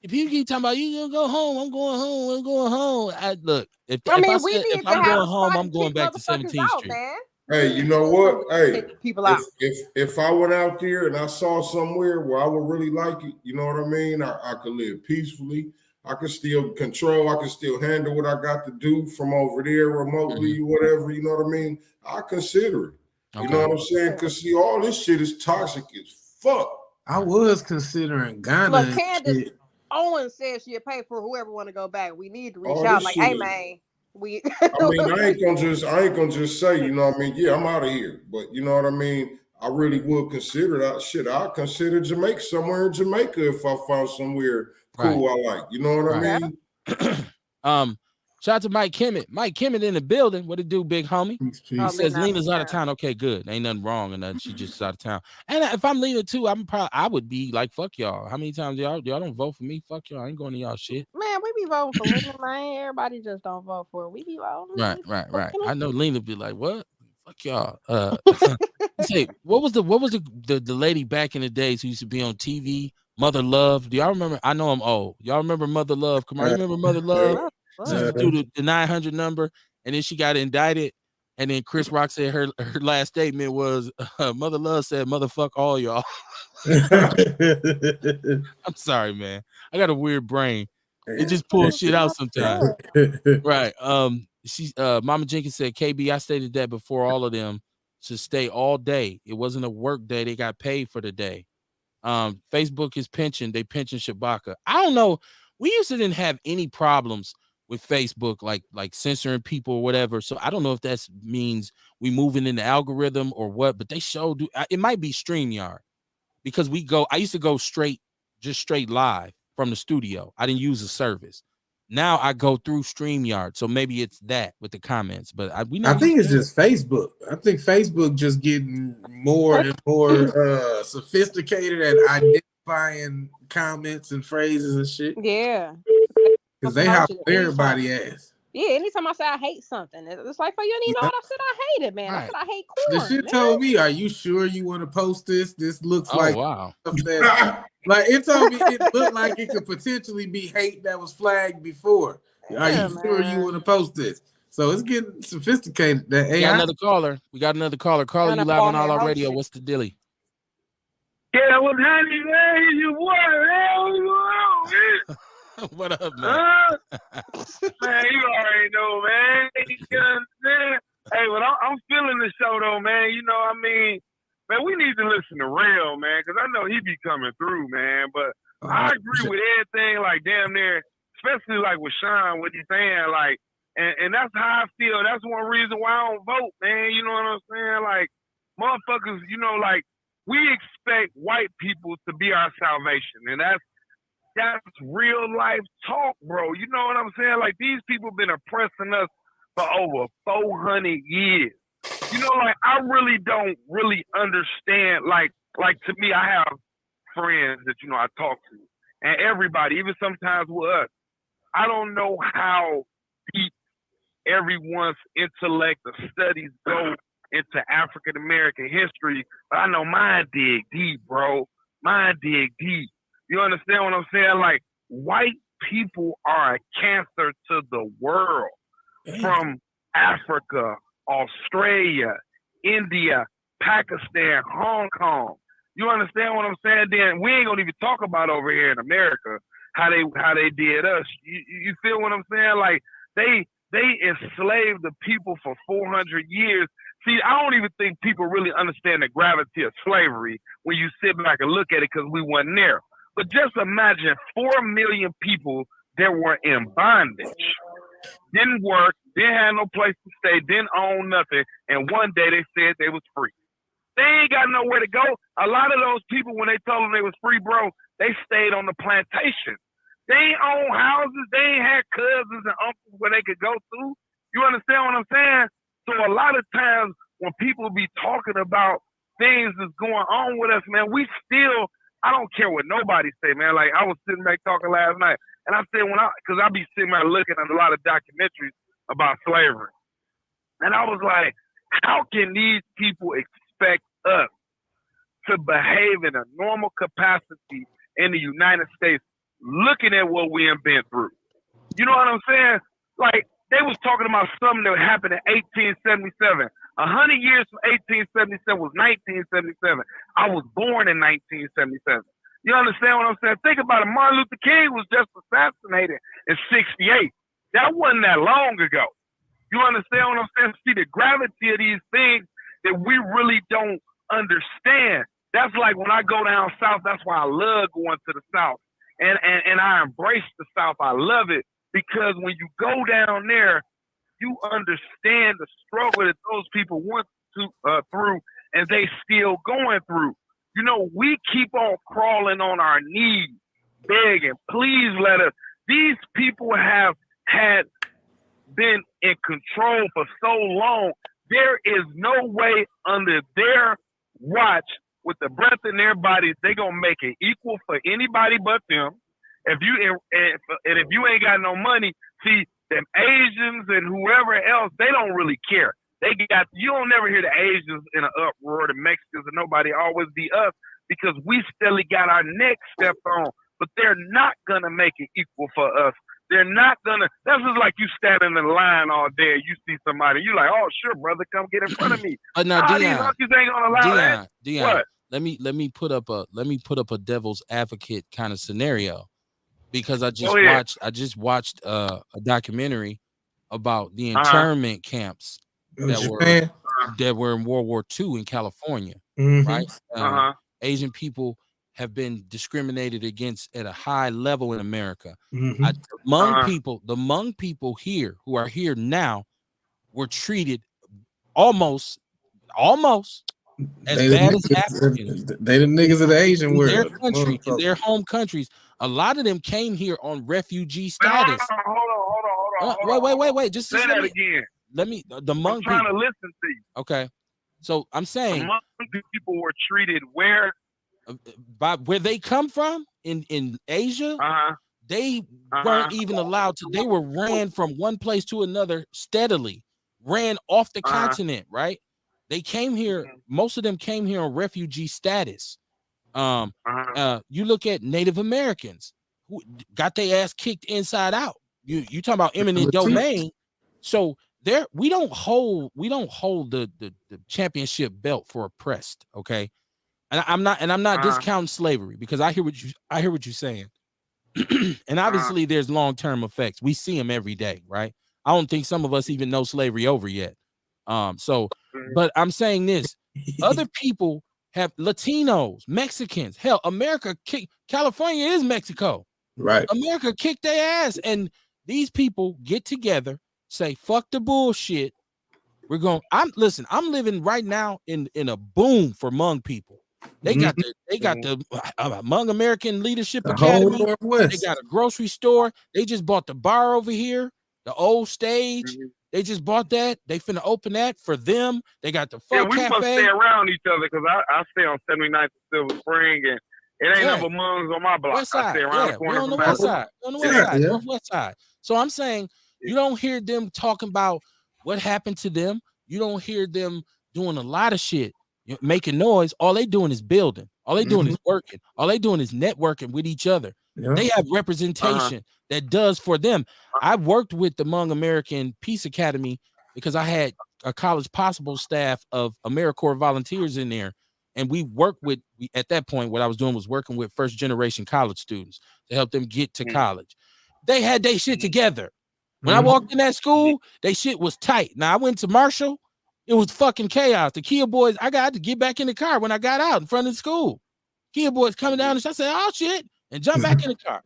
If you keep talking about you gonna go home, I'm going home, I'm going home. Look, if I'm going home, I'm going back to 17th Street. Man. Hey, you know what? Hey, people out. If I went out there and I saw somewhere where I would really like it, you know what I mean? I could live peacefully. I can still control. I can still handle what I got to do from over there remotely, whatever. You know what I mean? I consider it. You know what I'm saying? Because see, all this shit is toxic as fuck. I was considering Ghana. Look, Candace Owens said she'll pay for whoever want to go back. We need to reach out. Like, hey man, I ain't gonna just say, you know what I mean? Yeah, I'm out of here. But you know what I mean? I really would consider that shit. I consider Jamaica, somewhere in Jamaica, if I found somewhere cool I like. You know what I mean? Shout out to Mike Kimmett. Mike Kimmett in the building. What it do, big homie? He says Lena's out of town. Okay, good. Ain't nothing wrong or nothing. She just out of town. And if I'm Lena too, I would be like, fuck y'all. How many times y'all don't vote for me? Fuck y'all. I ain't going to y'all shit. Man, we be voting for Lena, man. Everybody just don't vote for her. We be voting. Right. I know Lena be like, what? Fuck y'all. Say, what was the lady back in the days who used to be on TV Mother Love. Do y'all remember? I know I'm old. Y'all remember Mother Love? Come on, you remember Mother Love? What? She used to do the 900 number, and then she got indicted. And then Chris Rock said her last statement was, Mother Love said, "Motherfuck all y'all." I'm sorry, man. I got a weird brain. It just pulls shit out sometimes. Right. She Mama Jenkins said, KB, I stated that before all of them should stay all day. It wasn't a work day. They got paid for the day. Facebook is pension. They pension Shabaka. I don't know. We used to didn't have any problems with Facebook, like censoring people or whatever. So I don't know if that means we moving in the algorithm or what, but they show do it might be StreamYard because I used to go straight live from the studio. I didn't use the service. Now I go through StreamYard. So maybe it's that with the comments, but we I never think used it's just Facebook. I think Facebook just getting more and more sophisticated at identifying comments and phrases and shit. Yeah. Because they hop Anytime. everybody ass. Yeah, anytime I say I hate something, it's like, you didn't even know Yeah. what I said I hated, man. I Right. said I hate The corn. shit Man. told me, "Are you sure you want to post this? This looks Oh, like wow. stuff that, like it told me it looked like it could potentially be hate that was flagged before. Are Yeah, you sure you man. want to post this?" So it's getting sophisticated. That We got AI. another caller. Carla, And you a live on bald head Outlaw hoe Radio. shit. What's the dilly? Yeah, what's happening, man? You what? What up, man? Man, you already know, man. You understand? Hey, but I'm feeling the show, though, man. You know, I mean, man, we need to listen to Rail, man, because I know he be coming through, man. But I agree with everything, like, damn near, especially, like, with Sean, what he's saying, like, and that's how I feel. That's one reason why I don't vote, man. You know what I'm saying? Like, motherfuckers, you know, like, we expect white people to be our salvation, and that's real life talk, bro. You know what I'm saying? Like, these people been oppressing us for over 400 years. You know, like, I really don't really understand. Like to me, I have friends that, you know, I talk to, and everybody, even sometimes with us, I don't know how deep everyone's intellect or studies go into African American history, but I know mine dig deep, bro. Mine dig deep. You understand what I'm saying? Like, white people are a cancer to the world. From Africa, Australia, India, Pakistan, Hong Kong. You understand what I'm saying? Then we ain't gonna even talk about over here in America how they did us. You feel what I'm saying? Like, they enslaved the people for 400 years. See, I don't even think people really understand the gravity of slavery when you sit back and look at it, because we weren't there. But just imagine 4 million people that were in bondage, didn't work, didn't have no place to stay, didn't own nothing, and one day they said they was free. They ain't got nowhere to go. A lot of those people, when they told them they was free, bro, they stayed on the plantation. They ain't own houses. They ain't had cousins and uncles where they could go to. You understand what I'm saying? So a lot of times when people be talking about things that's going on with us, man, we still, I don't care what nobody say, man. Like, I was sitting back talking last night, and I said, because I be sitting there looking at a lot of documentaries about slavery. And I was like, how can these people expect us to behave in a normal capacity in the United States looking at what we have been through? You know what I'm saying? Like, they was talking about something that happened in 1877. 100 years from 1877 was 1977. I was born in 1977. You understand what I'm saying? Think about it. Martin Luther King was just assassinated in 68. That wasn't that long ago. You understand what I'm saying? See the gravity of these things that we really don't understand. That's like when I go down south, that's why I love going to the south. And I embrace the south. I love it because when you go down there, you understand the struggle that those people went through, and they still going through. You know, we keep on crawling on our knees, begging, please let us. These people have had been in control for so long. There is no way under their watch, with the breath in their bodies, they're gonna make it equal for anybody but them. If you ain't got no money, see, them Asians and whoever else, they don't really care. You don't never hear the Asians in an uproar, the Mexicans and nobody, always be us, because we still got our neck stepped on. But they're not gonna make it equal for us. They're not gonna. That's just like you standing in line all day. And you see somebody, you like, oh sure, brother, come get in front of me. Now, These Dion, monkeys ain't gonna allow that. Dion, What? let me put up a devil's advocate kind of scenario, because I just Go ahead. watched a documentary about the Uh-huh. internment camps that Japan. were in World War II in California, Mhm. right? Uh-huh. Asian people have been discriminated against at a high level in America. Mhm. The Hmong Uh-huh. people here who are here now were treated almost as They the bad as niggas. Africans They the niggas of the Asian in their world. country, in their Motherfuckers. home countries. A lot of them came here on refugee status. Wait. Just Say let that me again. the I'm Hmong trying people. to listen to you. Okay, so I'm The saying Hmong people were treated where? by where they come from in Asia, Uh-huh. they weren't Uh-huh. even allowed to. They were ran from one place to another steadily, ran off the Uh-huh. continent. Right? They came here. Most of them came here on refugee status. Uh-huh. You look at Native Americans who got their ass kicked inside out. You talking about eminent domain. So there we don't hold the championship belt for oppressed. Okay. And I'm not Uh-huh. discounting slavery, because I hear what you're saying. And obviously there's long-term effects. We see them every day, right? I don't think some of us even know slavery over yet. But I'm saying this, other people have Latinos, Mexicans, hell, California is Mexico. Right. America kicked their ass, and these people get together, say, fuck the bullshit. I'm living right now in a boom for Hmong people. They got the Hmong American Leadership The whole Academy. They Northwest. got a grocery store. They just bought the bar over here, the old stage. They just bought that. They finna open that for them. They got the Yeah, Pho we must Cafe. stay around each other because I stay on 79th and Silver Spring, and it ain't number Hmongs on my block. West side. I stay around the Yeah, corner we're on the from west Apple. side. We're on the west side, northwest side. So I'm saying you don't hear them talking about what happened to them. You don't hear them doing a lot of shit, making noise. All they doing is building. All they doing is working. All they doing is networking with each other. They have representation that does for them. I worked with the Hmong American Peace Academy because I had a college possible staff of AmeriCorps volunteers in there. And we worked with, at that point, what I was doing was working with first generation college students to help them get to college. They had their shit together. When I walked in that school, they shit was tight. Now I went to Marshall, it was fucking chaos. The Kia boys, I got to get back in the car when I got out in front of the school. Kia boys coming down, and I said, "Oh shit," and jump back in the car.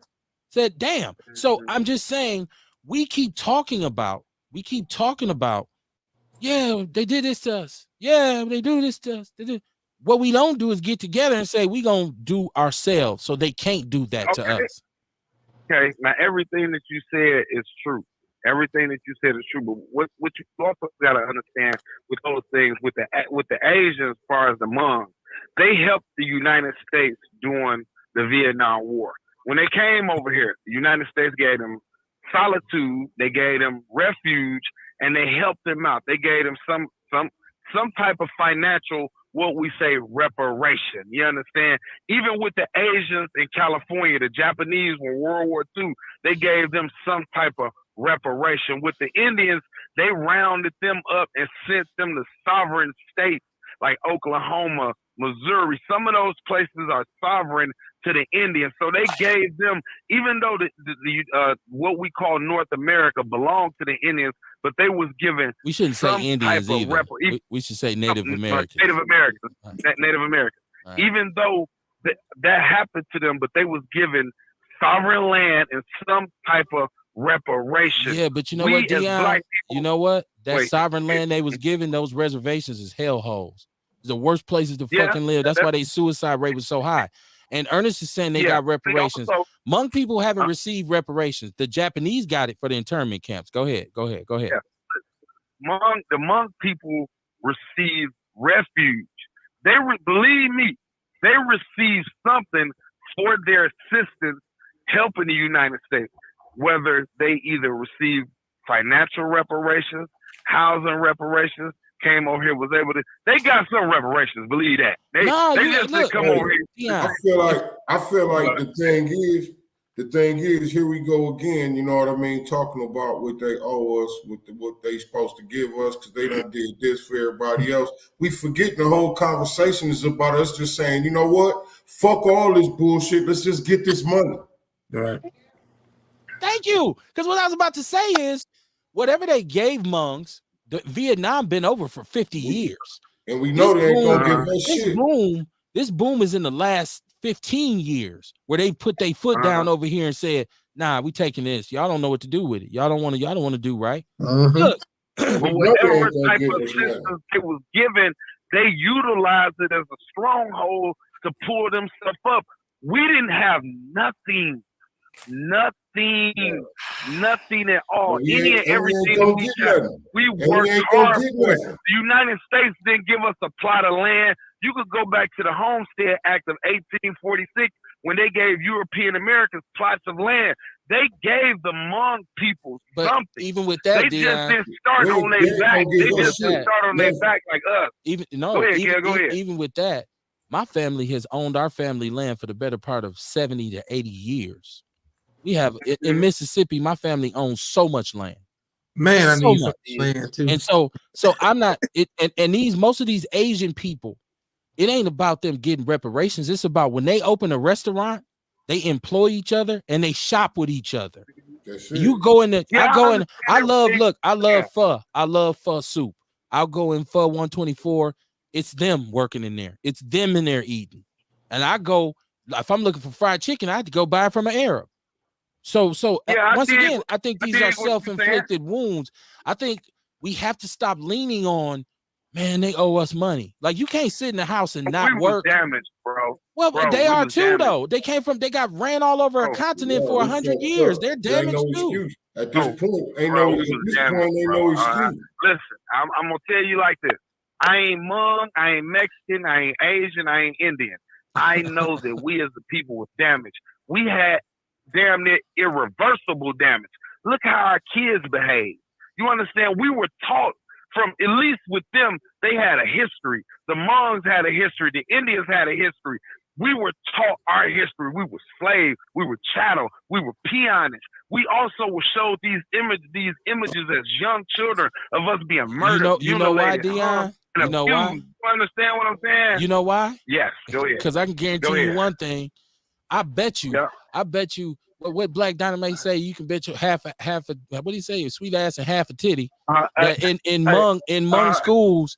Said, "Damn." So I'm just saying, we keep talking about, yeah, they did this to us. Yeah, they do this to us. What we don't do is get together and say we gonna do ourselves, so they can't do that to us. Okay, now everything that you said is true. Everything that you said is true. But what you also got to understand with those things, with the Asians, as far as the Hmong, they helped the United States during the Vietnam War. When they came over here, the United States gave them solitude, they gave them refuge, and they helped them out. They gave them some type of financial, what we say, reparation. You understand? Even with the Asians in California, the Japanese in World War II, they gave them some type of reparation. With the Indians, they rounded them up and sent them to sovereign states like Oklahoma, Missouri. Some of those places are sovereign to the Indians. So they gave them, even though the what we call North America belonged to the Indians, but they was given. We shouldn't say Indians either. We should say Native Americans. Native Americans. Right. Even though that happened to them, but they was given sovereign land and some type of reparation. Yeah, but you know what, Dion? You know what? That sovereign land they was given, those reservations is hellholes. It's the worst places to fucking live. That's why their suicide rate was so high. And Ernest is saying they got reparations. Hmong people haven't received reparations. The Japanese got it for the internment camps. Go ahead. Yeah. The Hmong people received refuge. Believe me, they received something for their assistance helping the United States. Whether they either received financial reparations, housing reparations, came over here, was able to. They got some reparations, believe that. They just didn't come over here. Yeah. I feel like the thing is, here we go again. You know what I mean? Talking about what they owe us, what they supposed to give us, because they done did this for everybody else. We forget the whole conversation is about us just saying, you know what? Fuck all this bullshit. Let's just get this money. Right. Thank you. Because what I was about to say is, whatever they gave Hmongs, Vietnam been over for 50 years. And we know they ain't gonna give us this shit. This boom is in the last 15 years where they put their foot down over here and said, nah, we taking this. Y'all don't know what to do with it. Y'all don't want to do right. Look. But whatever type of assistance they was given, they utilized it as a stronghold to pull themselves up. We didn't have nothing at all. Any and everything we worked hard for it. The United States didn't give us a plot of land. You could go back to the Homestead Act of 1846 when they gave European Americans plots of land. They gave the Hmong people something. Even with that, they just didn't start on their back. They just didn't start on their back like us. Go ahead. Even with that, my family has owned our family land for the better part of 70 to 80 years. We have in Mississippi, my family owns so much land. Man, I need some land too. And so I'm not and most of these Asian people, it ain't about them getting reparations. It's about when they open a restaurant, they employ each other and they shop with each other. You go in there, I love pho. I love pho soup. I'll go in pho 124. It's them working in there. It's them in there eating. And I go, if I'm looking for fried chicken, I have to go buy it from an Arab. So once again, I think these are self-inflicted wounds. I think we have to stop leaning on, man, they owe us money. Like, you can't sit in the house and not work. Damaged, bro. Well, they are too, though. They got ran all over a continent for 100 years. They're damaged too. At this point, ain't no excuse. Listen, I'm gonna tell you like this. I ain't Hmong, I ain't Mexican, I ain't Asian, I ain't Indian. I know that we as the people was damaged. We had damn near irreversible damage. Look how our kids behave. You understand? We were taught from, at least with them, they had a history. The Hmongs had a history. The Indians had a history. We were taught our history. We were slaves. We were chattel. We were peonage. We also were showed these images as young children of us being murdered. You know why, Dion? You know why? You understand what I'm saying? You know why? Yes. Go ahead. Because I can guarantee you one thing. I bet you. What Black Dynamite say? You can bet you half a what do you say? A sweet ass and half a titty. In Hmong schools,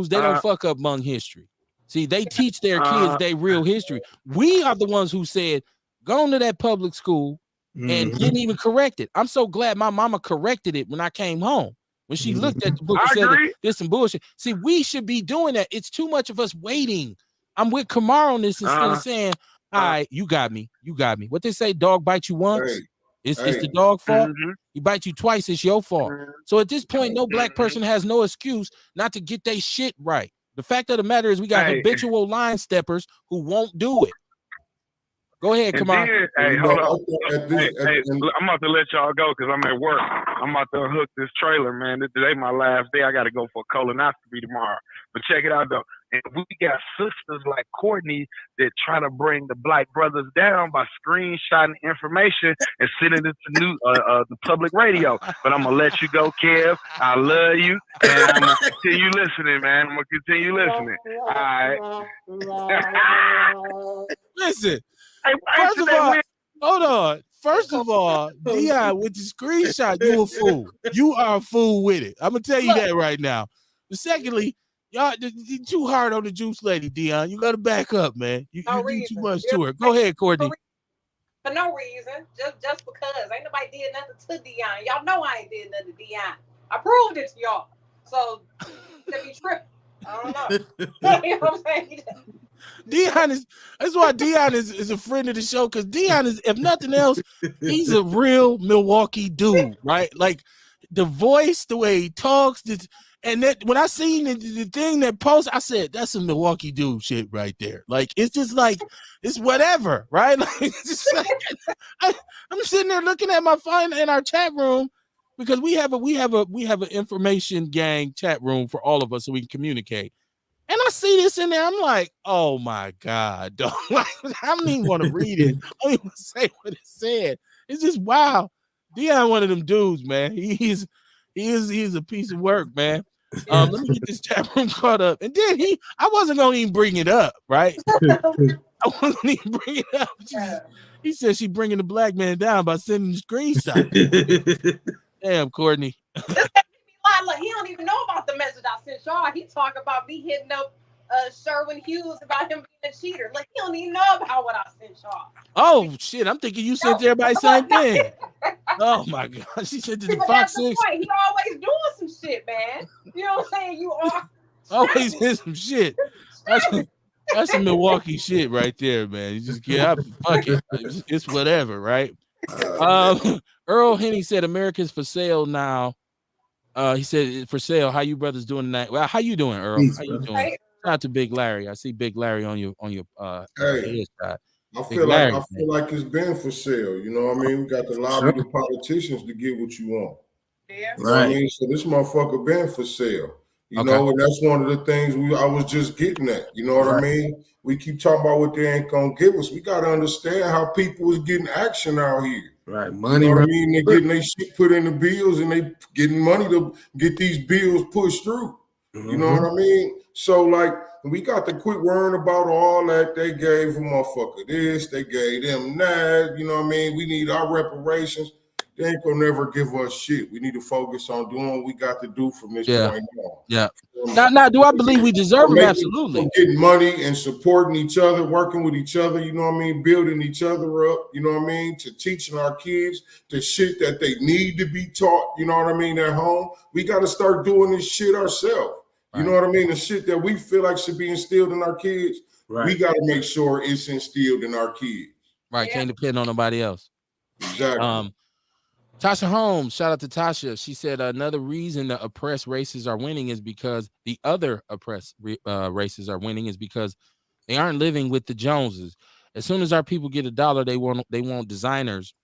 they don't fuck up Hmong history. See, they teach their kids their real history. We are the ones who said, go into that public school and didn't even correct it. I'm so glad my mama corrected it when I came home. When she looked at the book and said, there's some bullshit. See, we should be doing that. It's too much of us waiting. I'm with Kamar on this instead of saying, all right, you got me. What they say, dog bite you once. It's the dog fault. He bites you twice, it's your fault. So at this point, no black person has no excuse not to get their shit right. The fact of the matter is we got habitual line steppers who won't do it. Go ahead, come on. Hey, hold on. I'm about to let y'all go because I'm at work. I'm about to hook this trailer, man. Today my last day. I got to go for a colonoscopy tomorrow. But check it out, though. And we got sisters like Courtney that try to bring the black brothers down by screenshotting information and sending it to the public radio. But I'm going to let you go, Kev. I love you. And I'm going to continue listening, man. I'm going to continue listening. All right. Listen. First of all, hold on. First of all, Dion, with the screenshot, you a fool. You are a fool with it. I'm gonna tell you that right now. But secondly, y'all you're too hard on the juice lady, Dion. You gotta back up, man. You do too much to her. Go ahead, Courtney. For no reason, just because ain't nobody did nothing to Dion. Y'all know I ain't did nothing to Dion. I proved it to y'all. So to be tripping. I don't know. You know what I'm saying? That's why Dion is a friend of the show, because Dion is, if nothing else, he's a real Milwaukee dude, right? Like the voice, the way he talks, and that when I seen the thing that post, I said, that's some Milwaukee dude shit right there. Like it's just like it's whatever, right? Like, it's just like, I'm sitting there looking at my phone in our chat room, because we have an information gang chat room for all of us so we can communicate. And I see this in there. I'm like, oh my God, dog. Like, I don't even want to read it. I don't even want to say what it said. It's just wow. Dion, one of them dudes, man. He's a piece of work, man. Let me get this chat room caught up. And then I wasn't gonna even bring it up, right? I wasn't even bring it up. He said she bringing the black man down by sending the screenshot. Damn, Courtney. Look, he don't even know about the message I sent y'all. He talk about me hitting up Sherwin Hughes about him being a cheater. Like he don't even know about what I sent y'all. Oh shit! I'm thinking you sent everybody the same thing. Oh my God! She sent to the Fox 6. He always doing some shit, man. You know what I'm saying? You are always in some shit. That's some Milwaukee shit right there, man. You just get up, fuck it. It's whatever, right? Earl Henny said America's for sale now. He said for sale. How you brothers doing tonight? Well, how you doing, Earl? How you doing? Shout out to Big Larry. I see Big Larry on your hey, I feel like it's been for sale. You know what I mean? We got to lobby the politicians to get what you want. Yeah. You know what I mean? So this motherfucker been for sale. You know, and that's one of the things I was just getting at. You know what I mean? We keep talking about what they ain't gonna give us. We gotta understand how people is getting action out here. Right, money. You know what I mean? They're getting their shit put in the bills and they getting money to get these bills pushed through. You know what I mean? So like we got to quit worrying about all that. They gave a motherfucker this, they gave them that. You know what I mean? We need our reparations. They ain't gonna never give us shit. We need to focus on doing what we got to do from this point on. Yeah. Now, do I believe we deserve them? Absolutely. Getting money and supporting each other, working with each other, you know what I mean? Building each other up, you know what I mean? To teaching our kids the shit that they need to be taught, you know what I mean, at home. We got to start doing this shit ourselves. You know what I mean? The shit that we feel like should be instilled in our kids, we got to make sure it's instilled in our kids. Right. Can't depend on nobody else. Exactly. Tasha Holmes, shout out to Tasha. She said another reason the oppressed races are winning is because the other oppressed races are winning is because they aren't living with the Joneses. As soon as our people get $1, they want designers.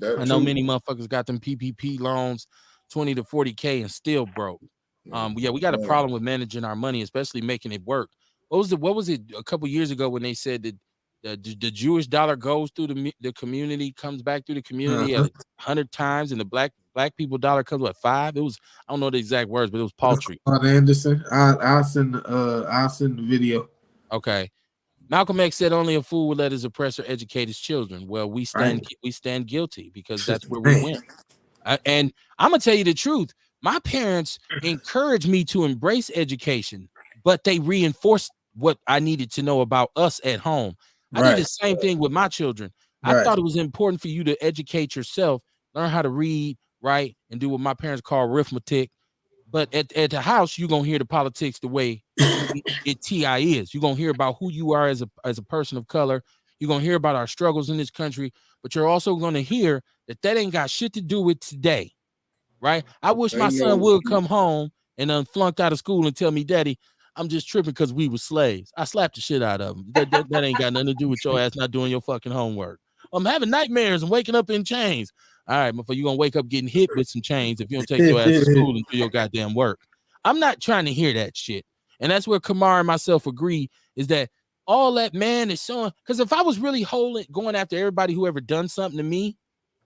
I know many motherfuckers got them PPP loans, 20 to 40K and still broke. We got a problem with managing our money, especially making it work. What was it a couple years ago when they said that the Jewish dollar goes through the community, comes back through the community at 100 times, and the black people dollar comes at 5? It was, I don't know the exact words, but it was paltry. Anderson, I'll send the video. Okay. Malcolm X said only a fool would let his oppressor educate his children. Well, we stand guilty because that's where we went. And I'm gonna tell you the truth. My parents encouraged me to embrace education, but they reinforced what I needed to know about us at home. I did the same thing with my children. I thought it was important for you to educate yourself, learn how to read, write, and do what my parents call arithmetic. But at the house, you're gonna hear the politics the way it TI is. You're gonna hear about who you are as a person of color. You're gonna hear about our struggles in this country, but you're also gonna hear that ain't got shit to do with today. Right? I wish my son would come home and flunked out of school and tell me, Daddy, I'm just tripping because we were slaves. I slapped the shit out of him. That ain't got nothing to do with your ass not doing your fucking homework. I'm having nightmares and waking up in chains. All right, motherfucker, you're gonna wake up getting hit with some chains if you don't take your ass to school and do your goddamn work. I'm not trying to hear that shit. And that's where Kamar and myself agree, is that all that man is showing. Because if I was really going after everybody who ever done something to me,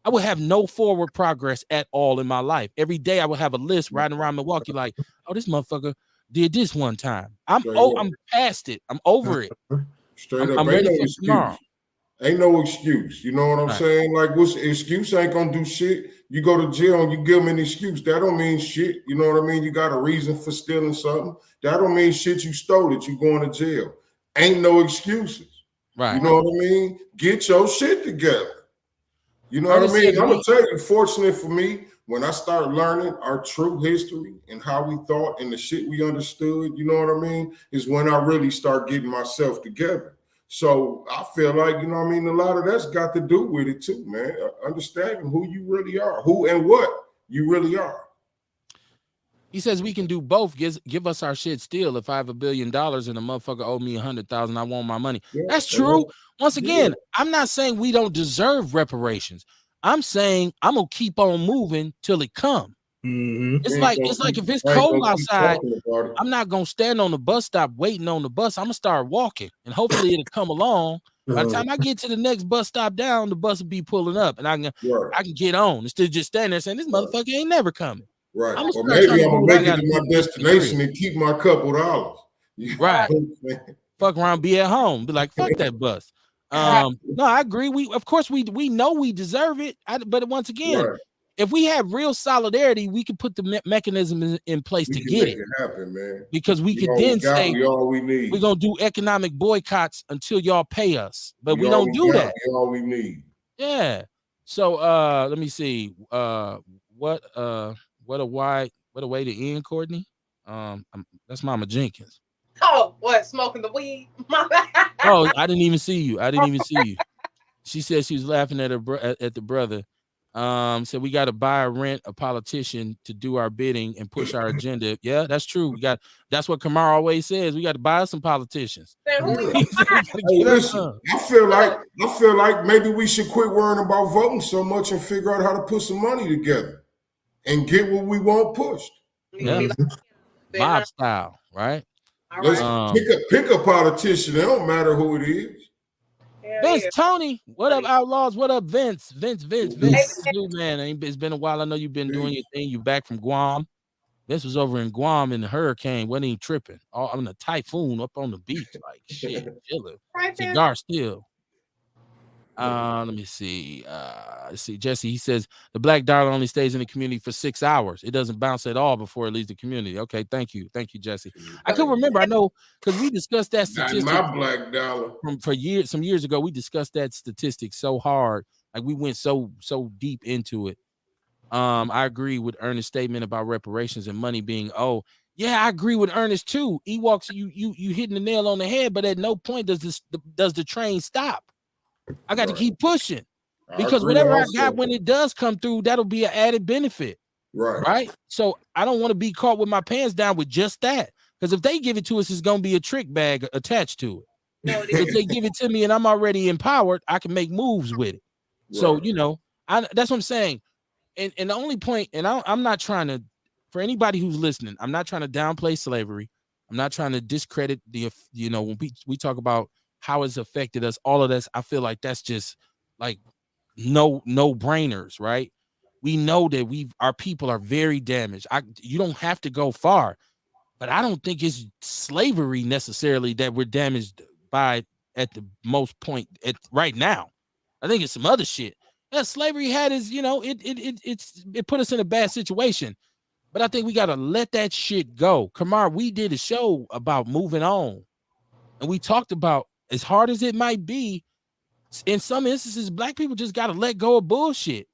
I would have no forward progress at all in my life. Every day I would have a list riding around Milwaukee like, oh, this motherfucker did this one time. I'm past it. I'm over it. Straight up. I'm ready for tomorrow. Ain't no excuse. You know what I'm saying? Like, what's the excuse? Ain't gonna do shit. You go to jail and you give them an excuse. That don't mean shit. You know what I mean? You got a reason for stealing something. That don't mean shit. You stole it. You going to jail. Ain't no excuses. Right. You know what I mean? Get your shit together. You know what I mean? I'm gonna tell you, fortunate for me, when I started learning our true history and how we thought and the shit we understood, you know what I mean, is when I really start getting myself together. So I feel like, you know what I mean, a lot of that's got to do with it too, man. Understanding who you really are, who and what you really are. He says we can do both. Give us our shit still. If I have $1 billion and a motherfucker owe me 100,000, I want my money. That's true. Once again, I'm not saying we don't deserve reparations. I'm saying I'm gonna keep on moving till it come. Mm-hmm. It's We like ain't it's gonna like keep- if it's I ain't cold gonna keep outside, talking about it. I'm not gonna stand on the bus stop waiting on the bus. I'm gonna start walking, and hopefully it'll come along. By the time I get to the next bus stop down, the bus will be pulling up, and I Right, can get on instead of just standing there saying this right, motherfucker ain't never coming. right. I'm gonna Or start trying maybe to I'm do gonna what I make it gotta to do my to get to the destination crib. and keep my couple dollars. You Right. know what I'm saying? Fuck around, be at home, be like fuck that bus. No, I agree. We of course we know we deserve it. But once again, Right. if we have real solidarity, we can put the mechanism in place We to can get make it it happen, man. because we We could all we then got, say we all we we're need. gonna do economic boycotts until y'all pay us, but We we all don't we do got, that. we all we need. Yeah. So let me see. What a way to end, Courtney. That's Mama Jenkins. Oh, what? Smoking the weed? My bad. Oh, I didn't even see you. I didn't even see you. She said she was laughing at at the brother. Said we got to buy or rent a politician to do our bidding and push our agenda. Yeah, that's true. That's what Kamar always says. We got to buy us some politicians. Then who we Yeah. He gonna said we got to Hey, get us listen, some. I feel like maybe we should quit worrying about voting so much and figure out how to put some money together and get what we want pushed. Yeah, be like, then, mob style, right? all Let's right. Um, pick a politician. It don't matter who it is. Hell Vince yeah. Tony, what up, Outlaws? What up, Vince? Vince. Hey, What you do, man? It's been a while. I know you've been doing your thing. You back from Guam. This was over in Guam in the hurricane. Wasn't even tripping. All in a typhoon up on the beach. Like shit, chilling. right there. Cigar still. Let me see. Let's see. Jesse, he says the black dollar only stays in the community for 6 hours. It doesn't bounce at all before it leaves the community. Okay, thank you, Jesse. I could remember. I know because we discussed that Not statistic my black dollar. for years. Some years ago, we discussed that statistic so hard. Like we went so deep into it. I agree with Ernest's statement about reparations and money being yeah, I agree with Ernest too. Ewoks, you hitting the nail on the head, but at no point does the train stop. I got to Right. keep pushing I because agree whatever I also. got when it does come through, that'll be an added benefit, Right. right? So I don't want to be caught with my pants down with just that because if they give it to us, it's gonna be a trick bag attached to it. No, it If they give it to me and I'm already empowered, I can make moves with it. So Right. that's what I'm saying. And the only point, and I'm not trying to, for anybody who's listening, I'm not trying to downplay slavery. I'm not trying to discredit when we talk about how it's affected us, all of this. I feel like that's just like no brainers, right? We know that our people are very damaged. You don't have to go far, but I don't think it's slavery necessarily that we're damaged by at the most point at right now. I think it's some other shit. That slavery had is, it put us in a bad situation. But I think we gotta let that shit go. Kamar, we did a show about moving on, and we talked about as hard as it might be, in some instances, black people just gotta let go of bullshit.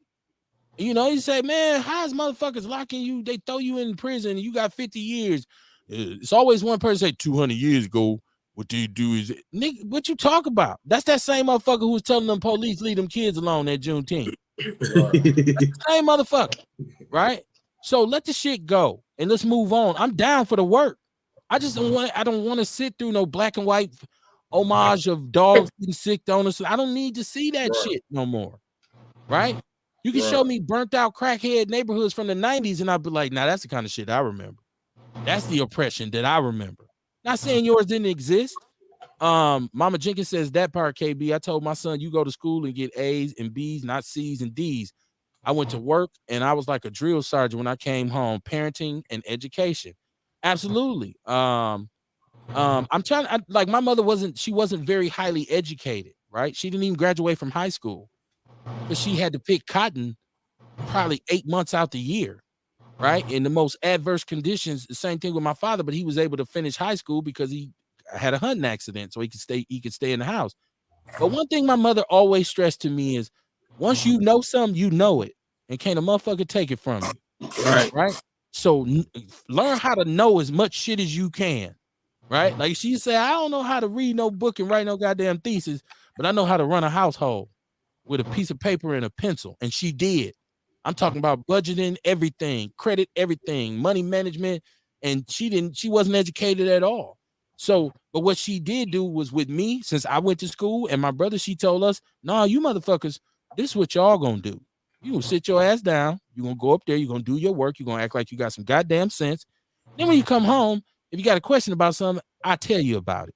You say, man, how's motherfuckers locking you? They throw you in prison and you got 50 years. It's always one person say 200 years ago. What they do is, nigga, what you talk about? That's that same motherfucker who was telling them police leave them kids alone at Juneteenth. Same motherfucker, right? So let the shit go and let's move on. I'm down for the work. I don't want to sit through no black and white homage of dogs getting sick on us. I don't need to see that shit no more. Right? You can show me burnt out crackhead neighborhoods from the 90s, and I'll be like, nah, that's the kind of shit I remember. That's the oppression that I remember. Not saying yours didn't exist. Mama Jenkins says that part, KB. I told my son, you go to school and get A's and B's, not C's and D's. I went to work and I was like a drill sergeant when I came home, parenting and education. Absolutely. I'm trying like my mother wasn't very highly educated, right? She didn't even graduate from high school because she had to pick cotton probably 8 months out the year, right? In the most adverse conditions. The same thing with my father, but he was able to finish high school because he had a hunting accident, so he could stay in the house. But one thing my mother always stressed to me is once you know something, you know it, and can't a motherfucker take it from you. Right? So learn how to know as much shit as you can. Right? Like she said, I don't know how to read no book and write no goddamn thesis, but I know how to run a household with a piece of paper and a pencil. And she did. I'm talking about budgeting, everything, credit, everything, money management. And she wasn't educated at all. So, but what she did do was with me, since I went to school and my brother, she told us, nah, you motherfuckers, this is what y'all gonna do. You gonna sit your ass down. You're gonna go up there. You're gonna do your work. You're gonna act like you got some goddamn sense. Then when you come home, if you got a question about something, I tell you about it.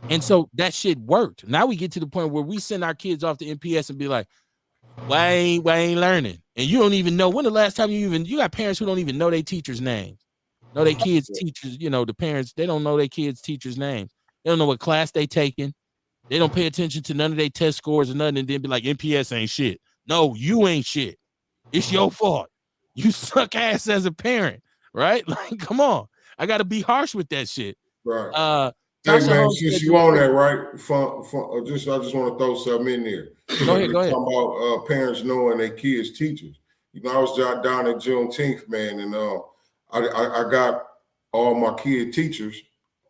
And so that shit worked. Now we get to the point where we send our kids off to NPS and be like, why ain't learning? And you don't even know when the last time you got parents who don't even know their teachers' names. Know their kids' teachers, the parents, they don't know their kids' teachers' names. They don't know what class they taking. They don't pay attention to none of their test scores or nothing, and then be like, NPS ain't shit. No, you ain't shit. It's your fault. You suck ass as a parent, right? Like, come on. I got to be harsh with that shit. Right. Hey man, since you on that, right? I just want to throw something in there. Go ahead. Talking about parents knowing their kids' teachers. I was down at Juneteenth, man, and I got all my kid teachers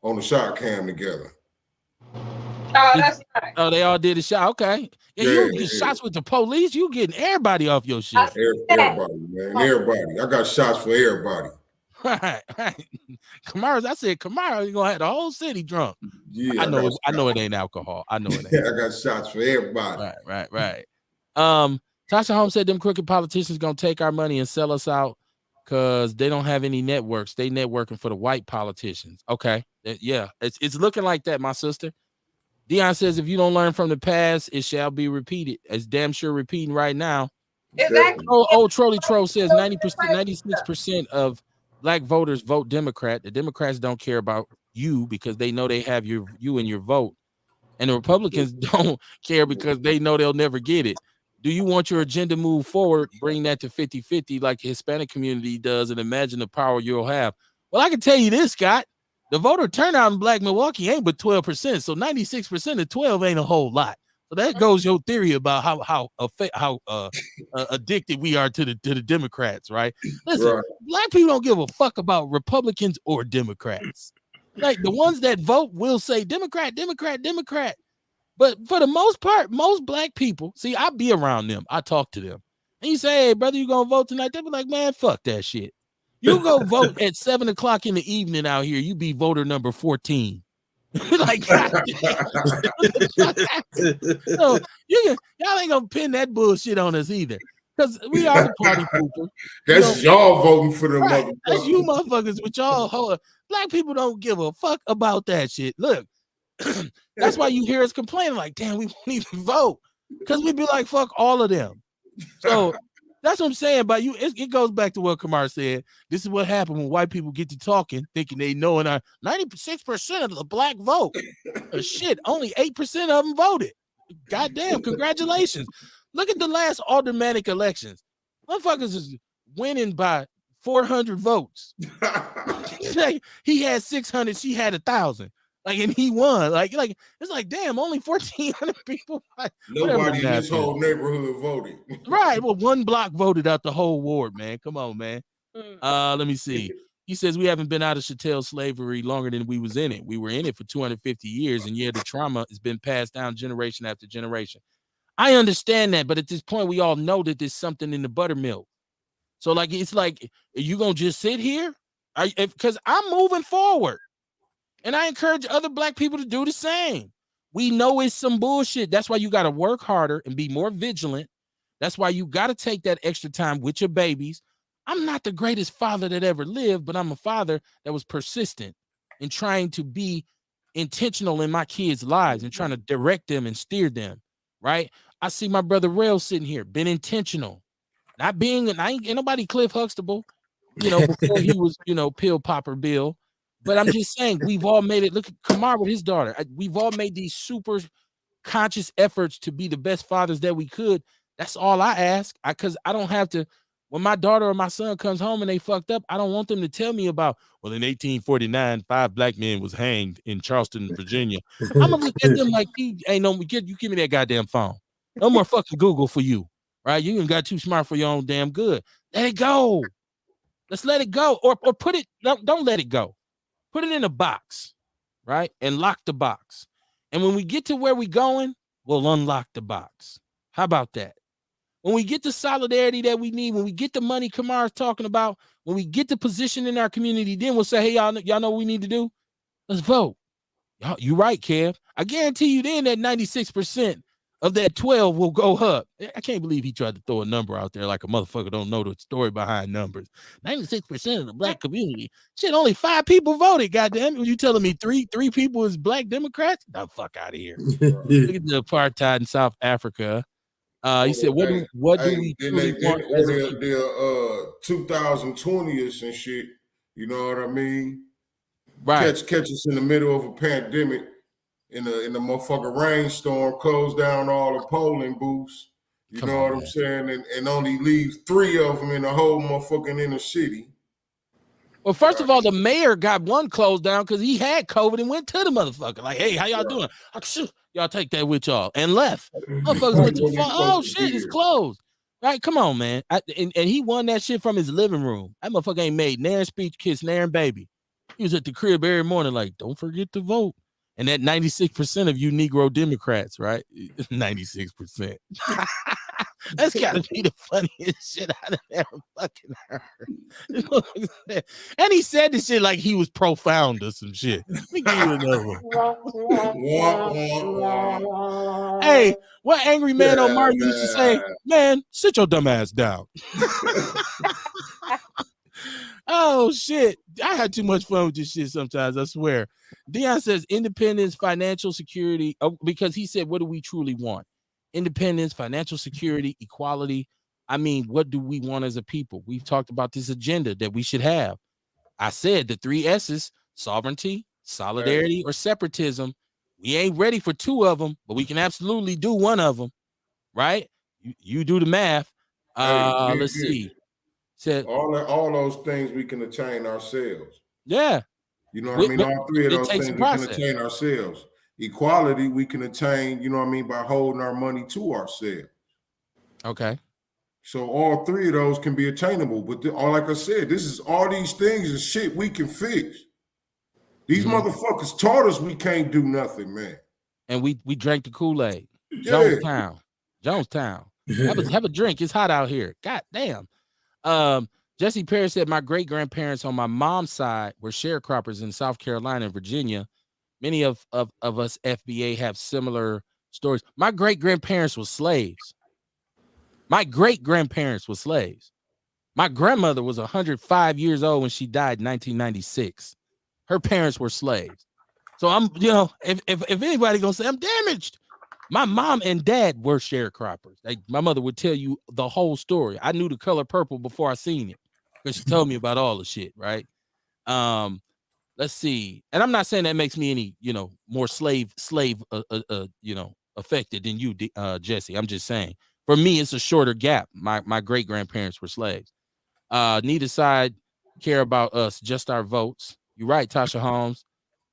on the shot cam together. Oh, that's nice. Oh, they all did a shot. Okay. Yeah, you get shots with the police. You getting everybody off your shit. Everybody, man. Everybody. I got shots for everybody. Right. I said Kamara, you're gonna have the whole city drunk. Yeah, I know it ain't alcohol. I know it ain't. I got shots for everybody. Right. Tasha Holmes said them crooked politicians gonna take our money and sell us out because they don't have any networks. They networking for the white politicians. Okay. Yeah, it's looking like that, my sister. Dion says if you don't learn from the past, it shall be repeated. It's damn sure repeating right now. Exactly. Old Trolley Troll says 90%, 96% of black voters vote Democrat. The Democrats don't care about you because they know they have you in your vote. And the Republicans don't care because they know they'll never get it. Do you want your agenda move forward? Bring that to 50-50 like the Hispanic community does and imagine the power you'll have. Well, I can tell you this, Scott. The voter turnout in Black Milwaukee ain't but 12%. So 96% of 12 ain't a whole lot. So that goes your theory about how addicted we are to the Democrats, right? Listen, Black people don't give a fuck about Republicans or Democrats. Like the ones that vote will say Democrat, Democrat, Democrat. But for the most part, most Black people, see, I be around them. I talk to them. And you say, hey, brother, you gonna vote tonight? They be like, man, fuck that shit. You go vote at 7:00 in the evening out here. You be voter number 14. Like, so y'all ain't gonna pin that bullshit on us either. Because we are the party pooper. That's y'all voting for them motherfuckers. That's you motherfuckers with y'all. Black people don't give a fuck about that shit. Look, that's why you hear us complaining like, damn, we won't even vote. Because we be like, fuck all of them. So that's what I'm saying about you. It goes back to what Kamar said. This is what happened when white people get to talking, thinking they know, and 96% of the black vote. Shit, only 8% of them voted. Goddamn, congratulations. Look at the last aldermanic elections. Motherfuckers is winning by 400 votes. He had 600, she had 1,000. Like, and he won. Like it's like, damn, only 1,400 people. Nobody in this whole neighborhood voted. Right. Well, one block voted out the whole ward, man. Come on, man. Let me see. He says we haven't been out of chattel slavery longer than we was in it. We were in it for 250 years, and the trauma has been passed down generation after generation. I understand that, but at this point, we all know that there's something in the buttermilk. So, like, it's like, are you gonna just sit here? Because I'm moving forward. And I encourage other Black people to do the same. We know it's some bullshit. That's why you got to work harder and be more vigilant. That's why you got to take that extra time with your babies. I'm not the greatest father that ever lived, but I'm a father that was persistent in trying to be intentional in my kids' lives and trying to direct them and steer them, right? I see my brother Rail sitting here, been intentional. Not being, ain't nobody Cliff Huxtable, before he was, pill popper Bill. But I'm just saying, we've all made it. Look at Kamar with his daughter. We've all made these super conscious efforts to be the best fathers that we could. That's all I ask. Because I don't have to, when my daughter or my son comes home and they fucked up, I don't want them to tell me about, well, in 1849, 5 Black men was hanged in Charleston, Virginia. I'm going to look at them like, you give me that goddamn phone. No more fucking Google for you, right? You even got too smart for your own damn good. Let it go. Let's let it go. Or put it, don't let it go. Put it in a box, right? And lock the box. And when we get to where we're going, we'll unlock the box. How about that? When we get the solidarity that we need, when we get the money Kamar's talking about, when we get the position in our community, then we'll say, hey, y'all know what we need to do? Let's vote. You right, Kev. I guarantee you then that 96% of that 12 will go up. I can't believe he tried to throw a number out there like a motherfucker don't know the story behind numbers. 96% of the black community. Shit, only 5 people voted. Goddamn, you telling me three people is black Democrats? The fuck out of here. Look at the apartheid in South Africa. He said, "What do we then truly they want then as or a people?" their 2020s and shit. You know what I mean? Right. Catch us in the middle of a pandemic in the motherfucking rainstorm, close down all the polling booths. You Come know on, what man. I'm saying? And only leave 3 of them in the whole motherfucking inner city. Well, first of all, the mayor got one closed down because he had COVID and went to the motherfucker. Like, hey, how y'all doing? Y'all take that with y'all and left. Motherfuckers went to What he oh fucking shit, it's did. closed. Right? Come on, man. And he won that shit from his living room. That motherfucker ain't made nair speech, kiss nair baby. He was at the crib every morning, like, don't forget to vote. And that 96% of you Negro Democrats, right? 96%. That's gotta be the funniest shit I've ever fucking heard. And he said this shit like he was profound or some shit. Let me give you another one. Hey, what angry man Omar used to say, man, sit your dumb ass down. Oh shit. I had too much fun with this shit sometimes, I swear. Dion says independence, financial security, because he said, what do we truly want? Independence, financial security, equality. I mean, what do we want as a people? We've talked about this agenda that we should have. I said the 3 S's: sovereignty, solidarity, or separatism. We ain't ready for 2 of them, but we can absolutely do 1 of them, right? You do the math. Let's see. Said all those things we can attain ourselves. Yeah. You know what I mean? All 3 of those things we can attain ourselves. Equality we can attain, you know what I mean, by holding our money to ourselves. Okay. So all 3 of those can be attainable. But like I said, this is all these things is shit we can fix. These motherfuckers taught us we can't do nothing, man. And we drank the Kool-Aid. Yeah. Jonestown. Have a drink. It's hot out here. God damn. Jesse Perry said, my great-grandparents on my mom's side were sharecroppers in South Carolina and Virginia. Many of us FBA have similar stories. My great-grandparents were slaves. My great-grandparents were slaves. My grandmother was 105 years old when she died in 1996. Her parents were slaves. So I'm, if anybody gonna say I'm damaged, my mom and dad were sharecroppers. Like my mother would tell you the whole story. I knew the color purple before I seen it because she told me about all the shit, right? Let's see. And I'm not saying that makes me any, more slave, affected than you, Jesse. I'm just saying, for me, it's a shorter gap. My great grandparents were slaves. Neither side care about us, just our votes. You're right, Tasha Holmes.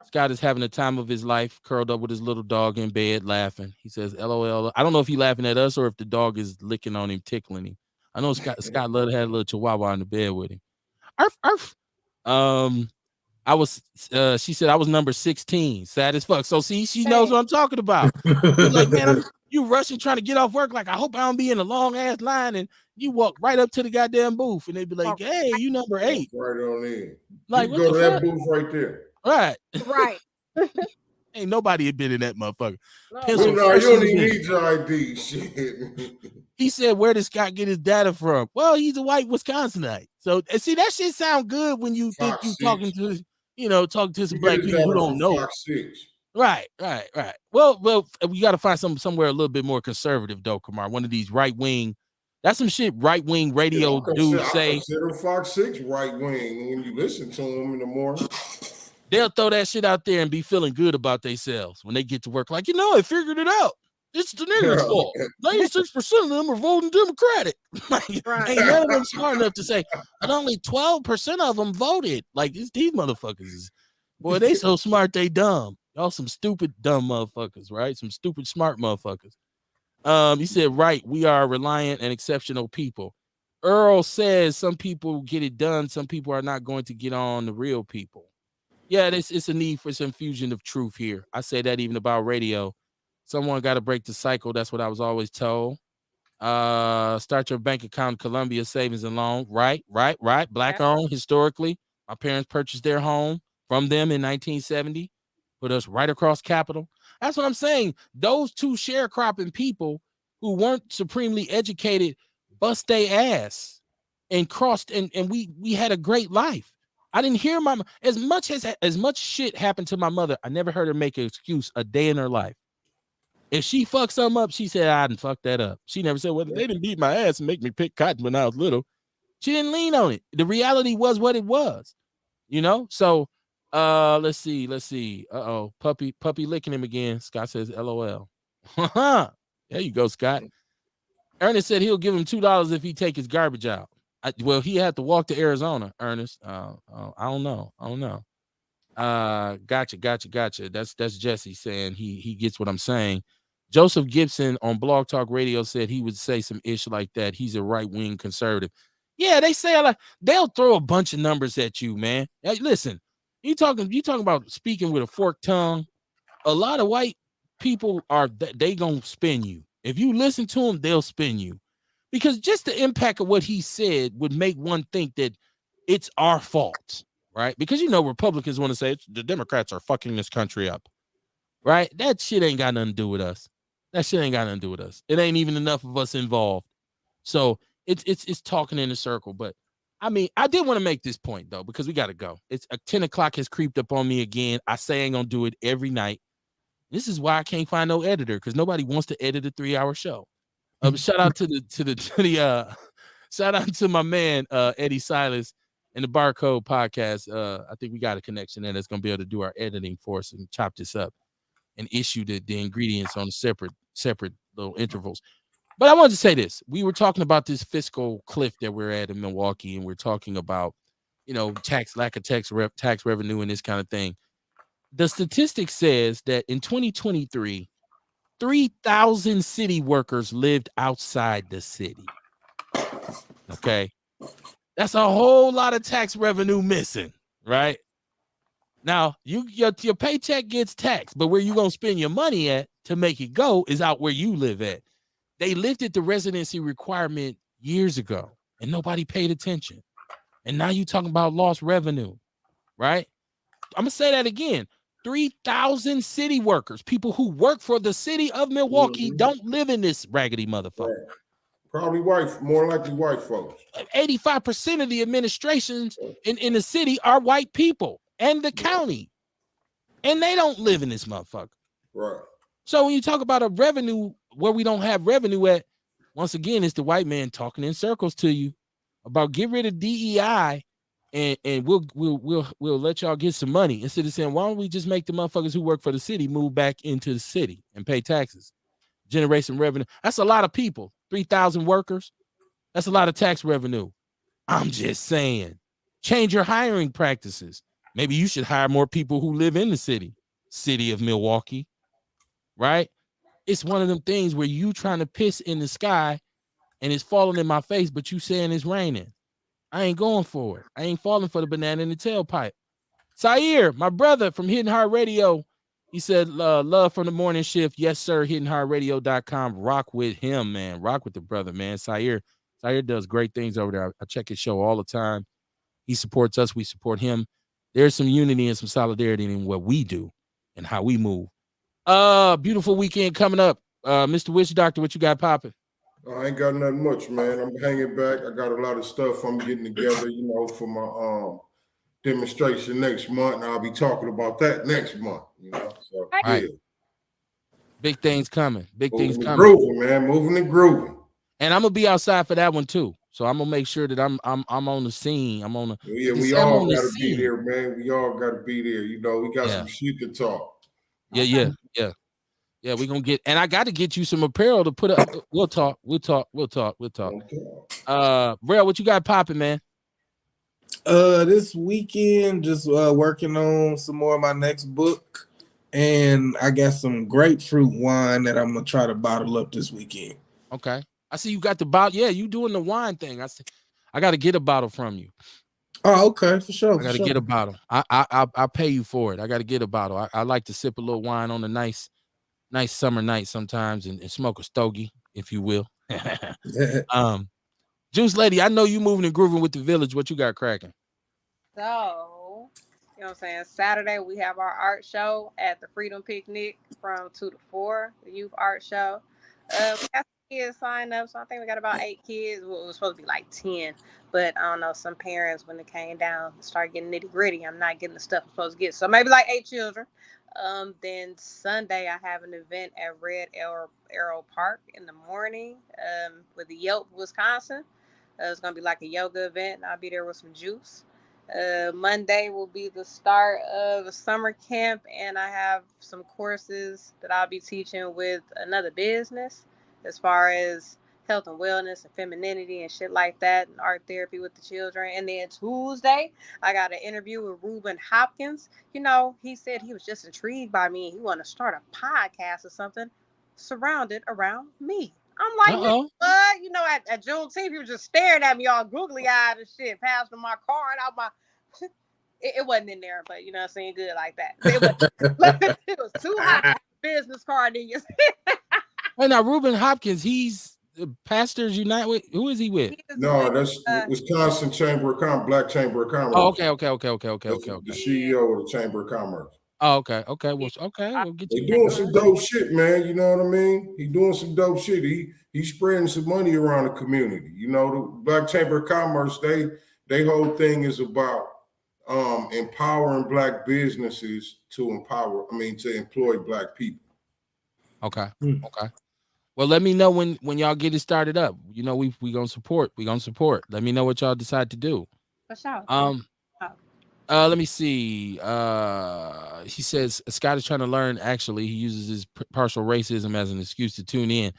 Scott is having the time of his life, curled up with his little dog in bed, laughing. He says, "LOL." I don't know if he's laughing at us or if the dog is licking on him, tickling him. I know Scott had a little chihuahua in the bed with him. Arf, arf. She said I was number 16. Sad as fuck. So see, she knows what I'm talking about. She's like, man, you rushing trying to get off work. Like, I hope I don't be in a long ass line. And you walk right up to the goddamn booth and they'd be like, hey, you number 8. Right on in. Like, you go to that booth right there. Right. Right. Ain't nobody had been in that motherfucker. You don't even need your ID. Shit. He said, where did Scott get his data from? Well, he's a white Wisconsinite. So see, that shit sound good when you think you talking to some black people who don't know. Right. Well, we got to find somewhere a little bit more conservative, though, Kamar. One of these right wing. That's some shit right wing radio dudes say. I consider Fox 6 right wing when you listen to them in the morning. They'll throw that shit out there and be feeling good about themselves when they get to work. Like, I figured it out. It's the niggers' fault. 96% of them are voting Democratic. Ain't none of them smart enough to say, but only 12% of them voted. Like, these motherfuckers boy, they so smart, they dumb. Y'all some stupid, dumb motherfuckers, right? Some stupid, smart motherfuckers. He said, right, we are reliant and exceptional people. Earl says some people get it done. Some people are not going to get on the real people. Yeah, it's a need for some fusion of truth here. I say that even about radio. Someone got to break the cycle. That's what I was always told. Start your bank account, Columbia Savings and Loan. Right. Black owned historically. My parents purchased their home from them in 1970. Put us right across Capitol. That's what I'm saying. Those two sharecropping people who weren't supremely educated bust their ass and crossed, and we had a great life. I didn't hear my as much shit happened to my mother. I never heard her make an excuse a day in her life. If she fucked something up, she said, I didn't fuck that up. She never said, well, they didn't beat my ass and make me pick cotton when I was little. She didn't lean on it. The reality was what it was, you know? So let's see. Puppy licking him again. Scott says, LOL. There you go, Scott. Ernest said he'll give him $2 if he take his garbage out. Well, he had to walk to Arizona, Ernest. I don't know. Gotcha. That's Jesse saying he gets what I'm saying. Joseph Gibson on Blog Talk Radio said he would say some ish like that. He's a right-wing conservative. Yeah, they say like they'll throw a bunch of numbers at you, man. Hey, listen, you talking about speaking with a forked tongue. A lot of white people they gonna spin you. If you listen to them, they'll spin you. Because just the impact of what he said would make one think that it's our fault, right? Because Republicans want to say the Democrats are fucking this country up, right? That shit ain't got nothing to do with us. It ain't even enough of us involved. So it's talking in a circle. But I mean, I did want to make this point though, because we got to go. It's 10 o'clock has creeped up on me again. I say I ain't gonna do it every night. This is why I can't find no editor, because nobody wants to edit a 3-hour show. Shout out to the shout out to my man Eddie Silas and the Barcode Podcast. I think we got a connection there that's gonna be able to do our editing for us and chop this up and issue the ingredients on separate little intervals. But I wanted to say this. We were talking about this fiscal cliff that we're at in Milwaukee, and we're talking about, lack of tax revenue and this kind of thing. The statistic says that in 2023, 3,000 city workers lived outside the city. Okay. That's a whole lot of tax revenue missing, right? Now, your paycheck gets taxed, but where you going to spend your money at to make it go is out where you live at. They lifted the residency requirement years ago, and nobody paid attention. And now you're talking about lost revenue, right? I'm going to say that again. 3,000 city workers, people who work for the city of Milwaukee, don't live in this raggedy motherfucker. Right. Probably white, more likely white folks. 85% of the administrations in the city are white people and the county, and they don't live in this motherfucker. Right. So when you talk about a revenue where we don't have revenue at, once again, it's the white man talking in circles to you about get rid of DEI. And we'll let y'all get some money instead of saying, why don't we just make the motherfuckers who work for the city move back into the city and pay taxes, generate some revenue? That's a lot of people. 3,000 workers. That's a lot of tax revenue. I'm just saying, change your hiring practices. Maybe you should hire more people who live in the city of Milwaukee, right? It's one of them things where you trying to piss in the sky and it's falling in my face, but you saying it's raining. I ain't going for it. I ain't falling for the banana in the tailpipe. Sair, my brother from Hidden Heart Radio, he said, love from the morning shift. Yes, sir. HiddenHeartRadio.com. Rock with him, man. Rock with the brother, man. Sair does great things over there. I check his show all the time. He supports us. We support him. There's some unity and some solidarity in what we do and how we move. Beautiful weekend coming up. Mr. Witch Doctor, what you got popping? I ain't got nothing much, man. I'm hanging back. I got a lot of stuff I'm getting together, for my demonstration next month, and I'll be talking about that next month. So right. Yeah. Big things coming. Grooving, man. Moving and grooving. And I'm gonna be outside for that one too. So I'm gonna make sure that I'm on the scene. I'm on the. Yeah, we all gotta be there, man. We all gotta be there. We got some shit to talk. Yeah. Yeah, we're gonna get, and I got to get you some apparel to put up. We'll talk. Braille, what you got popping, man? This weekend, just working on some more of my next book, and I got some grapefruit wine that I'm gonna try to bottle up this weekend. Okay, I see you got the bottle. Yeah, you doing the wine thing. I got to get a bottle from you. Oh, okay, for sure. I got to get a bottle. I'll pay you for it. I got to get a bottle. I like to sip a little wine on a nice summer night sometimes and smoke a stogie, if you will. Juice Lady, I know you moving and grooving with the village. What you got cracking? So know what I'm saying? Saturday we have our art show at the Freedom Picnic from 2 to 4, the youth art show. We got some kids signed up, so I think we got about 8 kids. Well, it was supposed to be like 10, but I don't know. Some parents, when it came down, started getting nitty gritty. I'm not getting the stuff I'm supposed to get, so maybe like 8 children. Then Sunday I have an event at Red Arrow Park in the morning with the Yelp, Wisconsin. It's gonna be like a yoga event, and I'll be there with some juice. Monday will be the start of a summer camp, and I have some courses that I'll be teaching with another business as far as health and wellness and femininity and shit like that, and art therapy with the children. And then Tuesday, I got an interview with Reuben Hopkins. You know, he said he was just intrigued by me and he wanted to start a podcast or something surrounded around me. I'm like, nigga, Uh-oh. what? You know, at Juneteenth, he was just staring at me all googly eyed and shit, passing my card out my. It wasn't in there, but you know what I'm saying, good like that. It was too hot to have a business card in your. Wait, now Reuben Hopkins, he's Pastors Unite with. Who is he with? He is No, with, that's Wisconsin Chamber of Commerce, Black Chamber of Commerce. Oh, okay. The CEO of the Chamber of Commerce. Oh, okay. Well, we'll get They you. doing some dope shit, man. You know what I mean? He doing some dope shit. He's spreading some money around the community. You know, the Black Chamber of Commerce, they whole thing is about empowering Black businesses to employ Black people. Okay. Okay. Well, let me know when y'all get it started up. You know, we gonna support. Let me know what y'all decide to do. For sure. Let me see. He says Scott is trying to learn. Actually, he uses his partial racism as an excuse to tune in.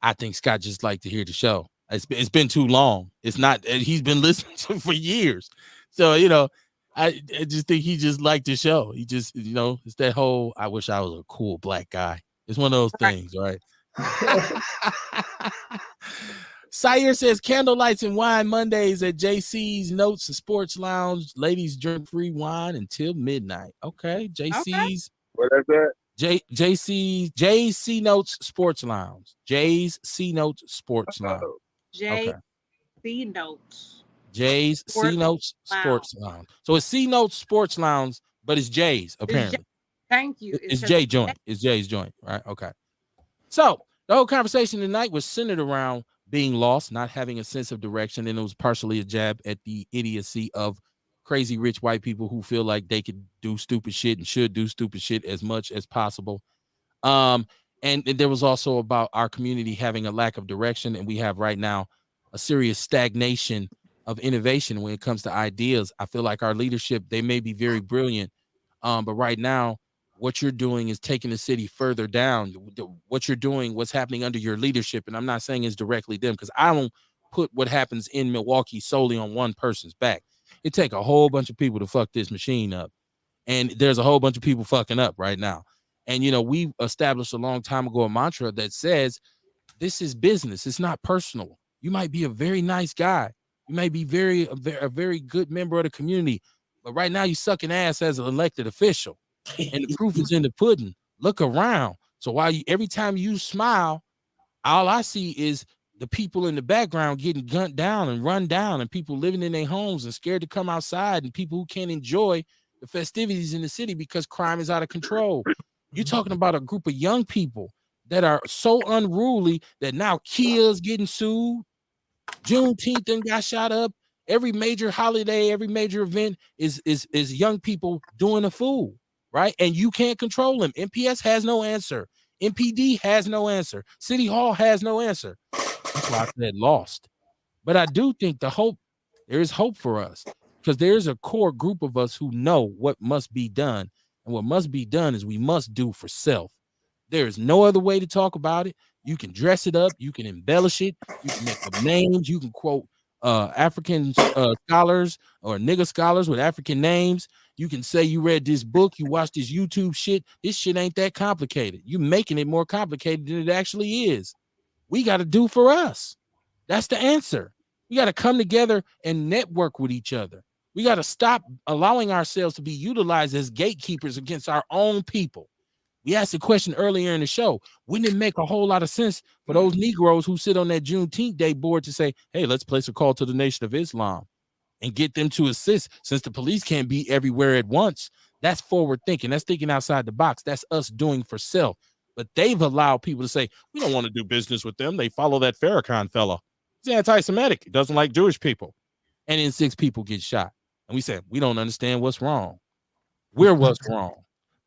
I think Scott just like to hear the show. It's been too long. It's not. He's been listening to for years. So you know, I just think he just liked the show. He just, you know, it's that whole I wish I was a cool Black guy. It's one of those things, right? Sire says candlelights and wine Mondays at JC's Notes and Sports Lounge. Ladies drink free wine until midnight. Okay, JC's. What is that? JC Notes Sports Lounge. Jay's C Notes Sports Lounge. JC Notes. Jay's C Notes Sports Lounge. So it's C Notes Sports Lounge, but it's Jay's apparently. Thank you. It's Jay joint. It's Jay's joint, right? Okay. So the whole conversation tonight was centered around being lost, not having a sense of direction, and it was partially a jab at the idiocy of crazy rich white people who feel like they could do stupid shit and should do stupid shit as much as possible. And there was also about our community having a lack of direction, and we have right now a serious stagnation of innovation when it comes to ideas. I feel like our leadership, they may be very brilliant, but right now, what you're doing is taking the city further down. What you're doing, what's happening under your leadership, and I'm not saying it's directly them, because I don't put what happens in Milwaukee solely on one person's back. It take a whole bunch of people to fuck this machine up, and there's a whole bunch of people fucking up right now. And you know, we established a long time ago a mantra that says this is business. It's not personal. You might be a very nice guy. You might be a very good member of the community, but right now you sucking ass as an elected official. And the proof is in the pudding. Look around. So every time you smile, all I see is the people in the background getting gunned down and run down, and people living in their homes and scared to come outside, and people who can't enjoy the festivities in the city because crime is out of control. You're talking about a group of young people that are so unruly that now Kia's getting sued. Juneteenth then got shot up. Every major holiday, every major event is young people doing a fool. Right? And you can't control them. MPS has no answer. MPD has no answer. City Hall has no answer. That's why I said lost. But I do think there is hope for us, because there's a core group of us who know what must be done. And what must be done is we must do for self. There is no other way to talk about it. You can dress it up. You can embellish it. You can make up names. You can quote African scholars or nigger scholars with African names. You can say you read this book, you watched this YouTube shit. This shit ain't that complicated. You're making it more complicated than it actually is. We got to do for us. That's the answer. We got to come together and network with each other. We got to stop allowing ourselves to be utilized as gatekeepers against our own people. We asked a question earlier in the show. Wouldn't it make a whole lot of sense for those Negroes who sit on that Juneteenth Day board to say, hey, let's place a call to the Nation of Islam and get them to assist. Since the police can't be everywhere at once, that's forward thinking. That's thinking outside the box. That's us doing for self. But they've allowed people to say, we don't want to do business with them. They follow that Farrakhan fellow. He's anti-Semitic. He doesn't like Jewish people. And then 6 people get shot. And we said, we don't understand what's wrong. We're what's wrong.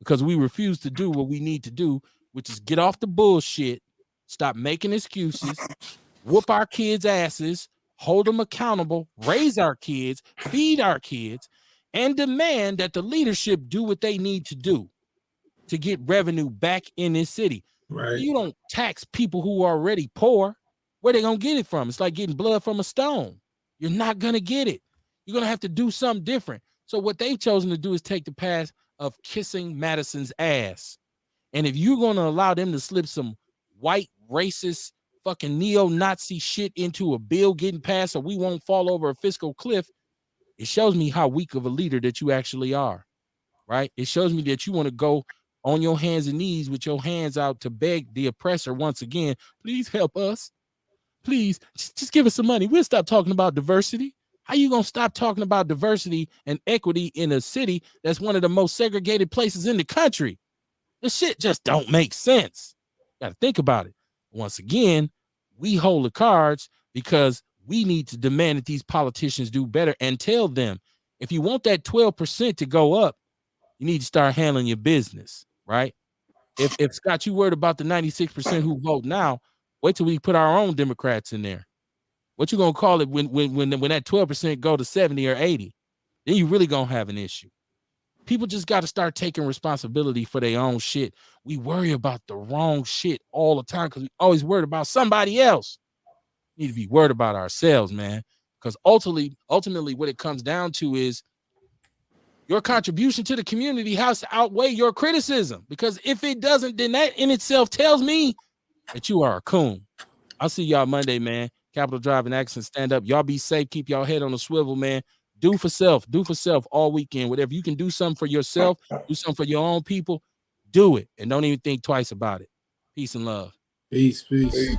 Because we refuse to do what we need to do, which is get off the bullshit, stop making excuses, whoop our kids' asses, hold them accountable, raise our kids, feed our kids, and demand that the leadership do what they need to do to get revenue back in this city. Right. You don't tax people who are already poor. Where they gonna get it from? It's like getting blood from a stone. You're not gonna get it. You're gonna have to do something different. So what they've chosen to do is take the path of kissing Madison's ass. And if you're gonna allow them to slip some white racist fucking neo-Nazi shit into a bill getting passed so we won't fall over a fiscal cliff, it shows me how weak of a leader that you actually are, right? It shows me that you want to go on your hands and knees with your hands out to beg the oppressor once again, please help us. Please, just give us some money. We'll stop talking about diversity. How you gonna stop talking about diversity and equity in a city that's one of the most segregated places in the country? This shit just don't make sense. Got to think about it. Once again, we hold the cards because we need to demand that these politicians do better and tell them, if you want that 12% to go up, you need to start handling your business, right? If Scott, you worried about the 96% who vote now, wait till we put our own Democrats in there. What you gonna call it when that 12% go to 70 or 80? Then you really gonna have an issue. People just got to start taking responsibility for their own shit. We worry about the wrong shit all the time because we always worried about somebody else. We need to be worried about ourselves, man. Because ultimately, what it comes down to is your contribution to the community has to outweigh your criticism. Because if it doesn't, then that in itself tells me that you are a coon. I'll see y'all Monday, man. Capital Drive and Action, stand up. Y'all be safe. Keep y'all head on the swivel, man. Do for self all weekend. Whatever you can do something for yourself, do something for your own people, do it. And don't even think twice about it. Peace and love. Peace. Hey.